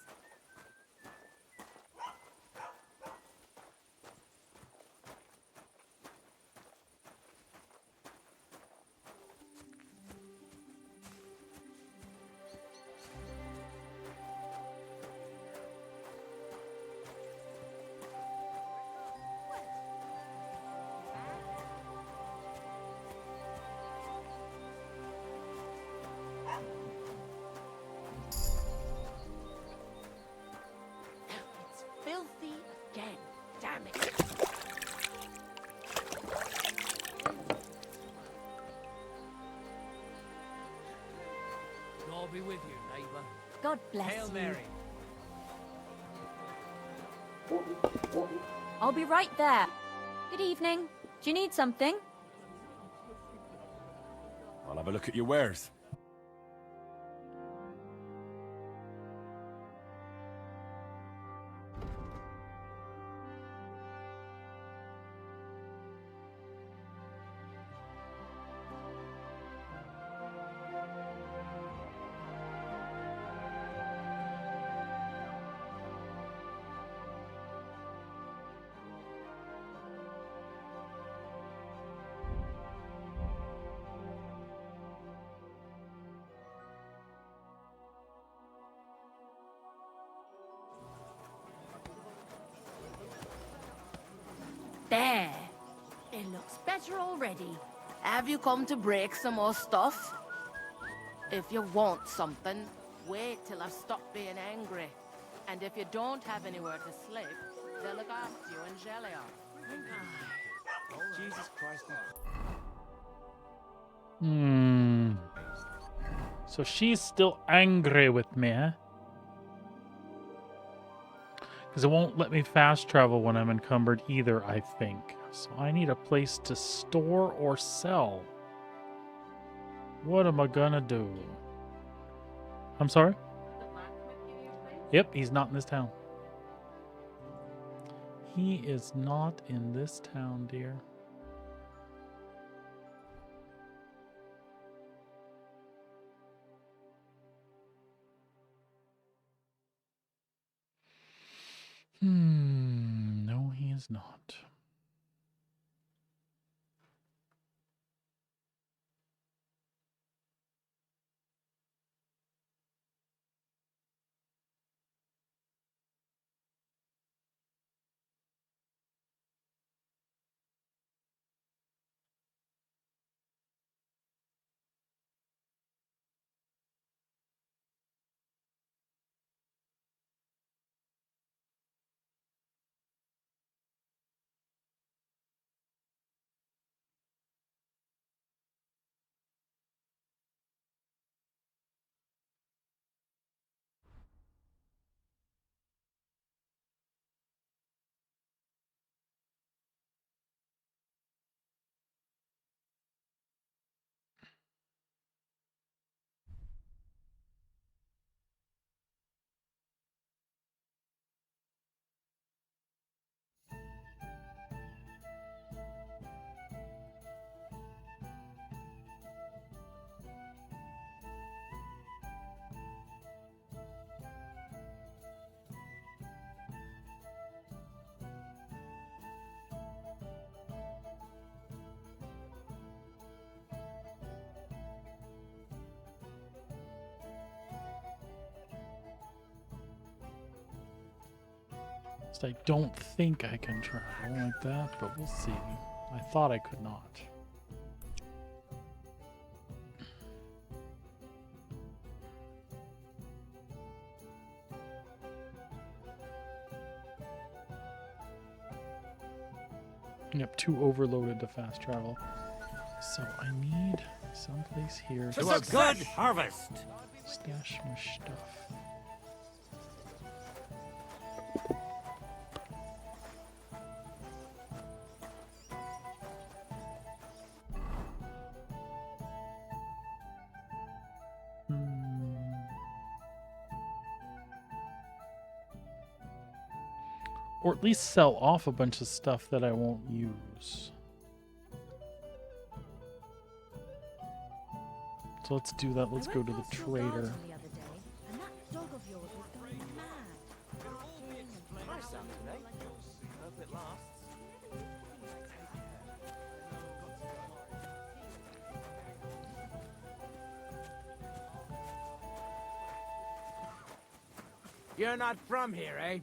It's filthy again. Damn it. God be with you, neighbour. God bless Hail you. Mary. I'll be right there. Good evening. Do you need something? I'll have a look at your wares. There. It looks better already. Have you come to break some more stuff? If you want something, wait till I've stopped being angry. And if you don't have anywhere to sleep, they'll look after you in Jellion. Jesus Christ. So she's still angry with me, huh? Because it won't let me fast travel when I'm encumbered either, I think. So I need a place to store or sell. What am I gonna do? I'm sorry? Yep, he's not in this town. He is not in this town, dear. No, he is not. So I don't think I can travel like that, but we'll see. I thought I could not. Yep, too overloaded to fast travel. So I need someplace here To a good harvest. stash my stuff. Or at least sell off a bunch of stuff that I won't use. So let's do that. Let's go to the trader. You're not from here, eh?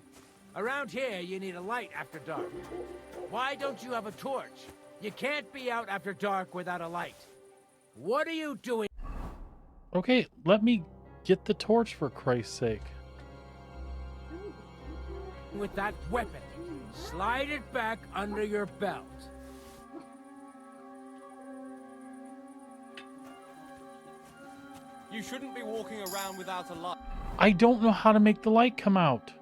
Around here, you need a light after dark. Why don't you have a torch? You can't be out after dark without a light. What are you doing? Okay, let me get the torch for Christ's sake. With that weapon, slide it back under your belt. You shouldn't be walking around without a light. I don't know how to make the light come out.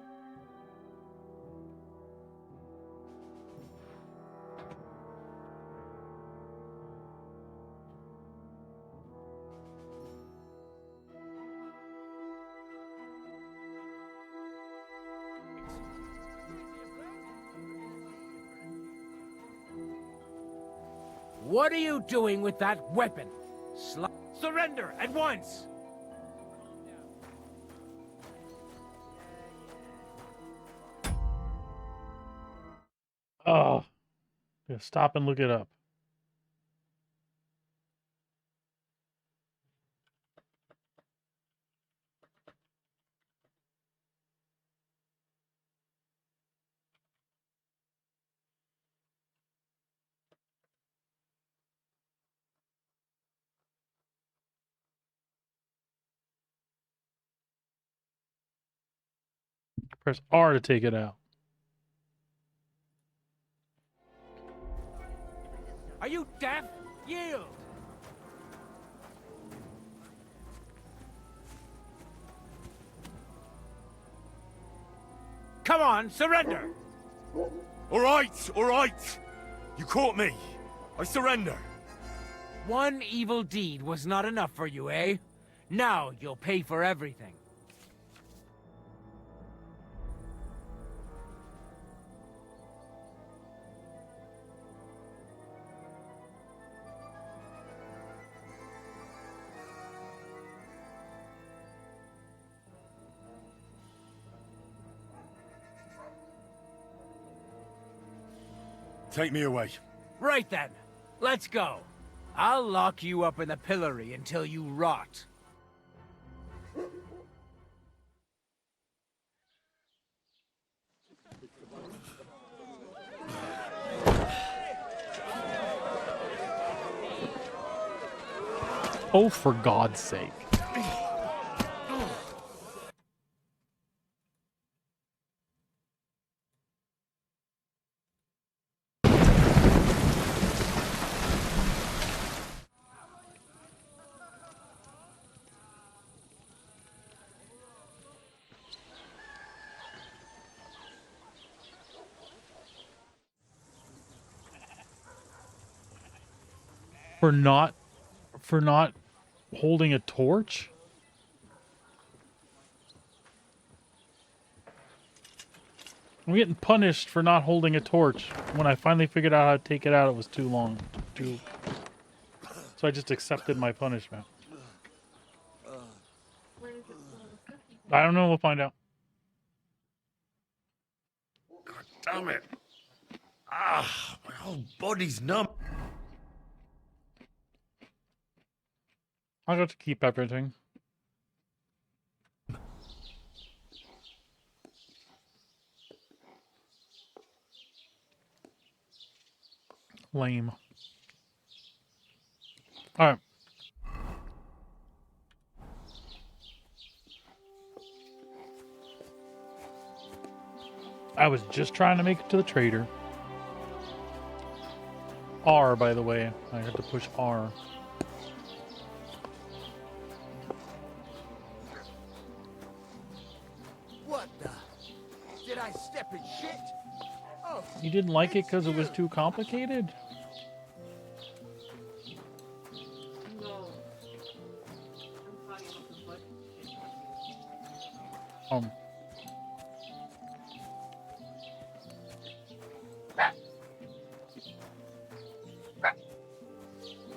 What are you doing with that weapon? Surrender at once! Oh, yeah, stop and look it up. Press R to take it out. Are you deaf? Yield! Come on, surrender! All right! You caught me. I surrender. One evil deed was not enough for you, eh? Now you'll pay for everything. Take me away. Right then, let's go. I'll lock you up in the pillory until you rot. Oh, for God's sake. For not holding a torch? I'm getting punished for not holding a torch. When I finally figured out how to take it out, it was too long. So I just accepted my punishment. I don't know, we'll find out. God damn it. Ah, my whole body's numb. I got to keep everything. Lame. Alright. I was just trying to make it to the trader. R, by the way. I had to push R. What the? Did I step in shit? Oh, You didn't like it because it was too complicated?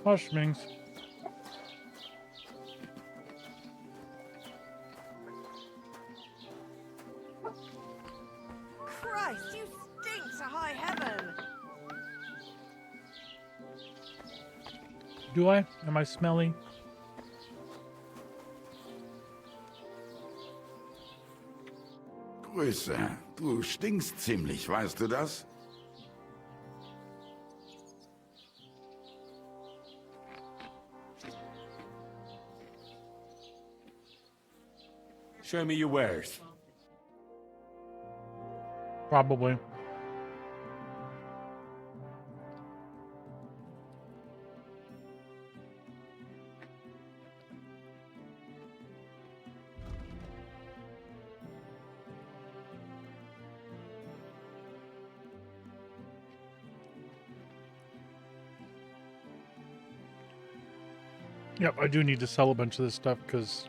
Hush, Minx. Christ, you stink to high heaven! Do I? Am I smelly? Grüße. Du stinkst ziemlich, weißt du das? Show me your wares. Probably. Yep, I do need to sell a bunch of this stuff because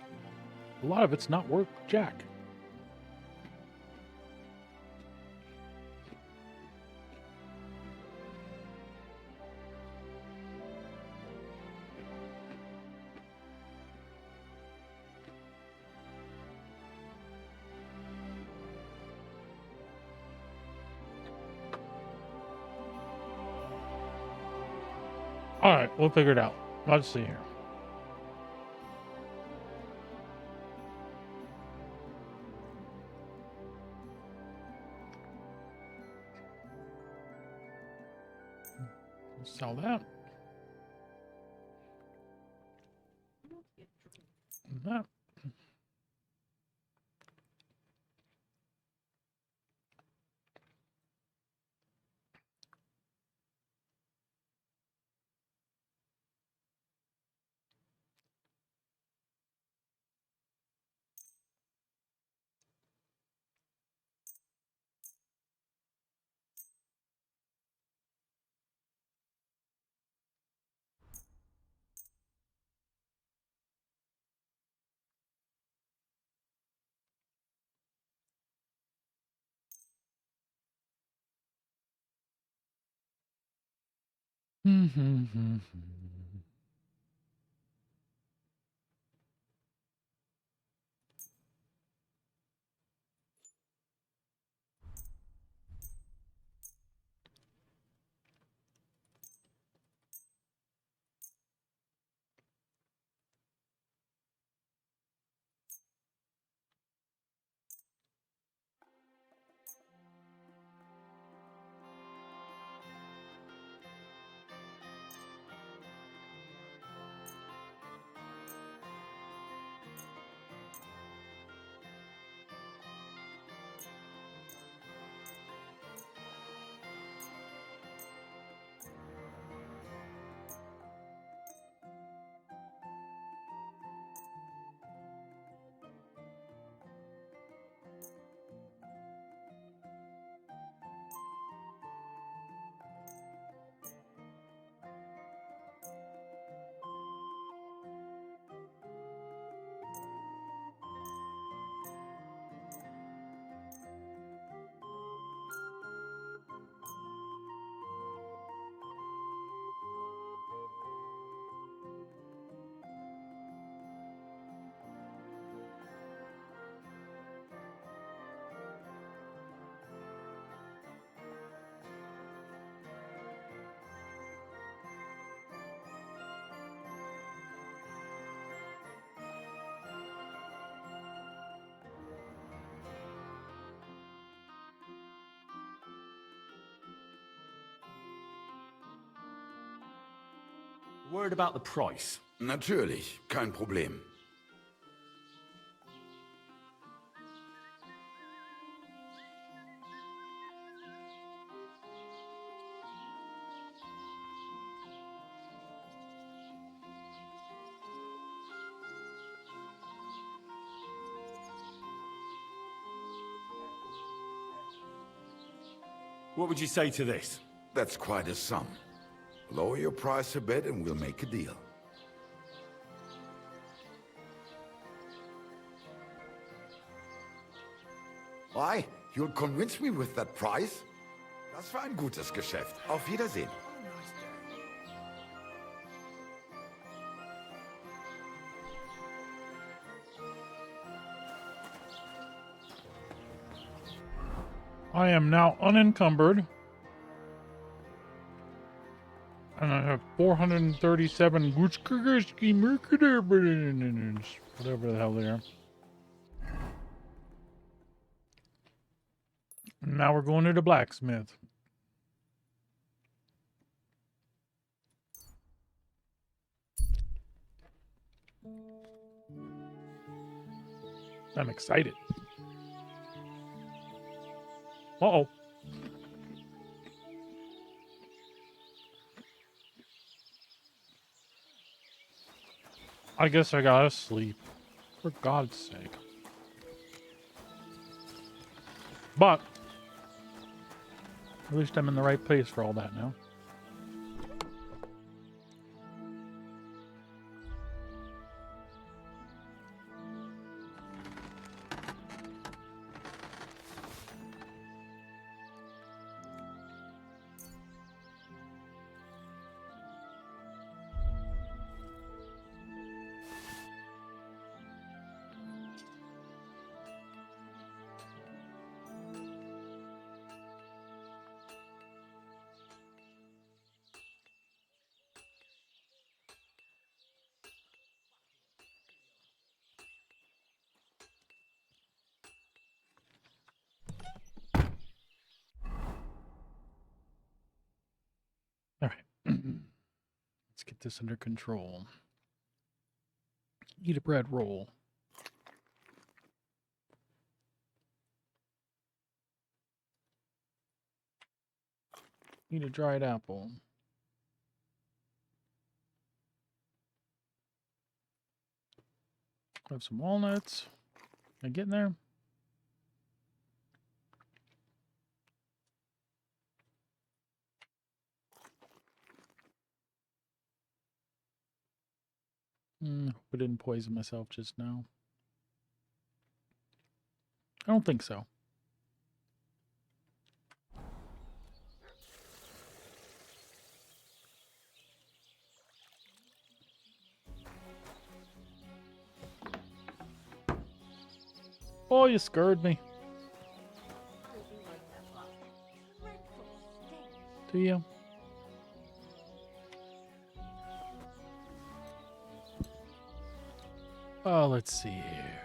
a lot of it's not worth jack. All right, we'll figure it out. Let's see here. Sell that. That. Word about the price? Natürlich, kein Problem. What would you say to this? That's quite a sum. Lower your price a bit and we'll make a deal. Why? You'll convince me with that price? Das war ein gutes Geschäft. Auf Wiedersehen. I am now unencumbered. And I have 437 whatever the hell they are. Now we're going to the blacksmith. I'm excited. Uh-oh. I guess I gotta sleep. For God's sake. But at least I'm in the right place for all that now. All right. Let's get this under control. Eat a bread roll. Eat a dried apple. Have some walnuts. Am I getting there? Hope I didn't poison myself just now. I don't think so. Oh, you scared me. Do you? Oh, let's see here.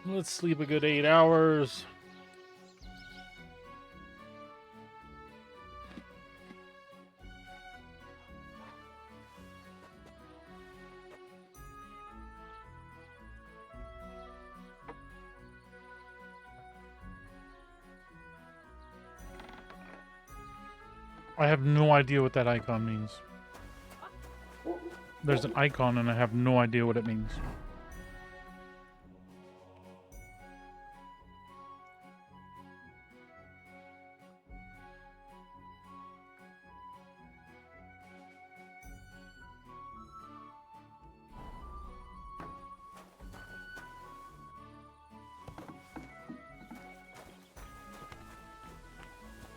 Let's sleep a good 8 hours. I have no idea what that icon means. There's an icon and I have no idea what it means.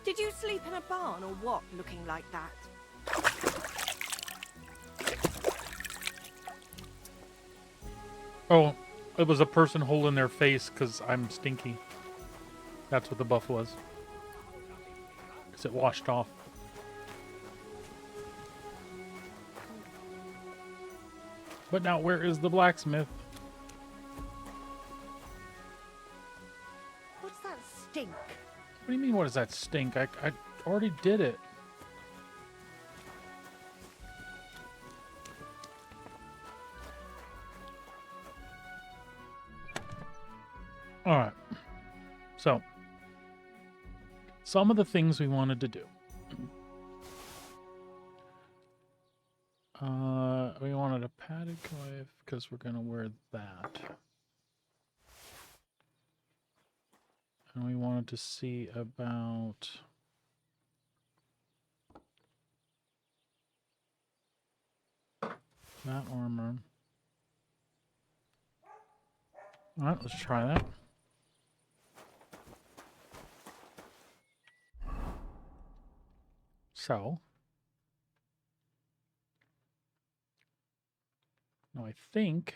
Did you sleep in a barn or what, looking like that? Oh, it was a person holding their face because I'm stinky. That's what the buff was. Because it washed off. But now, where is the blacksmith? What's that stink? What do you mean, what does that stink? I already did it. Alright. So, some of the things we wanted to do. We wanted a padded coif because we're going to wear that. And we wanted to see about that armor. Alright, let's try that. So, Now I think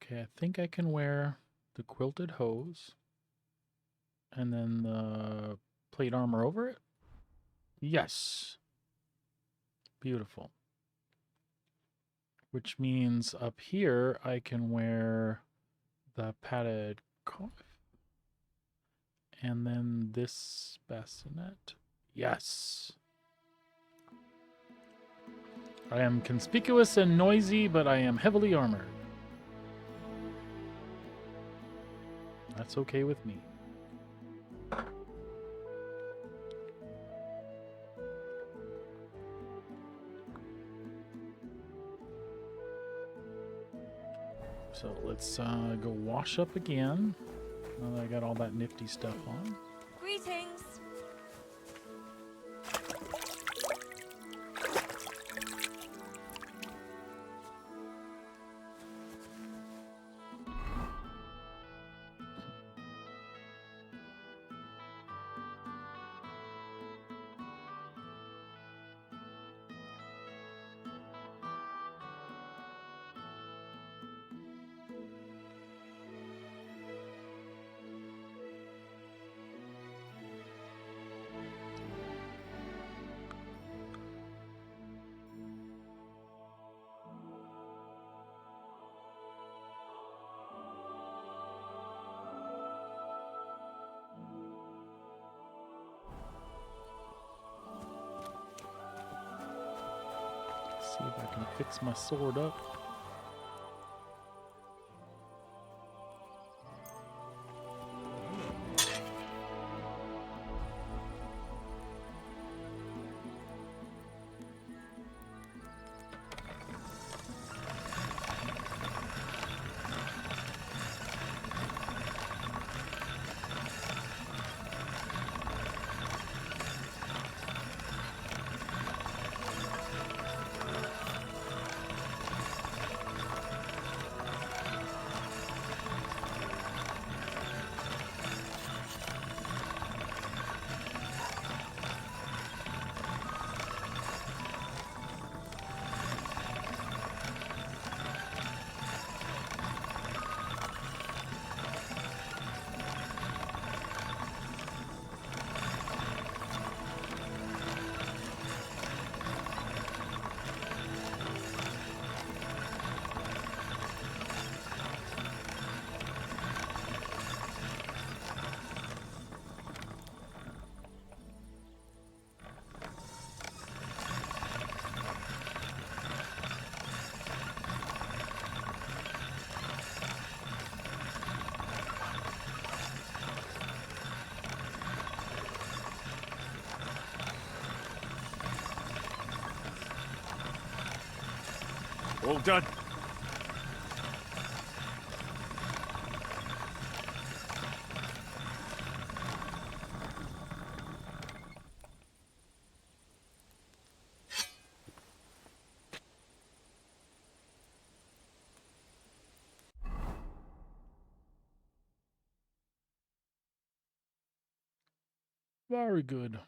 okay, I think I can wear the quilted hose and then the plate armor over it. Yes. Beautiful. Which means up here I can wear the padded cuff and then this bassinet. Yes. I am conspicuous and noisy, but I am heavily armored. That's okay with me. So let's go wash up again. Now that I got all that nifty stuff on. Greetings. See if I can fix my sword up. All done. Very good.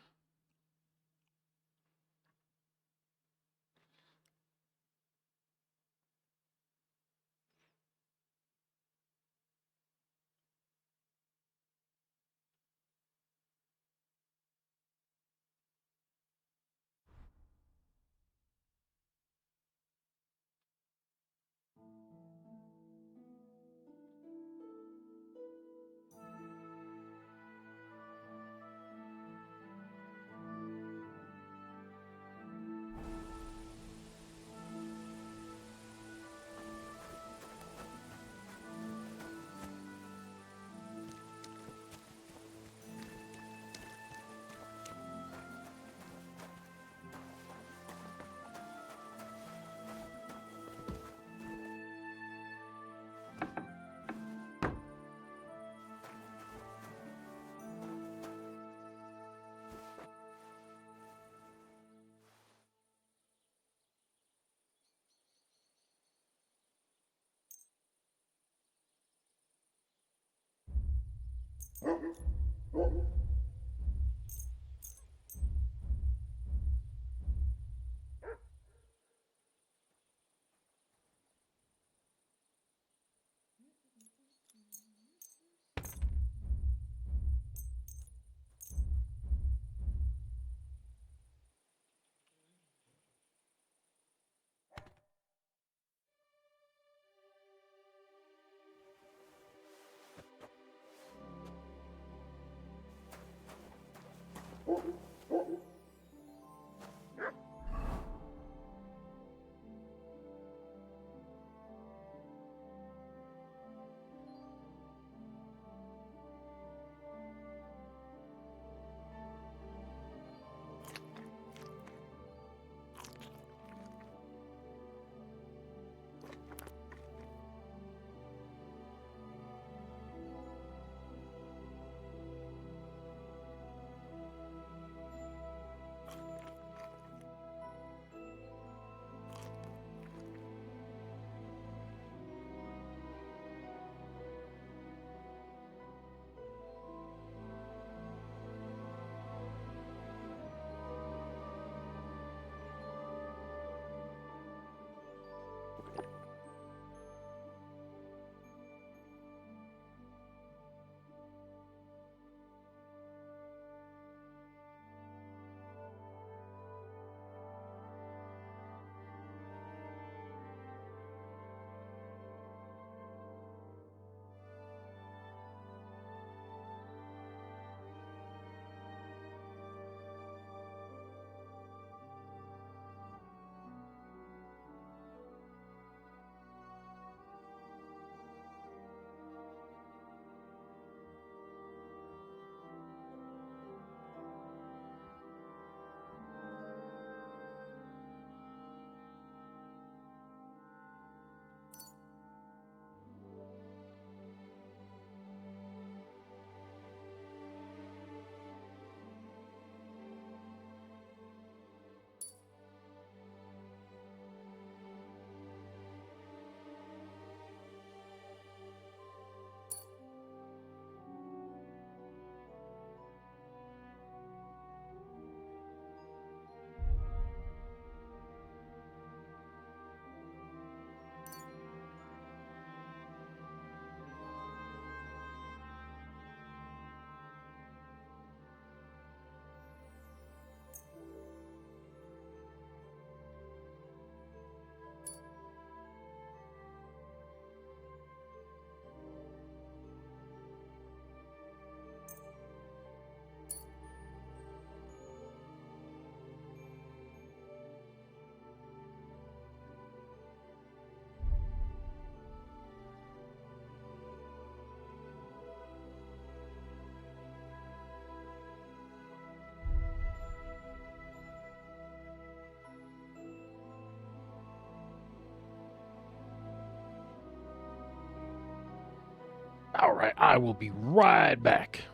All right, I will be right back.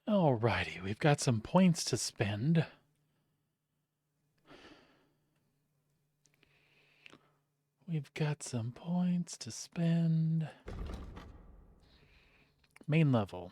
Alrighty, we've got some points to spend. We've got some points to spend. Main level.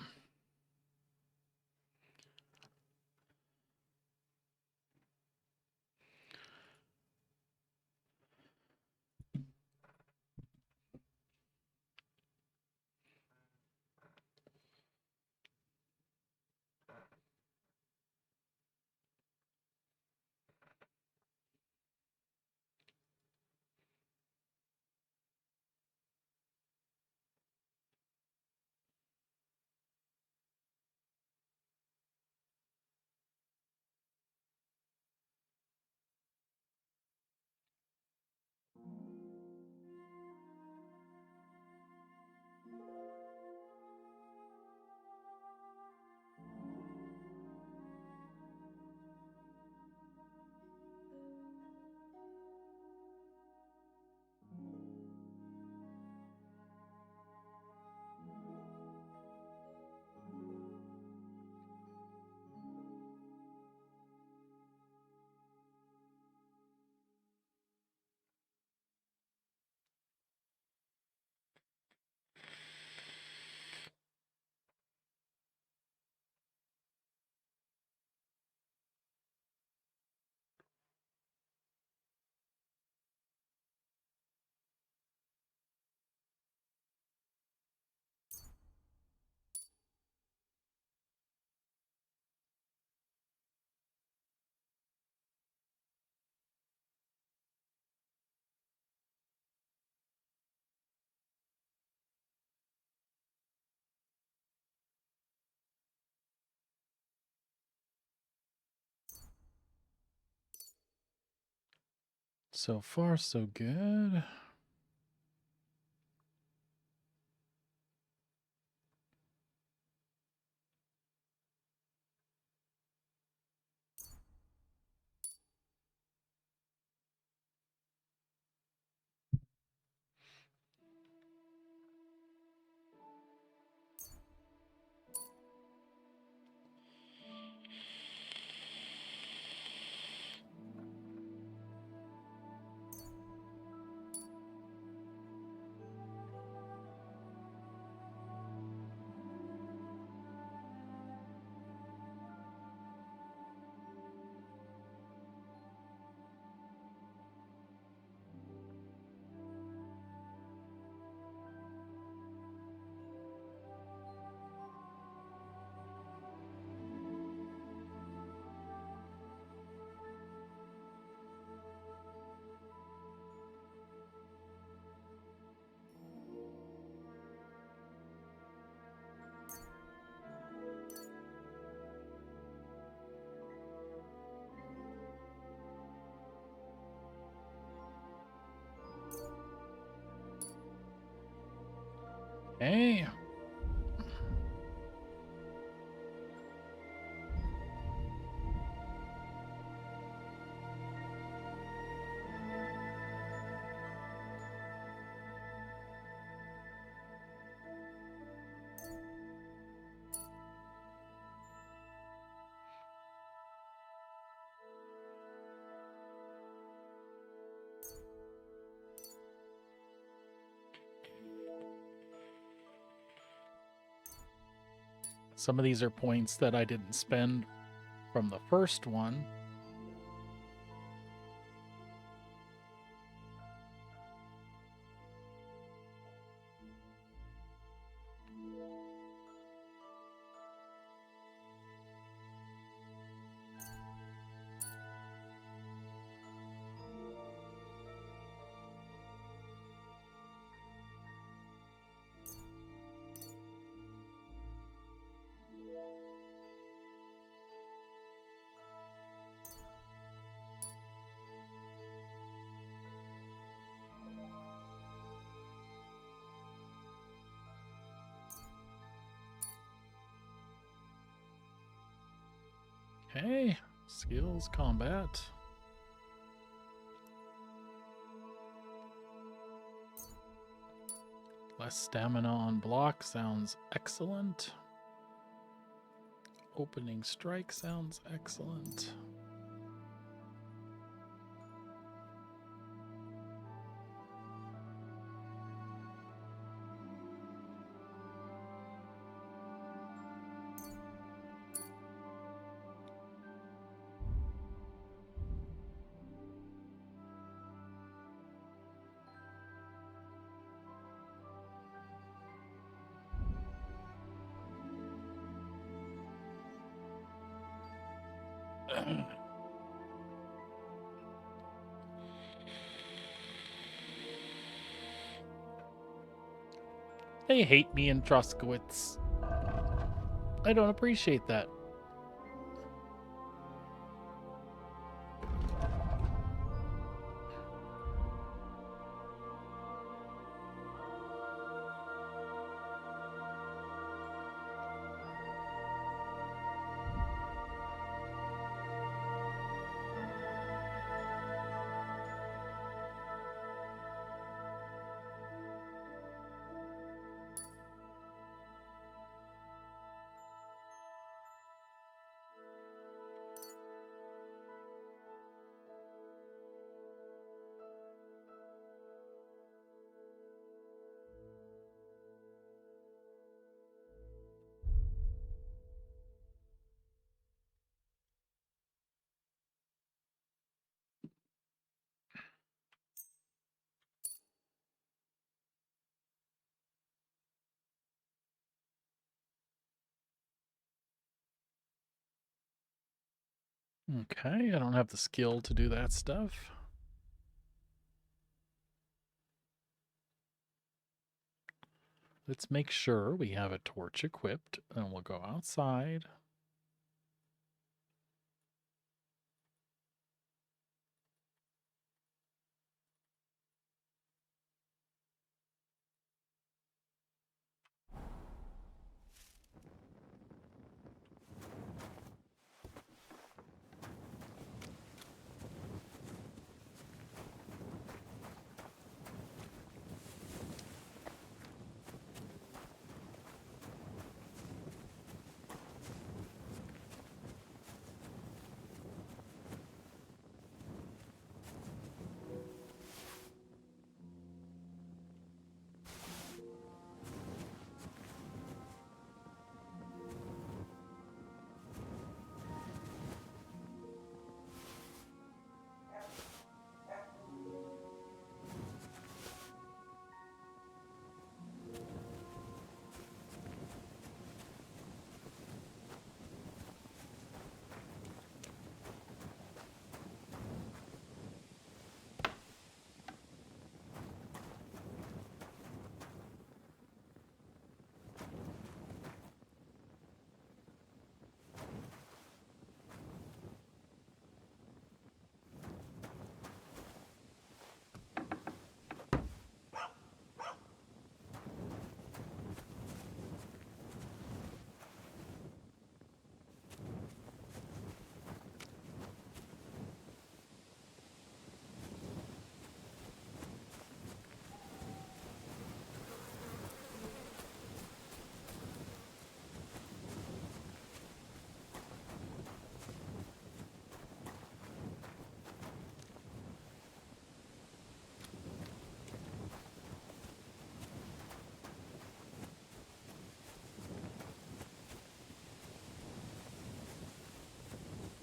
So far, so good. Okay. Some of these are points that I didn't spend from the first one. Okay, skills, combat. Less stamina on block sounds excellent. Opening strike sounds excellent. They hate me in Troskowitz. I don't appreciate that. Okay, I don't have the skill to do that stuff. Let's make sure we have a torch equipped, and we'll go outside.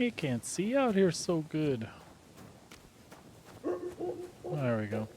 You can't see out here so good. There we go.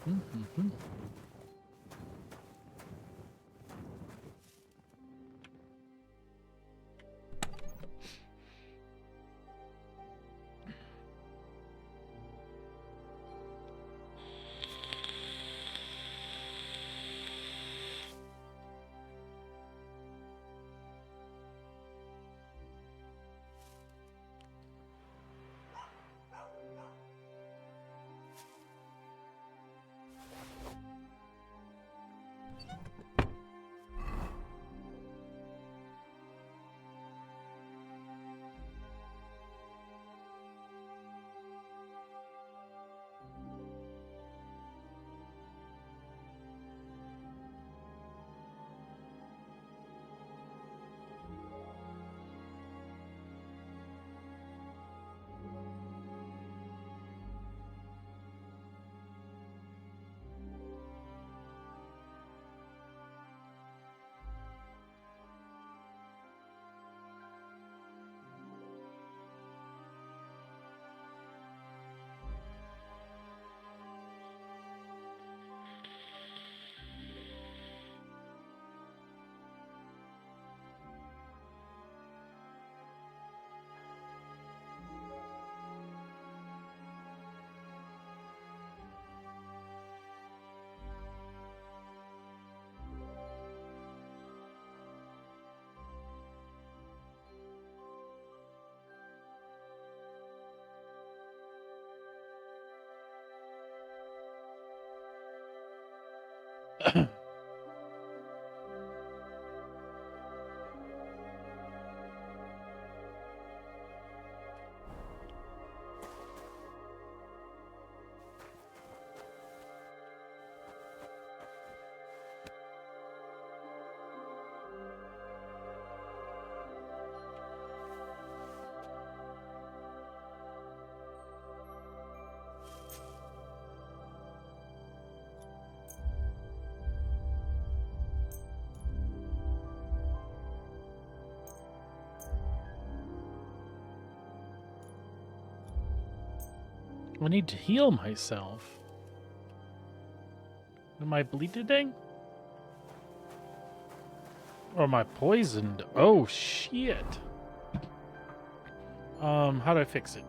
Mm-hmm. I need to heal myself. Am I bleeding? Or am I poisoned? Oh, shit. How do I fix it?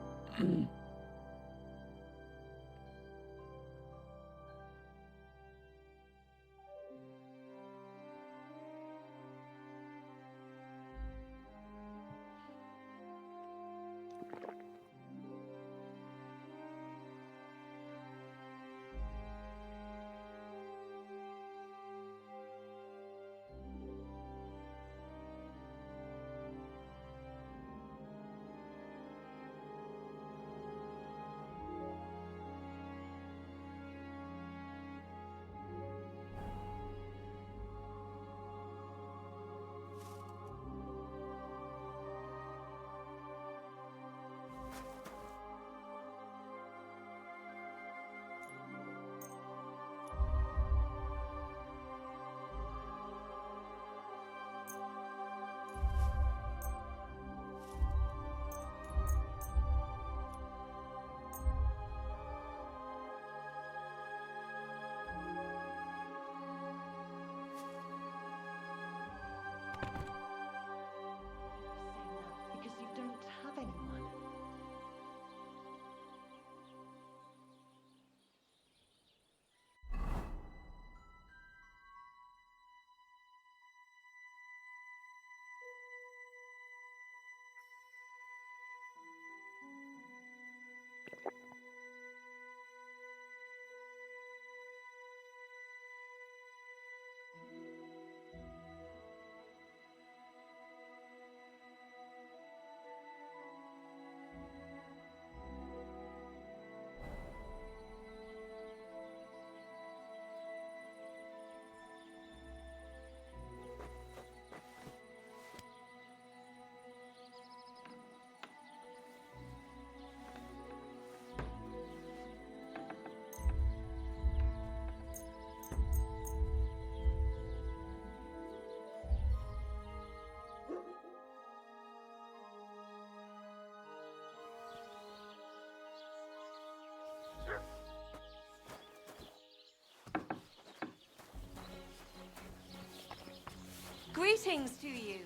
Greetings to you.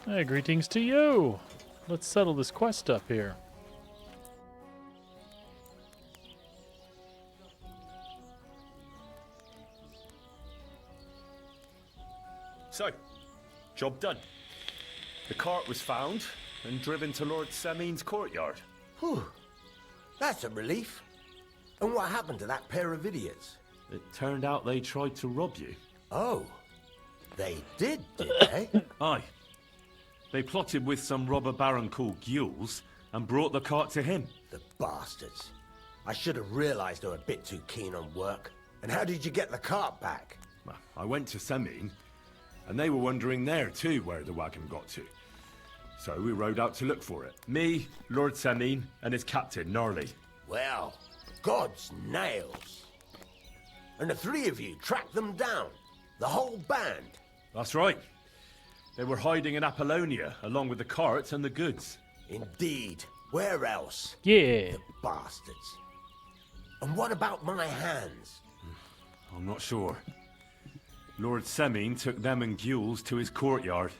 Hey, greetings to you. Let's settle this quest up here. So, job done. The cart was found and driven to Lord Semin's courtyard. Whew. That's a relief. And what happened to that pair of idiots? It turned out they tried to rob you. Oh. They did they? Aye. They plotted with some robber baron called Gules and brought the cart to him. The bastards. I should have realized they were a bit too keen on work. And how did you get the cart back? Well, I went to Semin, and they were wondering there too where the wagon got to. So we rode out to look for it. Me, Lord Semin, and his captain, Gnarly. Well, God's nails. And the three of you tracked them down? The whole band? That's right. They were hiding in Apollonia, along with the carts and the goods. Indeed. Where else? Yeah. The bastards. And what about my hands? I'm not sure. Lord Semin took them and Gules to his courtyard.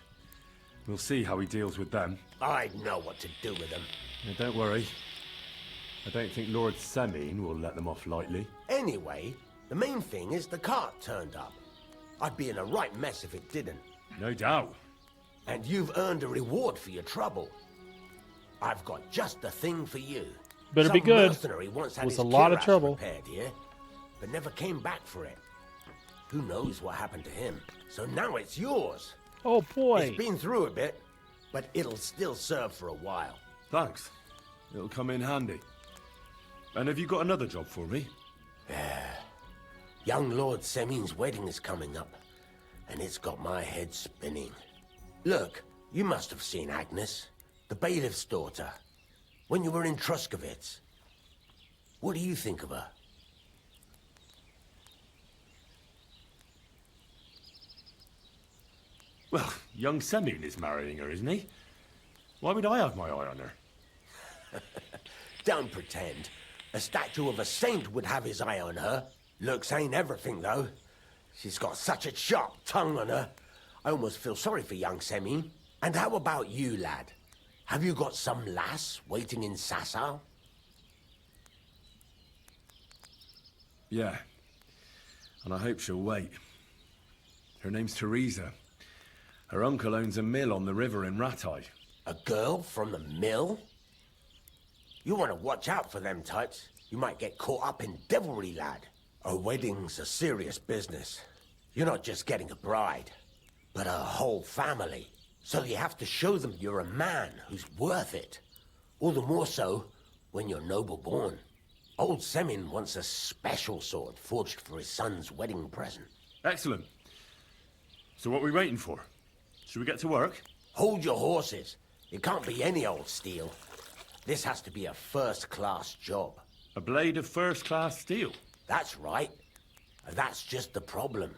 We'll see how he deals with them. I know what to do with them. Now, don't worry. I don't think Lord Semin will let them off lightly. Anyway, the main thing is the cart turned up. I'd be in a right mess if it didn't. No doubt. And you've earned a reward for your trouble. I've got just the thing for you. Better Some be good. mercenary once had Was his a lot of cuirass trouble. repaired here, but never came back for it. Who knows what happened to him? So now it's yours. Oh boy. It's been through a bit, but it'll still serve for a while. Thanks. It'll come in handy. And have you got another job for me? Young Lord Semin's wedding is coming up, and it's got my head spinning. Look, you must have seen Agnes, the bailiff's daughter, when you were in Truskovitz. What do you think of her? Well, young Semin is marrying her, isn't he? Why would I have my eye on her? Don't pretend. A statue of a saint would have his eye on her. Looks ain't everything, though. She's got such a sharp tongue on her. I almost feel sorry for young Semin. And how about you, lad? Have you got some lass waiting in Sasau? Yeah. And I hope she'll wait. Her name's Teresa. Her uncle owns a mill on the river in Ratai. A girl from the mill? You want to watch out for them types. You might get caught up in devilry, lad. A wedding's a serious business. You're not just getting a bride, but a whole family. So you have to show them you're a man who's worth it. All the more so when you're noble born. Old Semin wants a special sword forged for his son's wedding present. Excellent. So what are we waiting for? Should we get to work? Hold your horses. It can't be any old steel. This has to be a first-class job. A blade of first-class steel? That's right. And that's just the problem.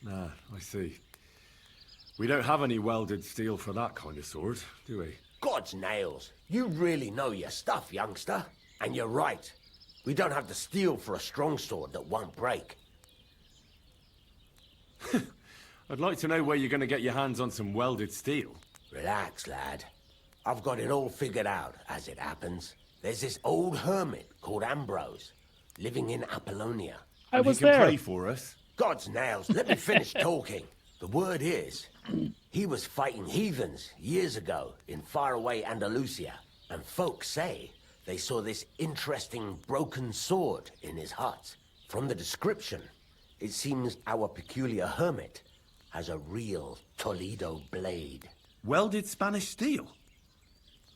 Ah, I see. We don't have any welded steel for that kind of sword, do we? God's nails. You really know your stuff, youngster. And you're right. We don't have the steel for a strong sword that won't break. I'd like to know where you're going to get your hands on some welded steel. Relax, lad. I've got it all figured out, as it happens. There's this old hermit called Ambrose, living in Apollonia. I was he can there. pray for us. God's nails, let me finish talking. The word is, he was fighting heathens years ago in faraway Andalusia. And folks say they saw this interesting broken sword in his hut. From the description, it seems our peculiar hermit has a real Toledo blade. Welded Spanish steel?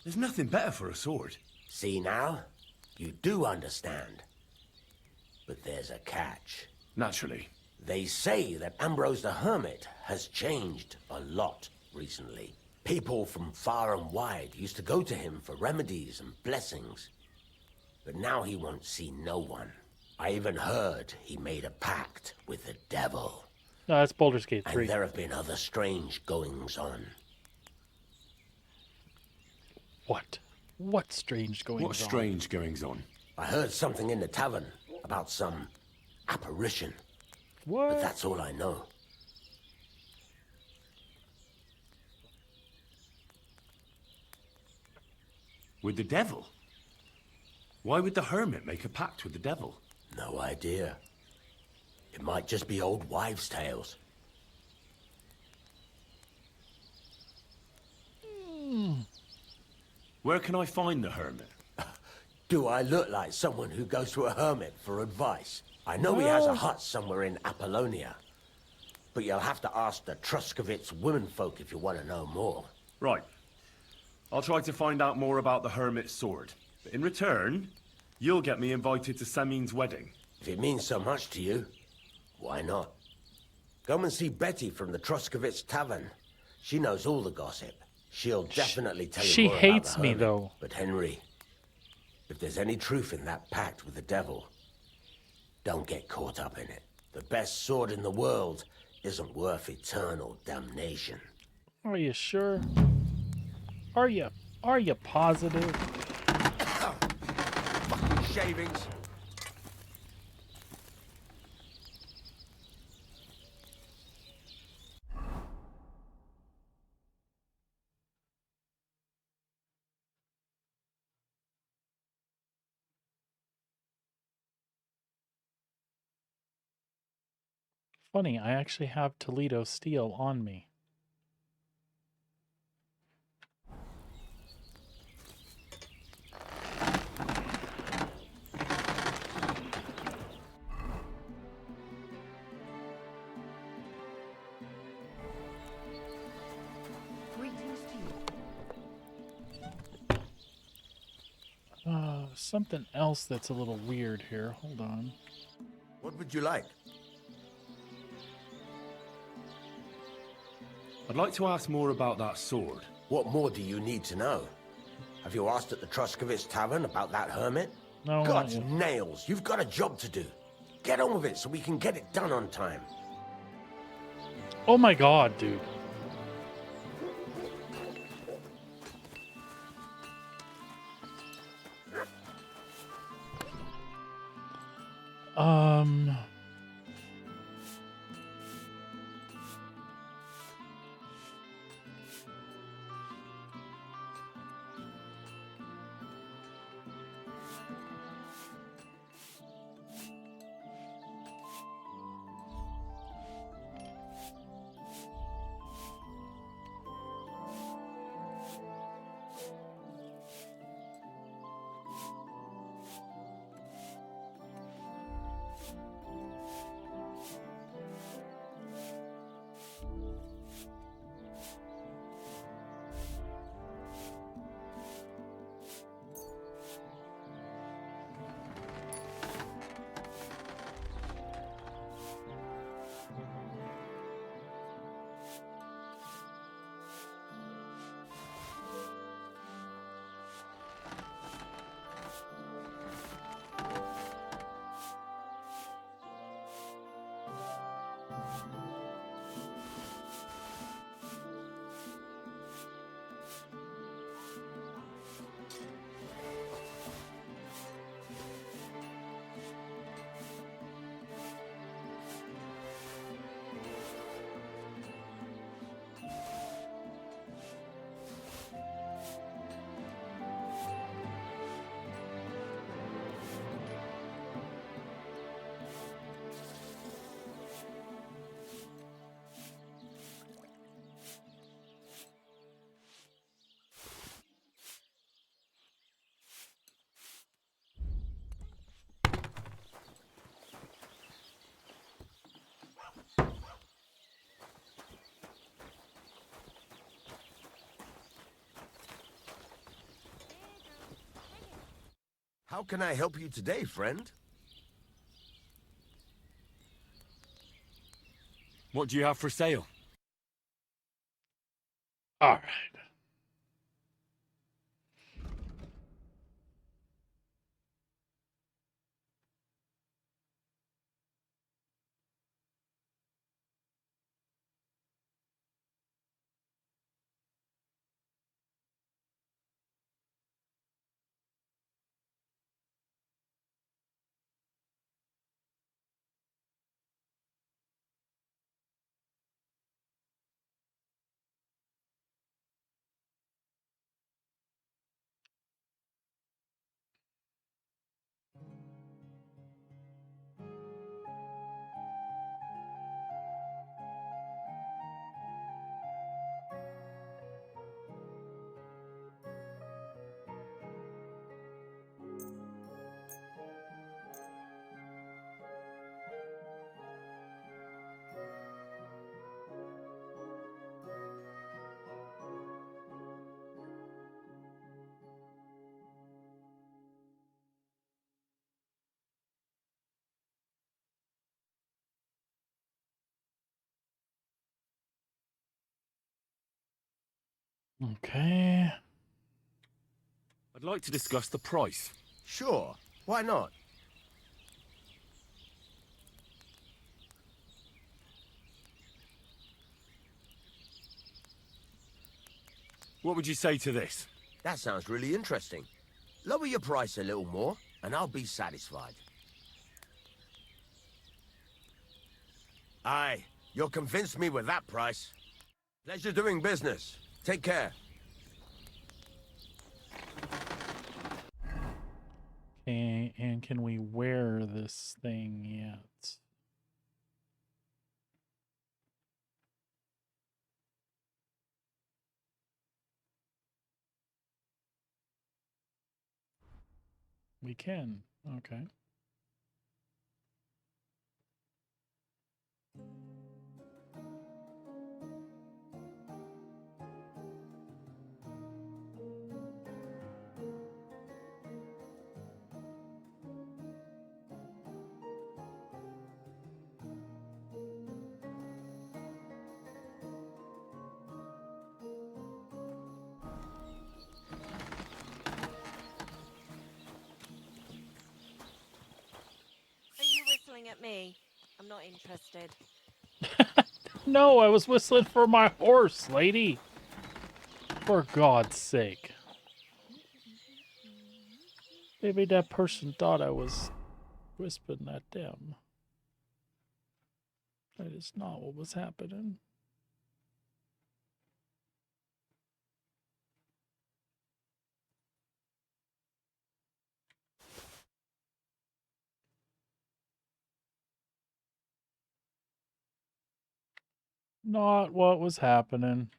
There's nothing better for a sword. See now? You do understand. But there's a catch. Naturally. They say that Ambrose the Hermit has changed a lot recently. People from far and wide used to go to him for remedies and blessings. But now he won't see no one. I even heard he made a pact with the devil. No, that's Baldur's Gate 3. And there have been other strange goings-on. What? What strange goings on? What strange goings on? I heard something in the tavern about some apparition. What? But that's all I know. With the devil? Why would the hermit make a pact with the devil? No idea. It might just be old wives' tales. Where can I find the hermit? Do I look like someone who goes to a hermit for advice? I know he has a hut somewhere in Apollonia. But you'll have to ask the Truskovitz womenfolk if you want to know more. Right. I'll try to find out more about the hermit's sword. But in return, you'll get me invited to Samin's wedding. If it means so much to you, why not? Come and see Betty from the Truskovitz Tavern. She knows all the gossip. She'll definitely tell you She more hates about the me, hermit. though. But Henry, if there's any truth in that pact with the devil, don't get caught up in it. The best sword in the world isn't worth eternal damnation. Are you sure? Are you positive? Fucking shavings. Funny, I actually have Toledo steel on me. Greetings to you. Something else that's a little weird here. Hold on. What would you like? I'd like to ask more about that sword. What more do you need to know? Have you asked at the Truskovitz Tavern about that hermit? No. God's nails, you've got a job to do. Get on with it so we can get it done on time. Oh my god, dude. How can I help you today, friend? What do you have for sale? All right. Okay. I'd like to discuss the price. Sure, why not? What would you say to this? That sounds really interesting. Lower your price a little more, and I'll be satisfied. Aye, you'll convince me with that price. Pleasure doing business. Take care. Okay, and can we wear this thing yet? We can. Okay. Are you whistling at me? I'm not interested. No, I was whistling for my horse, lady. For God's sake. Maybe that person thought I was whispering at them. That is not what was happening. Not what was happening.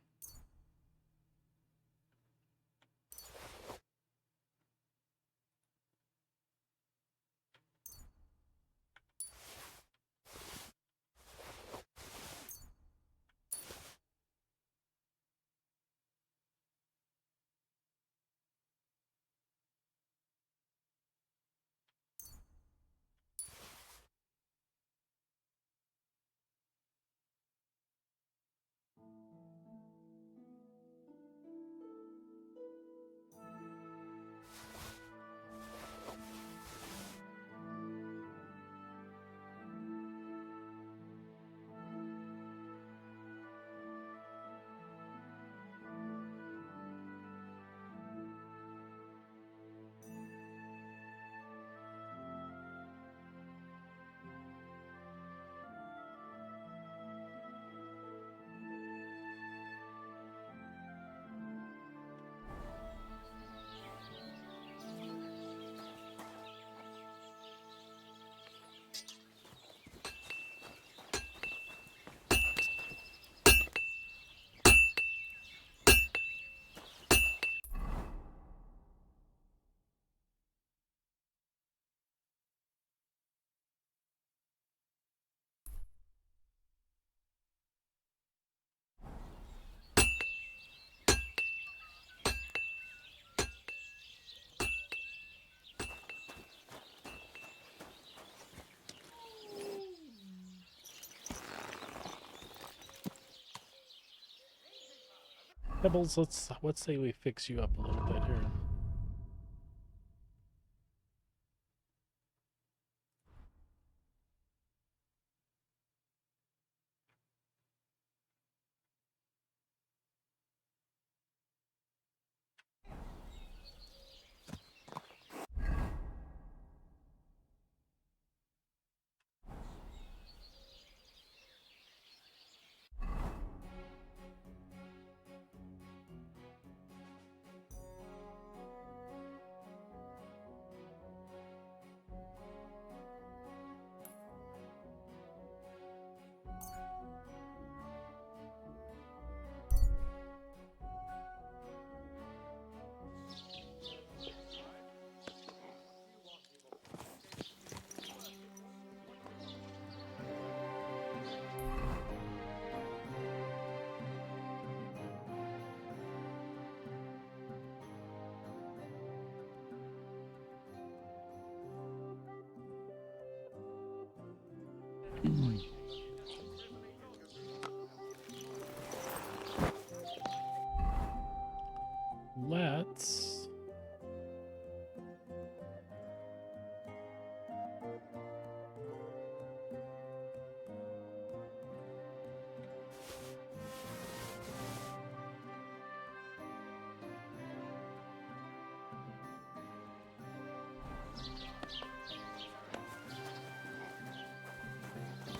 Pebbles, let's say we fix you up a little bit here.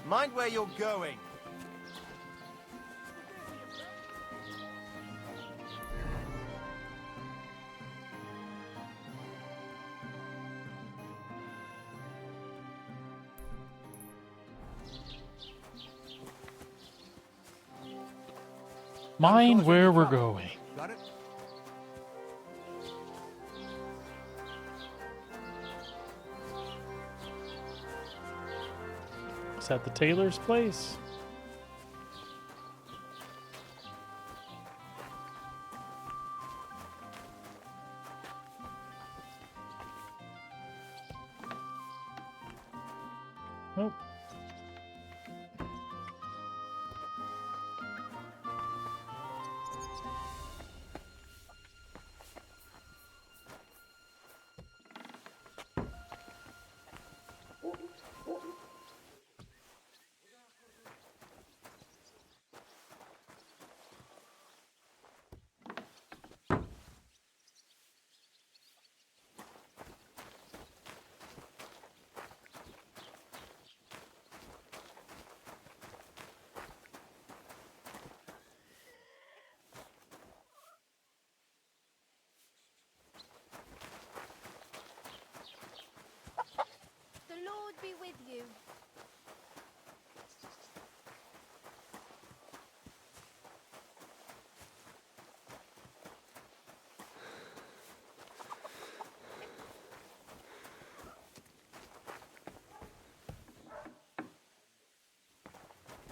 Mind where you're going. Mind where we're going. Got it? Is that the tailor's place? Nope. The Lord be with you.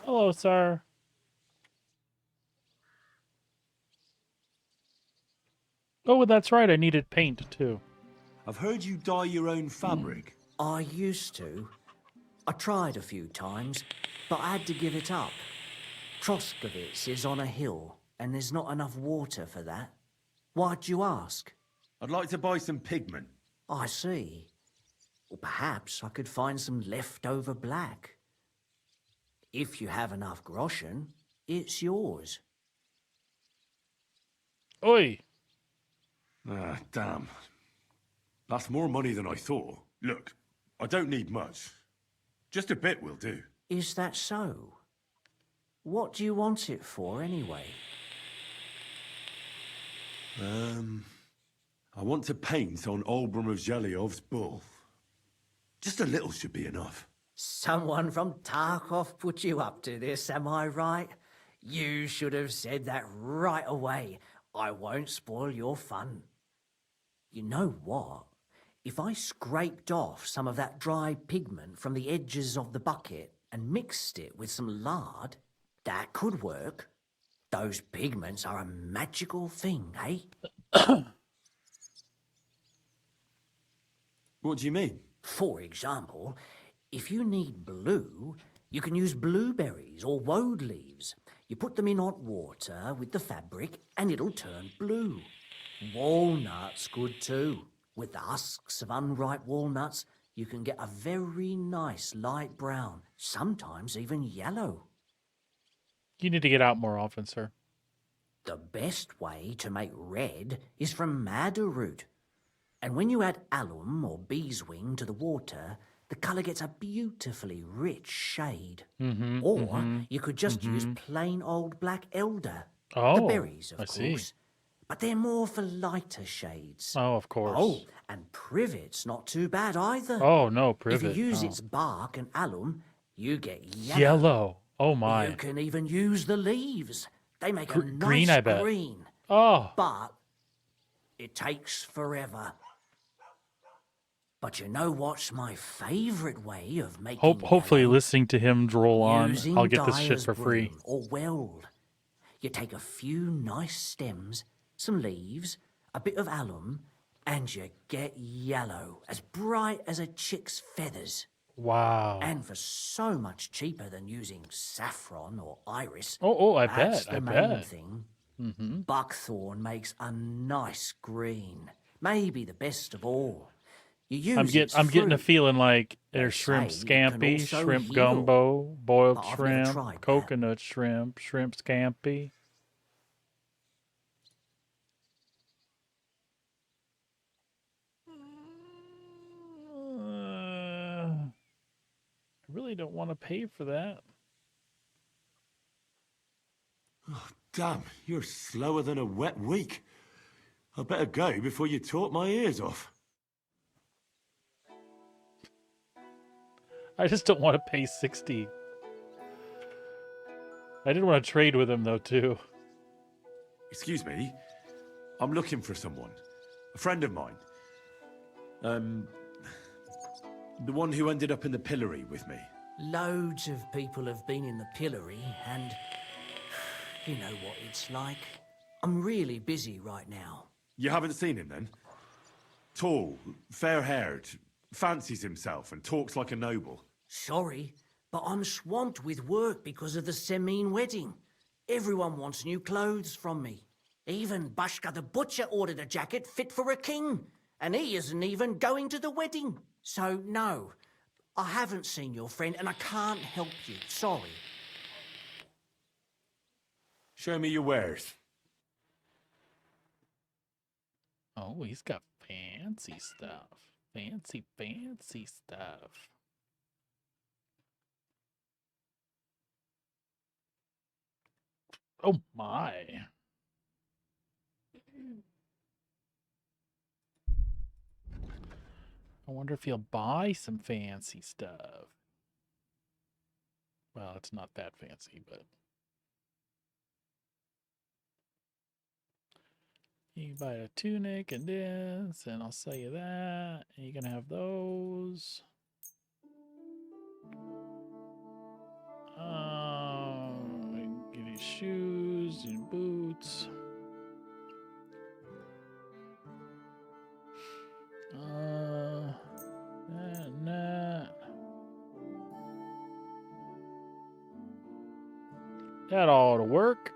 Hello, sir. Oh, that's right. I needed paint, too. I've heard you dye your own fabric. I used to. I tried a few times, but I had to give it up. Troskovitz is on a hill, and there's not enough water for that. Why'd you ask? I'd like to buy some pigment. I see. Or perhaps I could find some leftover black. If you have enough groschen, it's yours. Oi! Ah, damn. That's more money than I thought. Look, I don't need much. Just a bit will do. Is that so? What do you want it for, anyway? I want to paint on Olbram of Zhelyov's bull. Just a little should be enough. Someone from Tarkov put you up to this, am I right? You should have said that right away. I won't spoil your fun. You know what? If I scraped off some of that dry pigment from the edges of the bucket and mixed it with some lard, that could work. Those pigments are a magical thing, eh? What do you mean? For example, if you need blue, you can use blueberries or woad leaves. You put them in hot water with the fabric and it'll turn blue. Walnuts good too. With the husks of unripe walnuts, you can get a very nice light brown, sometimes even yellow. You need to get out more often, sir. The best way to make red is from madder root. And when you add alum or beeswing to the water, the colour gets a beautifully rich shade. Or you could just use plain old black elder. Oh, the berries, of I course. see. But they're more for lighter shades. Oh, of course. Oh, and privet's not too bad either. Oh, no, If you privet. use no. its bark and alum, you get yellow. Yellow. Oh, You my. can even use the leaves. They make a nice green, I bet. green. Oh. But it takes forever. But you know what's my favourite way of making Hopefully, listening to him droll on, Using I'll get this shit dyer's for free. broom or weld. You take a few nice stems, some leaves, a bit of alum, and you get yellow, as bright as a chick's feathers. Wow. And for so much cheaper than using saffron or iris. I that's bet, the I main bet. thing. Mm-hmm. Buckthorn makes a nice green, maybe the best of all. You use I'm getting a fruit. feeling like there's shrimp say it can scampi, also shrimp heal. gumbo, boiled But I've never shrimp, tried that. coconut shrimp, shrimp scampi. really don't want to pay for that. Oh, damn, you're slower than a wet week. I better go before you talk my ears off. I just don't want to pay 60. I didn't want to trade with him, though, too. Excuse me? I'm looking for someone. A friend of mine. The one who ended up in the pillory with me. Loads of people have been in the pillory, and you know what it's like. I'm really busy right now. You haven't seen him, then? Tall, fair-haired, fancies himself and talks like a noble. Sorry, but I'm swamped with work because of the Semine wedding. Everyone wants new clothes from me. Even Bashka the Butcher ordered a jacket fit for a king, and he isn't even going to the wedding. So, no, I haven't seen your friend, and I can't help you. Sorry. Show me your wares. Oh, he's got fancy stuff. Fancy, fancy stuff. Oh, my. I wonder if he'll buy some fancy stuff. Well, it's not that fancy, but... You can buy a tunic and this, and I'll sell you that. And you can have those. I can give you shoes and boots. That and that. That ought to work.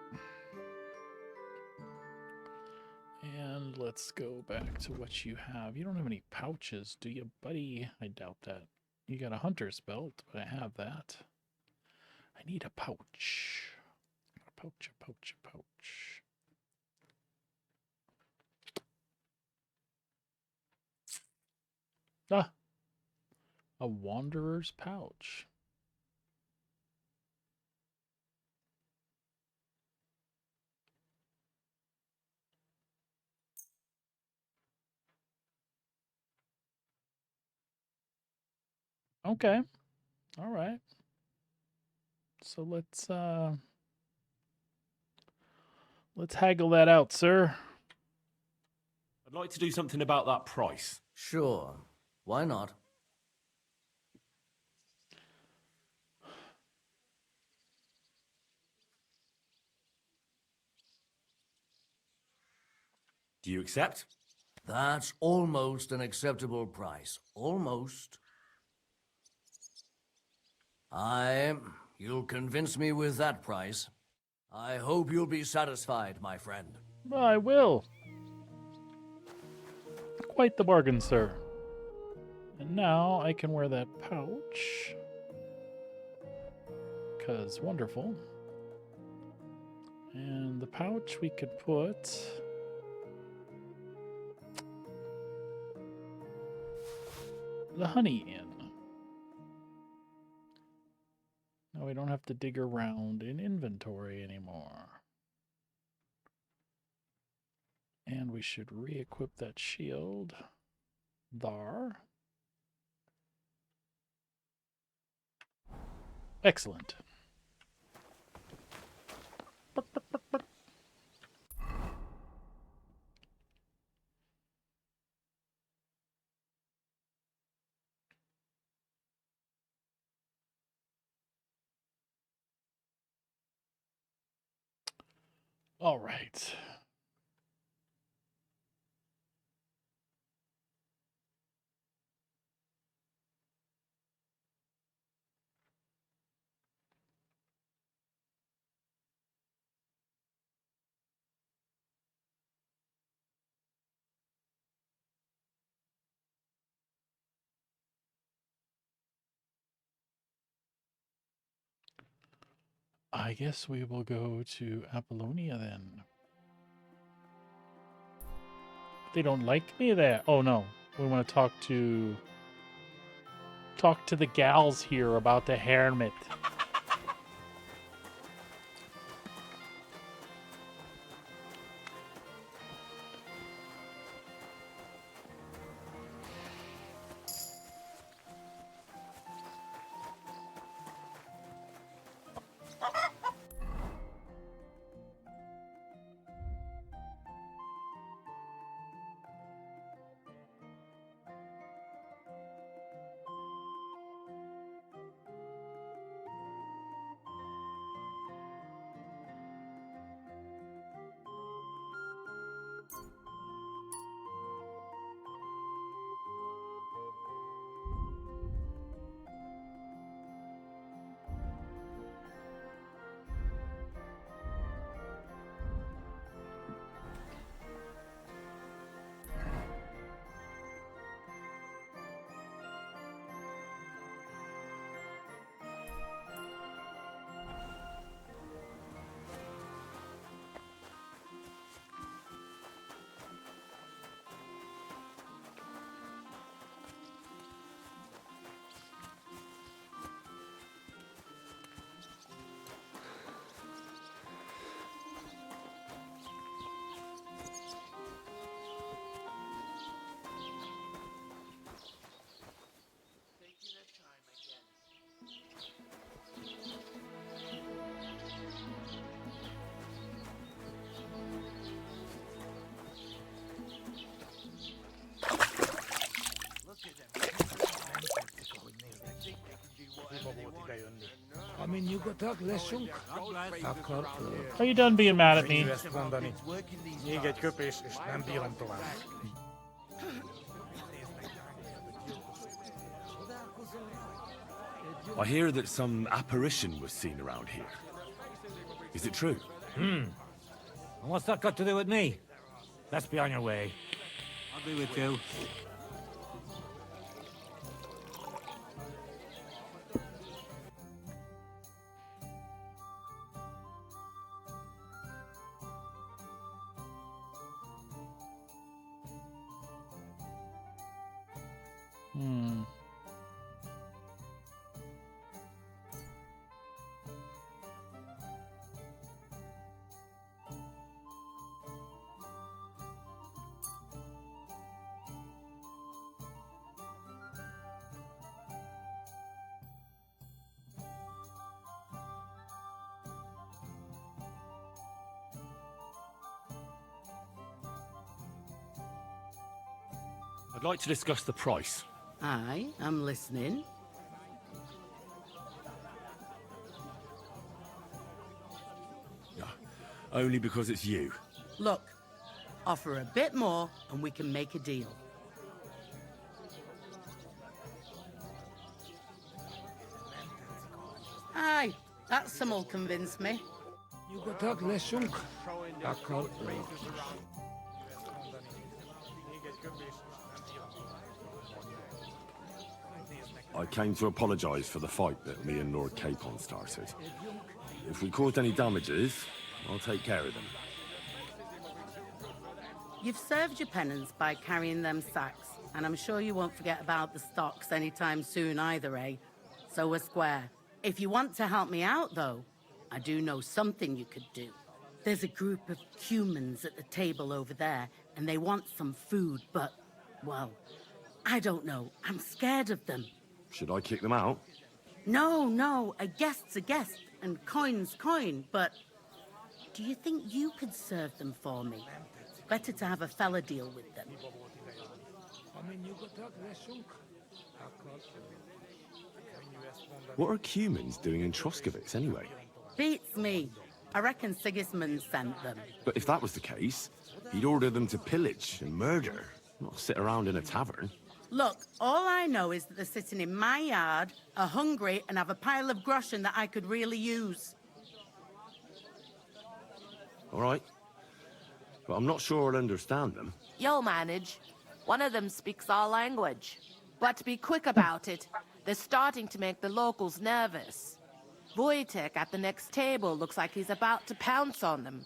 And let's go back to what you have. You don't have any pouches, do you, buddy? I doubt that. You got a hunter's belt, but I have that. I need a pouch. A pouch, a pouch, a pouch. Ah! A wanderer's pouch. Okay. All right. So let's haggle that out, sir. I'd like to do something about that price. Sure. Why not? Do you accept? That's almost an acceptable price. Almost. You'll convince me with that price. I hope you'll be satisfied, my friend. I will. Quite the bargain, sir. And now I can wear that pouch. 'Cause wonderful. And the pouch we could put... the honey in. Now we don't have to dig around in inventory anymore. And we should re-equip that shield. There. Excellent. All right. I guess we will go to Apollonia then. They don't like me there. Oh no. We want to talk to talk to the gals here about the hermit. Are you done being mad at me? I hear that some apparition was seen around here. Is it true? And what's that got to do with me? Let's be on your way. I'll be with you. I'd like to discuss the price. Aye, I'm listening. Only because it's you. Look, offer a bit more and we can make a deal. Aye, that some'll convince me. I came to apologise for the fight that me and Lord Capon started. If we caused any damages, I'll take care of them. You've served your penance by carrying them sacks, and I'm sure you won't forget about the stocks anytime soon either, eh? So we're square. If you want to help me out, though, I do know something you could do. There's a group of humans at the table over there, and they want some food, but, well, I don't know. I'm scared of them. Should I kick them out? No, a guest's a guest, and coin's coin, but do you think you could serve them for me? Better to have a fella deal with them. What are humans doing in Troskovitz anyway? Beats me. I reckon Sigismund sent them. But if that was the case, he'd order them to pillage and murder, not sit around in a tavern. Look, all I know is that they're sitting in my yard, are hungry, and have a pile of groschen that I could really use. All right. But I'm not sure I'll understand them. You'll manage. One of them speaks our language. But be quick about it. They're starting to make the locals nervous. Wojtek at the next table looks like he's about to pounce on them.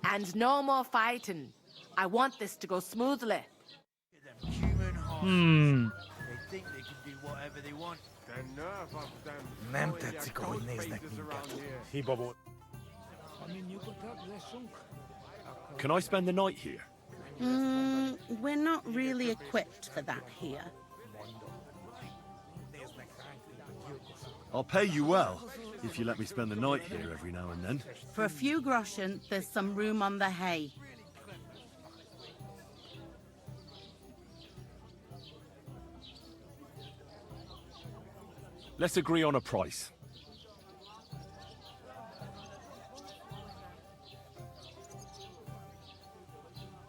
And no more fighting. I want this to go smoothly. think they can do whatever they want. The nerve of them. Nem throwing their tetszik, ahogy gold néznek faces minket. around here. Hiba volt. Can I spend the night here? We're not really equipped for that here. I'll pay you well, if you let me spend the night here every now and then. For a few groschen, there's some room on the hay. Let's agree on a price.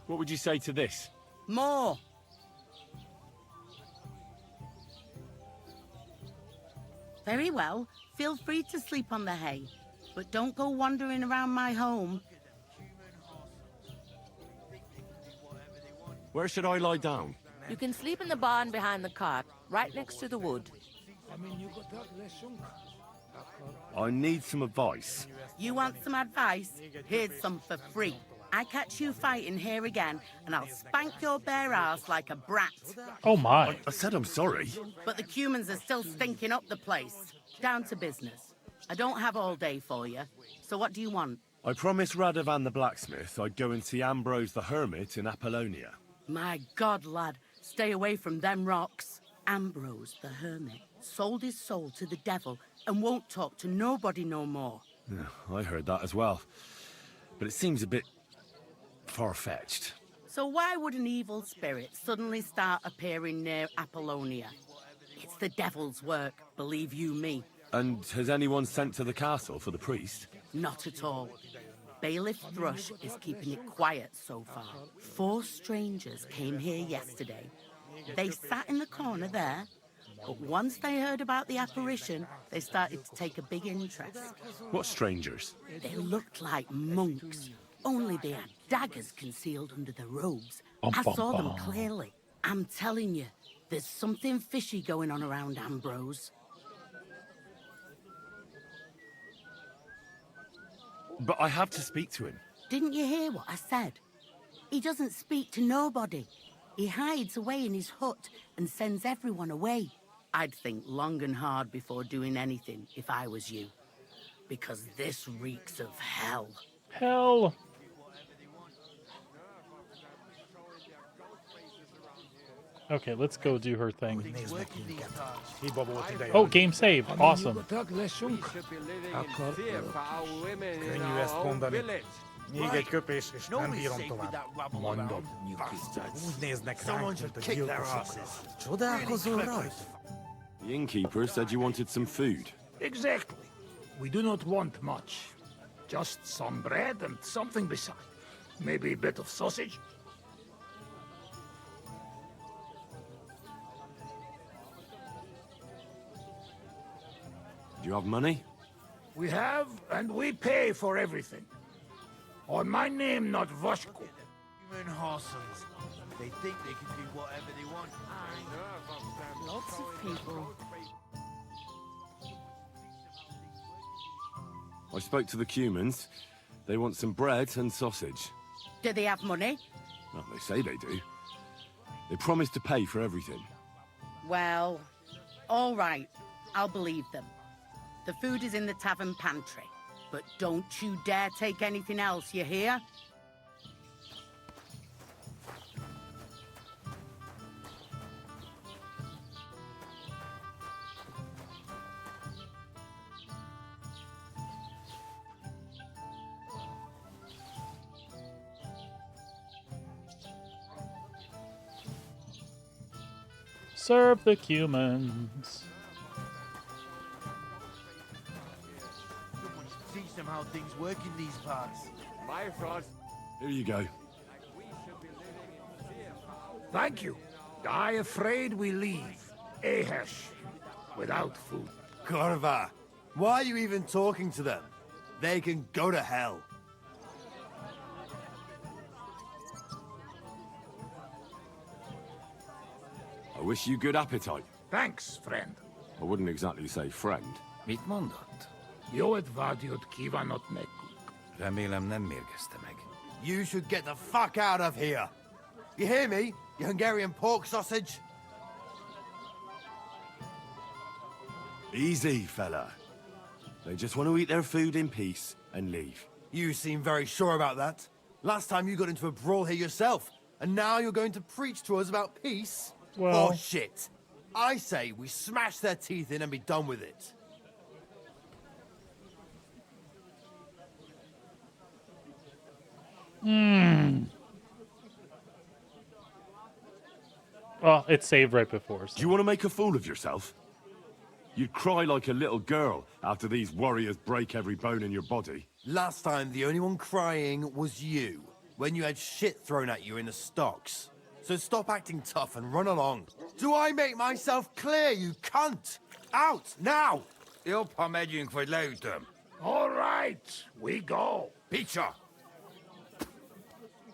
What would you say to this? More. Very well. Feel free to sleep on the hay, but don't go wandering around my home. Where should I lie down? You can sleep in the barn behind the cart, right next to the wood. I need some advice. You want some advice? Here's some for free. I catch you fighting here again, and I'll spank your bare ass like a brat. Oh my. I said I'm sorry. But the Cumans are still stinking up the place. Down to business. I don't have all day for you, so what do you want? I promised Radovan the blacksmith I'd go and see Ambrose the hermit in Apollonia. My God, lad, stay away from them rocks. Ambrose the hermit sold his soul to the devil and won't talk to nobody no more. Yeah, I heard that as well. But it seems a bit far-fetched. So why would an evil spirit suddenly start appearing near Apollonia? It's the devil's work, believe you me. And has anyone sent to the castle for the priest? Not at all. Bailiff Thrush is keeping it quiet so far. 4 strangers came here yesterday. They sat in the corner there, but once they heard about the apparition, they started to take a big interest. What strangers? They looked like monks, only they had daggers concealed under their robes. I saw them clearly. I'm telling you, there's something fishy going on around Ambrose. But I have to speak to him. Didn't you hear what I said? He doesn't speak to nobody. He hides away in his hut and sends everyone away. I'd think long and hard before doing anything if I was you. Because this reeks of hell. Hell. Okay, let's go do her thing. Oh, game saved. Awesome. Könnyű ezt mondani. Még egy köpés, és nem bírom tovább. Mondom, úgy néznek ránk, mint a gyilkosok. Csodálkozol rajta? The innkeeper said you wanted some food. Exactly. We do not want much. Just some bread and something beside. Maybe a bit of sausage. Do you have money? We have, and we pay for everything. On my name, not Voshko. Human horsons. They think they can do whatever they want. Lots of people. I spoke to the Cumans. They want some bread and sausage. Do they have money? Well, they say they do. They promised to pay for everything. Well, all right. I'll believe them. The food is in the tavern pantry. But don't you dare take anything else, you hear? Serve the Cumans. Teach them how things work in these parts. My fraud. Here you go. Thank you. I afraid we leave Ahesh without food. Corva, why are you even talking to them? They can go to hell. I wish you good appetite. Thanks, friend. I wouldn't exactly say friend. Mit mondott? Jót vágyott kívánott nekünk. Remélem nem mérgezte meg. You should get the fuck out of here. You hear me, you Hungarian pork sausage? Easy, fella. They just want to eat their food in peace and leave. You seem very sure about that. Last time you got into a brawl here yourself, and now you're going to preach to us about peace? Well... Oh, shit. I say we smash their teeth in and be done with it. Well, it saved right before. So. Do you want to make a fool of yourself? You'd cry like a little girl after these warriors break every bone in your body. Last time, the only one crying was you, when you had shit thrown at you in the stocks. So stop acting tough and run along. Do I make myself clear, you cunt? Out, now! Jobb har megyünk, vagy leütöm. All right, we go. Picsa!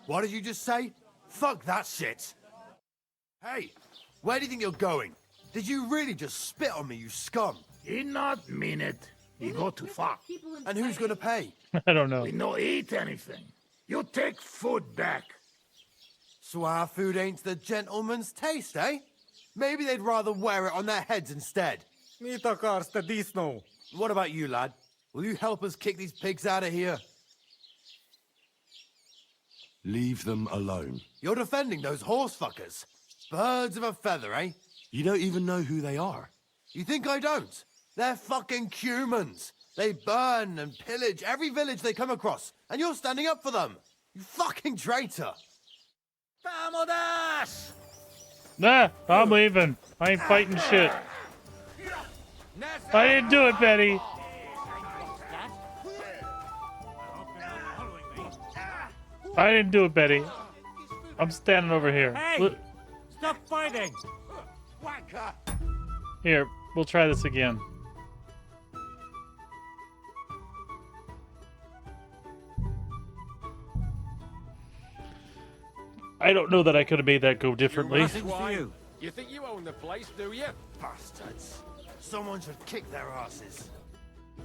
What did you just say? Fuck that shit! Hey, where do you think you're going? Did you really just spit on me, you scum? He not mean it. He go too far. And who's gonna pay? I don't know. We no eat anything. You take food back. So our food ain't the gentleman's taste, eh? Maybe they'd rather wear it on their heads instead. Mit akarsz, te disznó? What about you, lad? Will you help us kick these pigs out of here? Leave them alone. You're defending those horse fuckers. Birds of a feather, eh? You don't even know who they are. You think I don't? They're fucking humans. They burn and pillage every village they come across, and you're standing up for them. You fucking traitor. Vamodas! Nah, I'm leaving. I ain't fighting shit. I didn't do it, Betty. I didn't do it, Betty. I'm standing over here. Hey! Stop fighting! Here, we'll try this again. I don't know that I could have made that go differently. You think you own the place, do you? Bastards. Someone should kick their asses.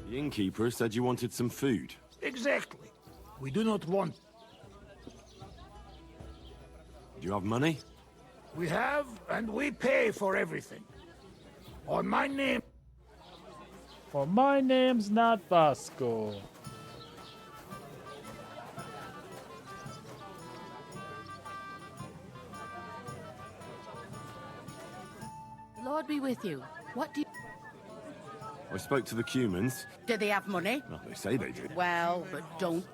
The innkeeper said you wanted some food. Exactly. We do not want... Do you have money? We have, and we pay for everything. On my name... Well, my name's not Vasco. Lord be with you. What do you... I spoke to the Cumans. Do they have money? Well, they say they do. Well, but don't.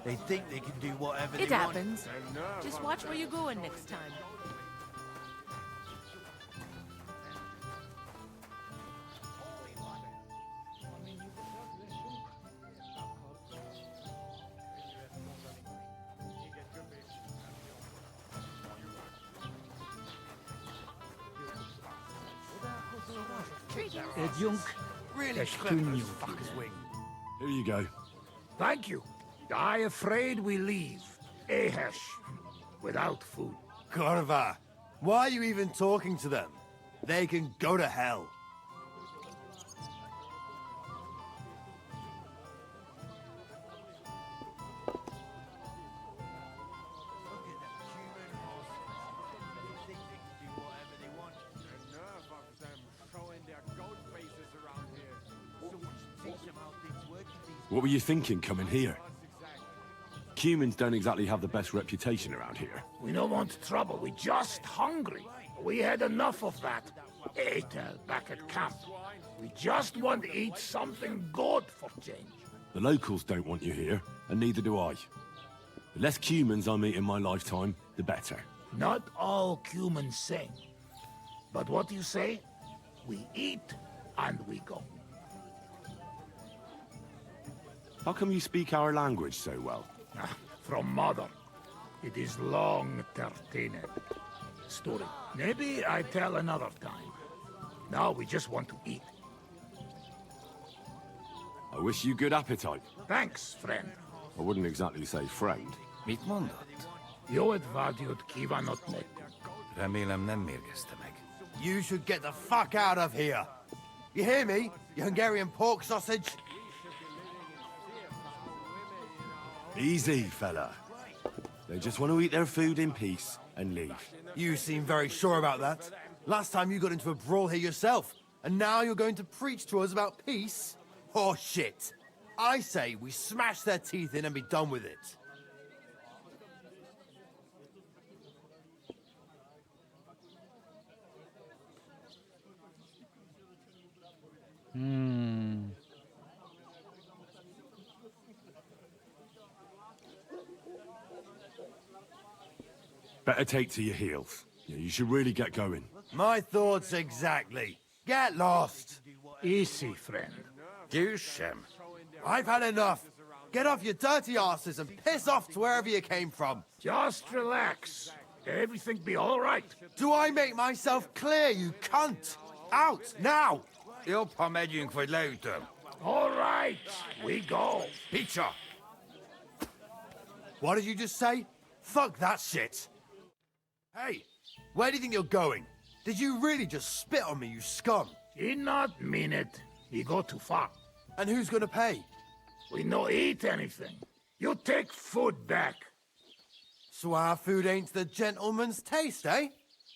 They think they can do whatever It they happens. want. Just watch where you're going next time. Really That's clever, good those news. fuckers wing. Here you go. Thank you. I afraid we leave. Ahesh. Without food. Korva, why are you even talking to them? They can go to hell. What were you thinking coming here? Cumans don't exactly have the best reputation around here. We don't want trouble. We just hungry. We had enough of that. Ate back at camp. We just want to eat something good for change. The locals don't want you here, and neither do I. The less Cumans I meet in my lifetime, the better. Not all humans sing. But what you say? We eat and we go. How come you speak our language so well? From mother. It is long tertine. Story. Maybe I tell another time. Now we just want to eat. I wish you good appetite. Thanks, friend. I wouldn't exactly say friend. Mit mondott? Jót vágyott kívánott nekünk. Remélem nem mérgezte meg. You should get the fuck out of here. You hear me, you Hungarian pork sausage? Easy, fella. They just want to eat their food in peace and leave. You seem very sure about that. Last time you got into a brawl here yourself, And now you're going to preach to us about peace? Oh, shit. I say we smash their teeth in and be done with it. Better take to your heels. Yeah, you should really get going. My thoughts exactly. Get lost. Easy, friend. Goose him. I've had enough. Get off your dirty asses and piss off to wherever you came from. Just relax. Everything be all right. Do I make myself clear, you cunt? Out, now! Jag på medjung för lauter. All right, we go. Pizza. What did you just say? Fuck that shit. Hey, where do you think you're going? Did you really just spit on me, you scum? He not mean it. He go too far. And who's gonna pay? We no eat anything. You take food back. So our food ain't the gentleman's taste, eh?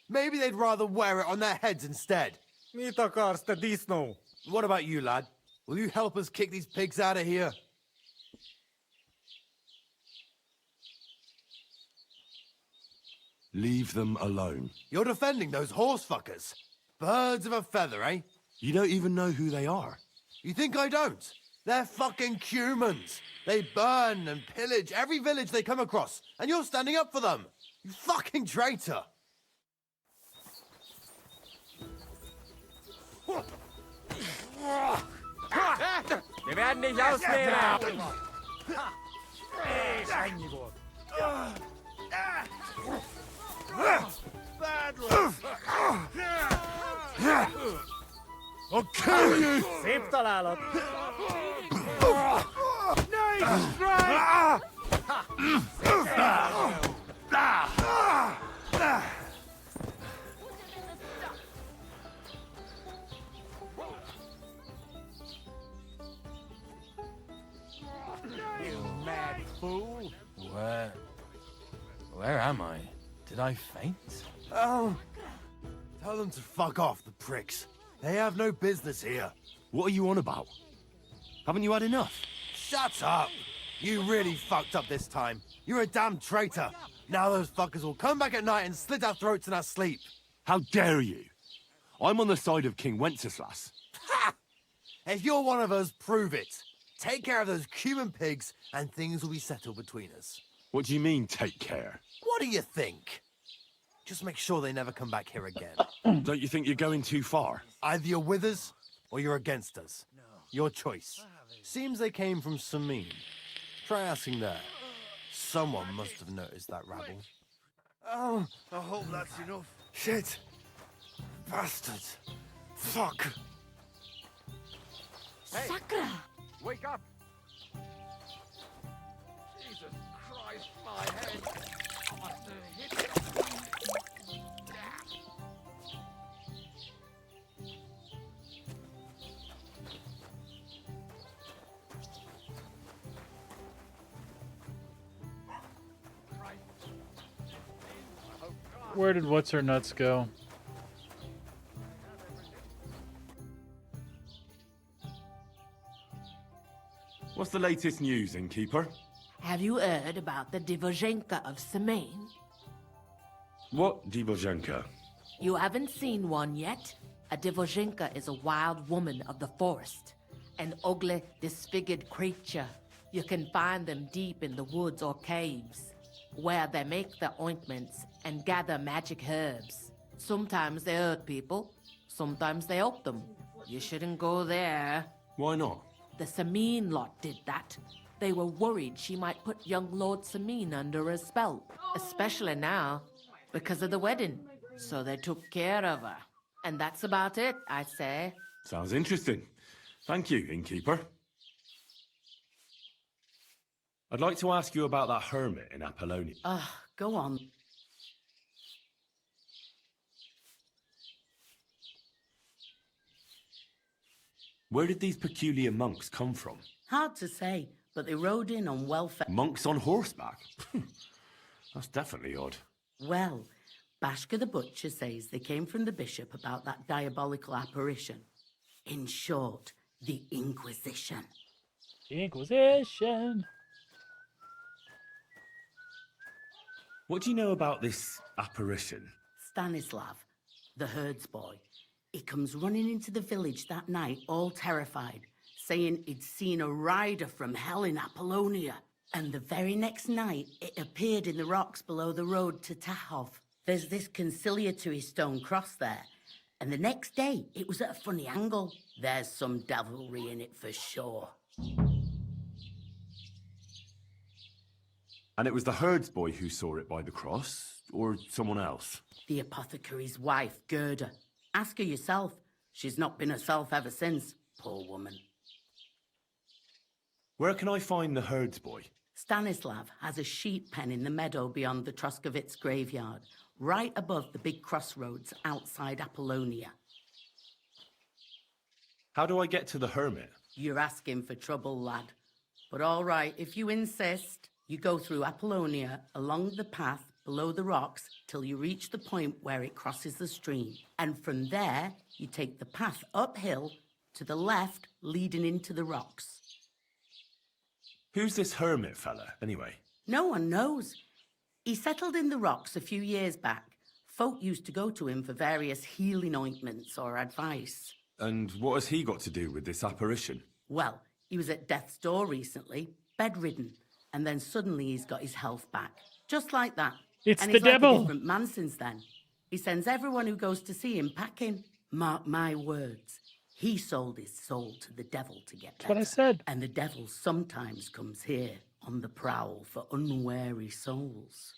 Maybe they'd rather wear it on their heads instead. What about you, lad? Will you help us kick these pigs out of here? Leave them alone. You're defending those horse fuckers. Birds of a feather, eh? You don't even know who they are. You think I don't? They're fucking humans. They burn and pillage every village they come across, and you're standing up for them. You fucking traitor. Wir werden dich ausnehmen! I'll kill you! Szép találat! Nice strike! You mad fool! Where am I? Did I faint? Oh, tell them to fuck off, the pricks. They have no business here. What are you on about? Haven't you had enough? Shut up! You really fucked up this time. You're a damn traitor. Now those fuckers will come back at night and slit our throats in our sleep. How dare you? I'm on the side of King Wenceslas. Ha! If you're one of us, prove it. Take care of those Cuban pigs, and things will be settled between us. What do you mean, take care? What do you think? Just make sure they never come back here again. Don't you think you're going too far? Either you're with us, or you're against us. Your choice. Seems they came from Samin. Try asking there. Someone must have noticed that rabble. Oh, I hope that's enough. Shit. Bastards. Fuck. Hey. Sakra! Wake up! Jesus Christ, my head! I must have hit something. Where did What's-Her-Nuts go? What's the latest news, innkeeper? Have you heard about the Divozhenka of Semaine? What Divozhenka? You haven't seen one yet? A Divozhenka is a wild woman of the forest. An ugly, disfigured creature. You can find them deep in the woods or caves, where they make their ointments and gather magic herbs. Sometimes they hurt people, sometimes they help them. You shouldn't go there. Why not? The Samin lot did that. They were worried she might put young Lord Samin under a spell, especially now, because of the wedding. So they took care of her. And that's about it, I say. Sounds interesting. Thank you, innkeeper. I'd like to ask you about that hermit in Apollonia. Go on. Where did these peculiar monks come from? Hard to say, but they rode in on welfare. Monks on horseback? That's definitely odd. Well, Bashka the Butcher says they came from the bishop about that diabolical apparition. In short, the Inquisition. Inquisition. What do you know about this apparition? Stanislav, the herds boy. He comes running into the village that night, all terrified, saying he'd seen a rider from hell in Apollonia. And the very next night, it appeared in the rocks below the road to Tahov. There's this conciliatory stone cross there. And the next day, it was at a funny angle. There's some devilry in it for sure. And it was the herds boy who saw it by the cross, or someone else? The apothecary's wife, Gerda. Ask her yourself. She's not been herself ever since, poor woman. Where can I find the herds boy? Stanislav has a sheep pen in the meadow beyond the Troskovitz graveyard, right above the big crossroads outside Apollonia. How do I get to the hermit? You're asking for trouble, lad. But all right, if you insist, you go through Apollonia, along the path below the rocks, till you reach the point where it crosses the stream. And from there, you take the path uphill to the left, leading into the rocks. Who's this hermit fella, anyway? No one knows. He settled in the rocks a few years back. Folk used to go to him for various healing ointments or advice. And what has he got to do with this apparition? Well, he was at death's door recently, bedridden, and then suddenly he's got his health back. Just like that. It's and the he's like devil. a different man since then. He sends everyone who goes to see him packing. Mark my words. He sold his soul to the devil to get better. That's what I said. And the devil sometimes comes here on the prowl for unwary souls.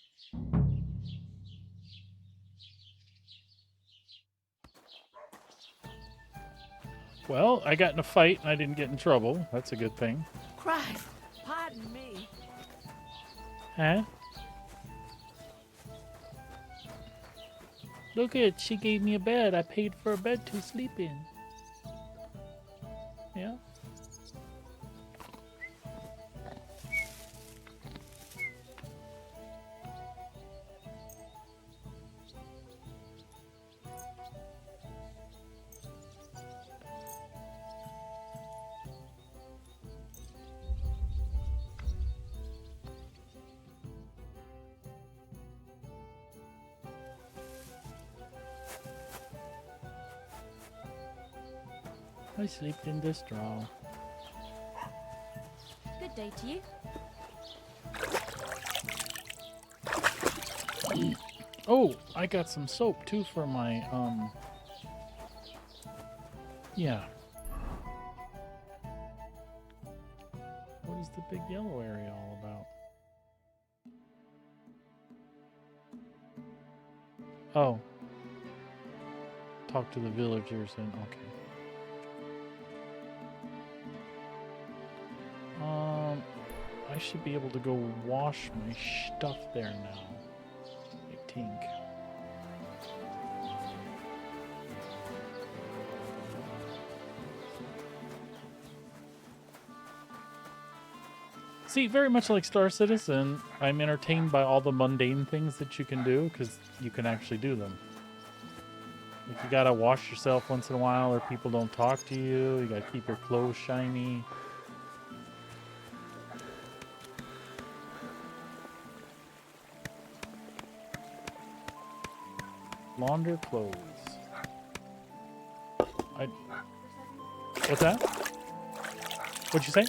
Well, I got in a fight and I didn't get in trouble. That's a good thing. Christ, pardon me. Huh? Look it, she gave me a bed. I paid for a bed to sleep in. Yeah? I slept in the straw. Good day to you. Oh, I got some soap too for my, yeah. What is the big yellow area all about? Oh. Talk to the villagers and, okay. I should be able to go wash my stuff there now, I think. See, very much like Star Citizen, I'm entertained by all the mundane things that you can do, because you can actually do them. Like, you gotta wash yourself once in a while, or people don't talk to you, you gotta keep your clothes shiny. Launder clothes. What's that? What'd you say?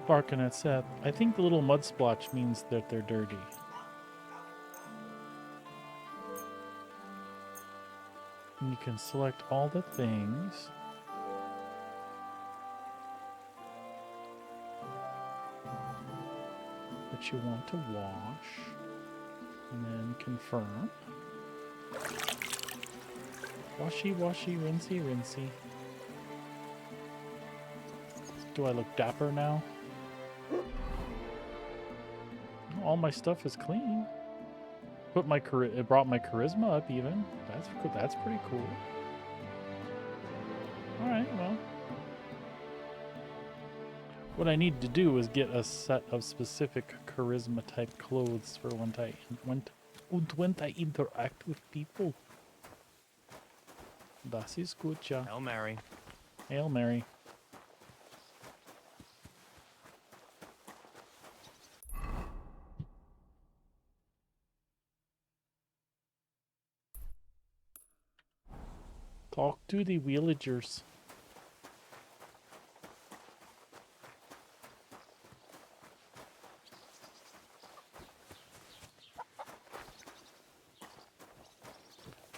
Barking at Seth. I think the little mud splotch means that they're dirty. And you can select all the things. That you want to wash. And then confirm. Washy, washy, rinsey, rinsey. Do I look dapper now? All my stuff is clean. It brought my charisma up even. That's pretty cool. All right, well. What I need to do is get a set of specific charisma type clothes for when I interact with people. Das ist gut, ja. Hail Mary. Hail Mary. Talk to the villagers.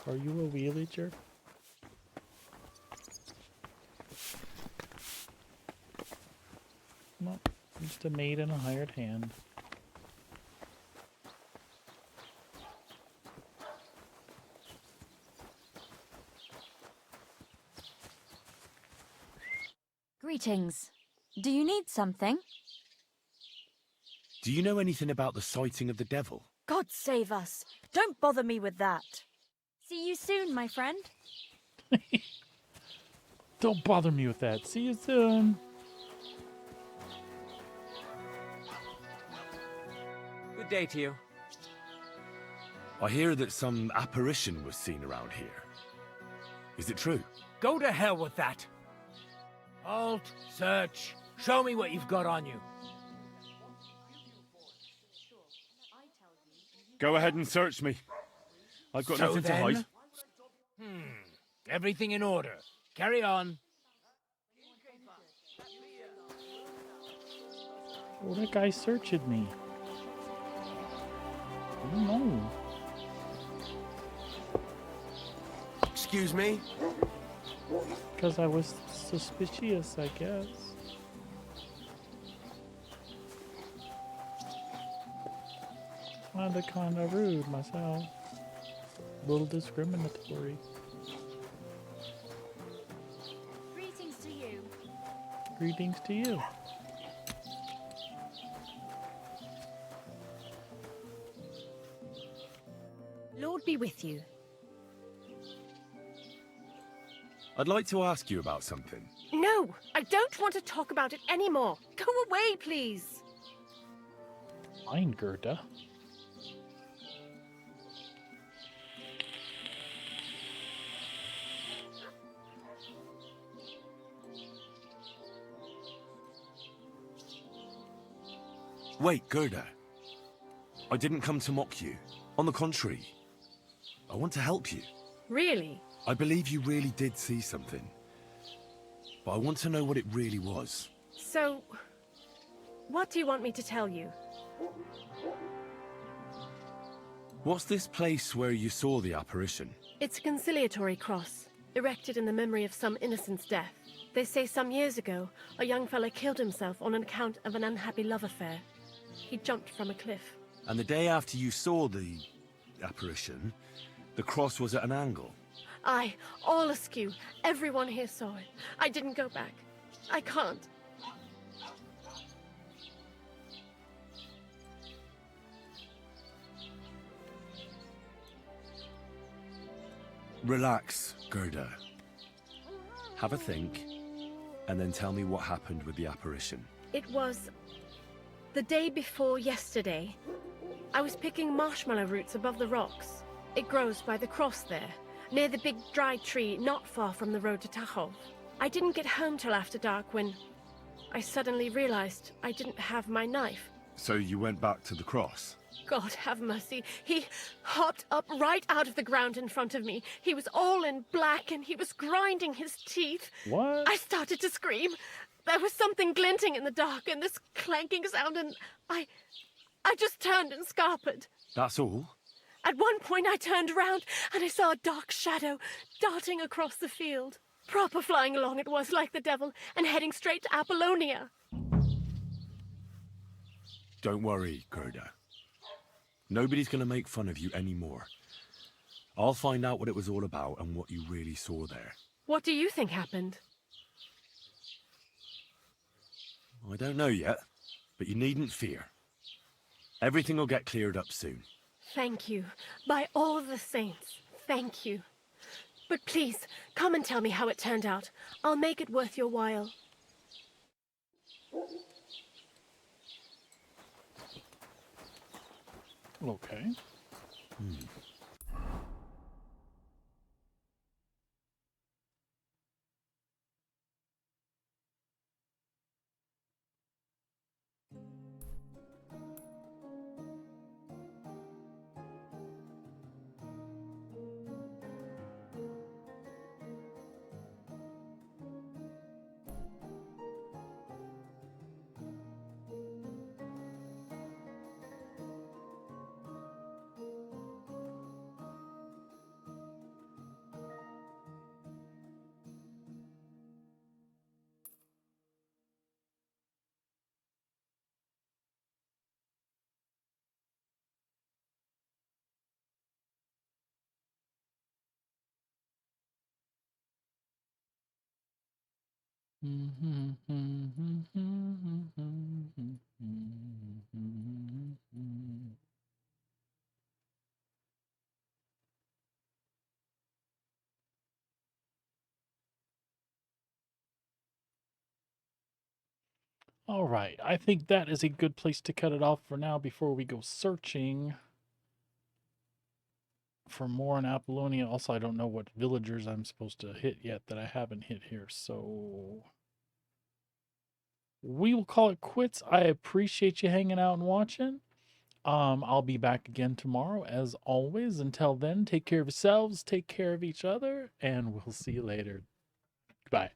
Are you a villager? No, just a maid and a hired hand. Greetings. Do you need something? Do you know anything about the sighting of the devil? God save us. Don't bother me with that. See you soon, my friend. Don't bother me with that. See you soon. Good day to you. I hear that some apparition was seen around here. Is it true? Go to hell with that. Halt, search. Show me what you've got on you. Go ahead and search me. I've got nothing to hide. Everything in order. Carry on. Oh, that guy searched me. I don't know. Excuse me? Because I was suspicious, I guess. I'm kind of rude myself. A little discriminatory. Greetings to you. Greetings to you. Lord be with you. I'd like to ask you about something. No, I don't want to talk about it anymore. Go away, please. Fine, Gerda. Wait, Gerda. I didn't come to mock you. On the contrary, I want to help you. Really? I believe you really did see something. But I want to know what it really was. So, what do you want me to tell you? What's this place where you saw the apparition? It's a conciliatory cross, erected in the memory of some innocent's death. They say some years ago, a young fella killed himself on account of an unhappy love affair. He jumped from a cliff. And the day after you saw the apparition, the cross was at an angle. Aye, all askew. Everyone here saw it. I didn't go back. I can't. Relax, Gerda. Have a think, and then tell me what happened with the apparition. It was the day before yesterday. I was picking marshmallow roots above the rocks. It grows by the cross there, near the big dry tree not far from the road to Tachov. I didn't get home till after dark when I suddenly realized I didn't have my knife. So you went back to the cross? God have mercy. He hopped up right out of the ground in front of me. He was all in black and he was grinding his teeth. What? I started to scream. There was something glinting in the dark and this clanking sound, and I just turned and scarpered. That's all? At one point I turned around and I saw a dark shadow darting across the field. Proper flying along it was, like the devil, and heading straight to Apollonia. Don't worry, Gerda. Nobody's gonna make fun of you anymore. I'll find out what it was all about and what you really saw there. What do you think happened? I don't know yet, but you needn't fear. Everything will get cleared up soon. Thank you. By all the saints, thank you. But please, come and tell me how it turned out. I'll make it worth your while. Okay. All right, I think that is a good place to cut it off for now before we go searching for more in Apollonia. Also, I don't know what villagers I'm supposed to hit yet that I haven't hit here, so we will call it quits. I appreciate you hanging out and watching. I'll be back again tomorrow, as always. Until then, take care of yourselves, take care of each other, and we'll see you later. Bye.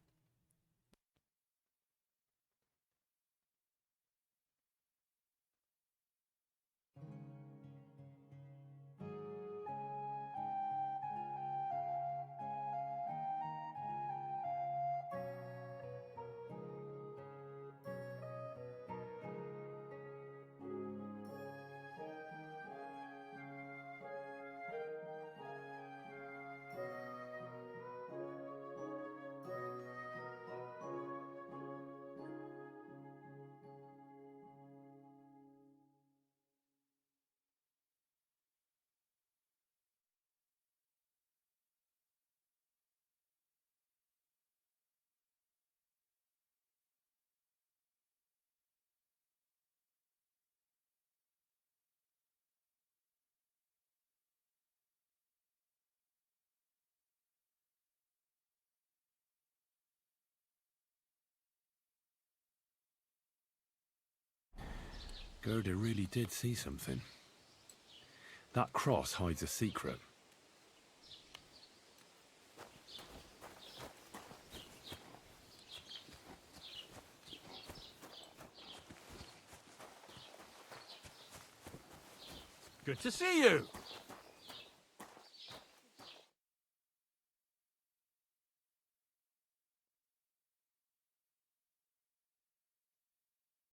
Gerda really did see something. That cross hides a secret. Good to see you.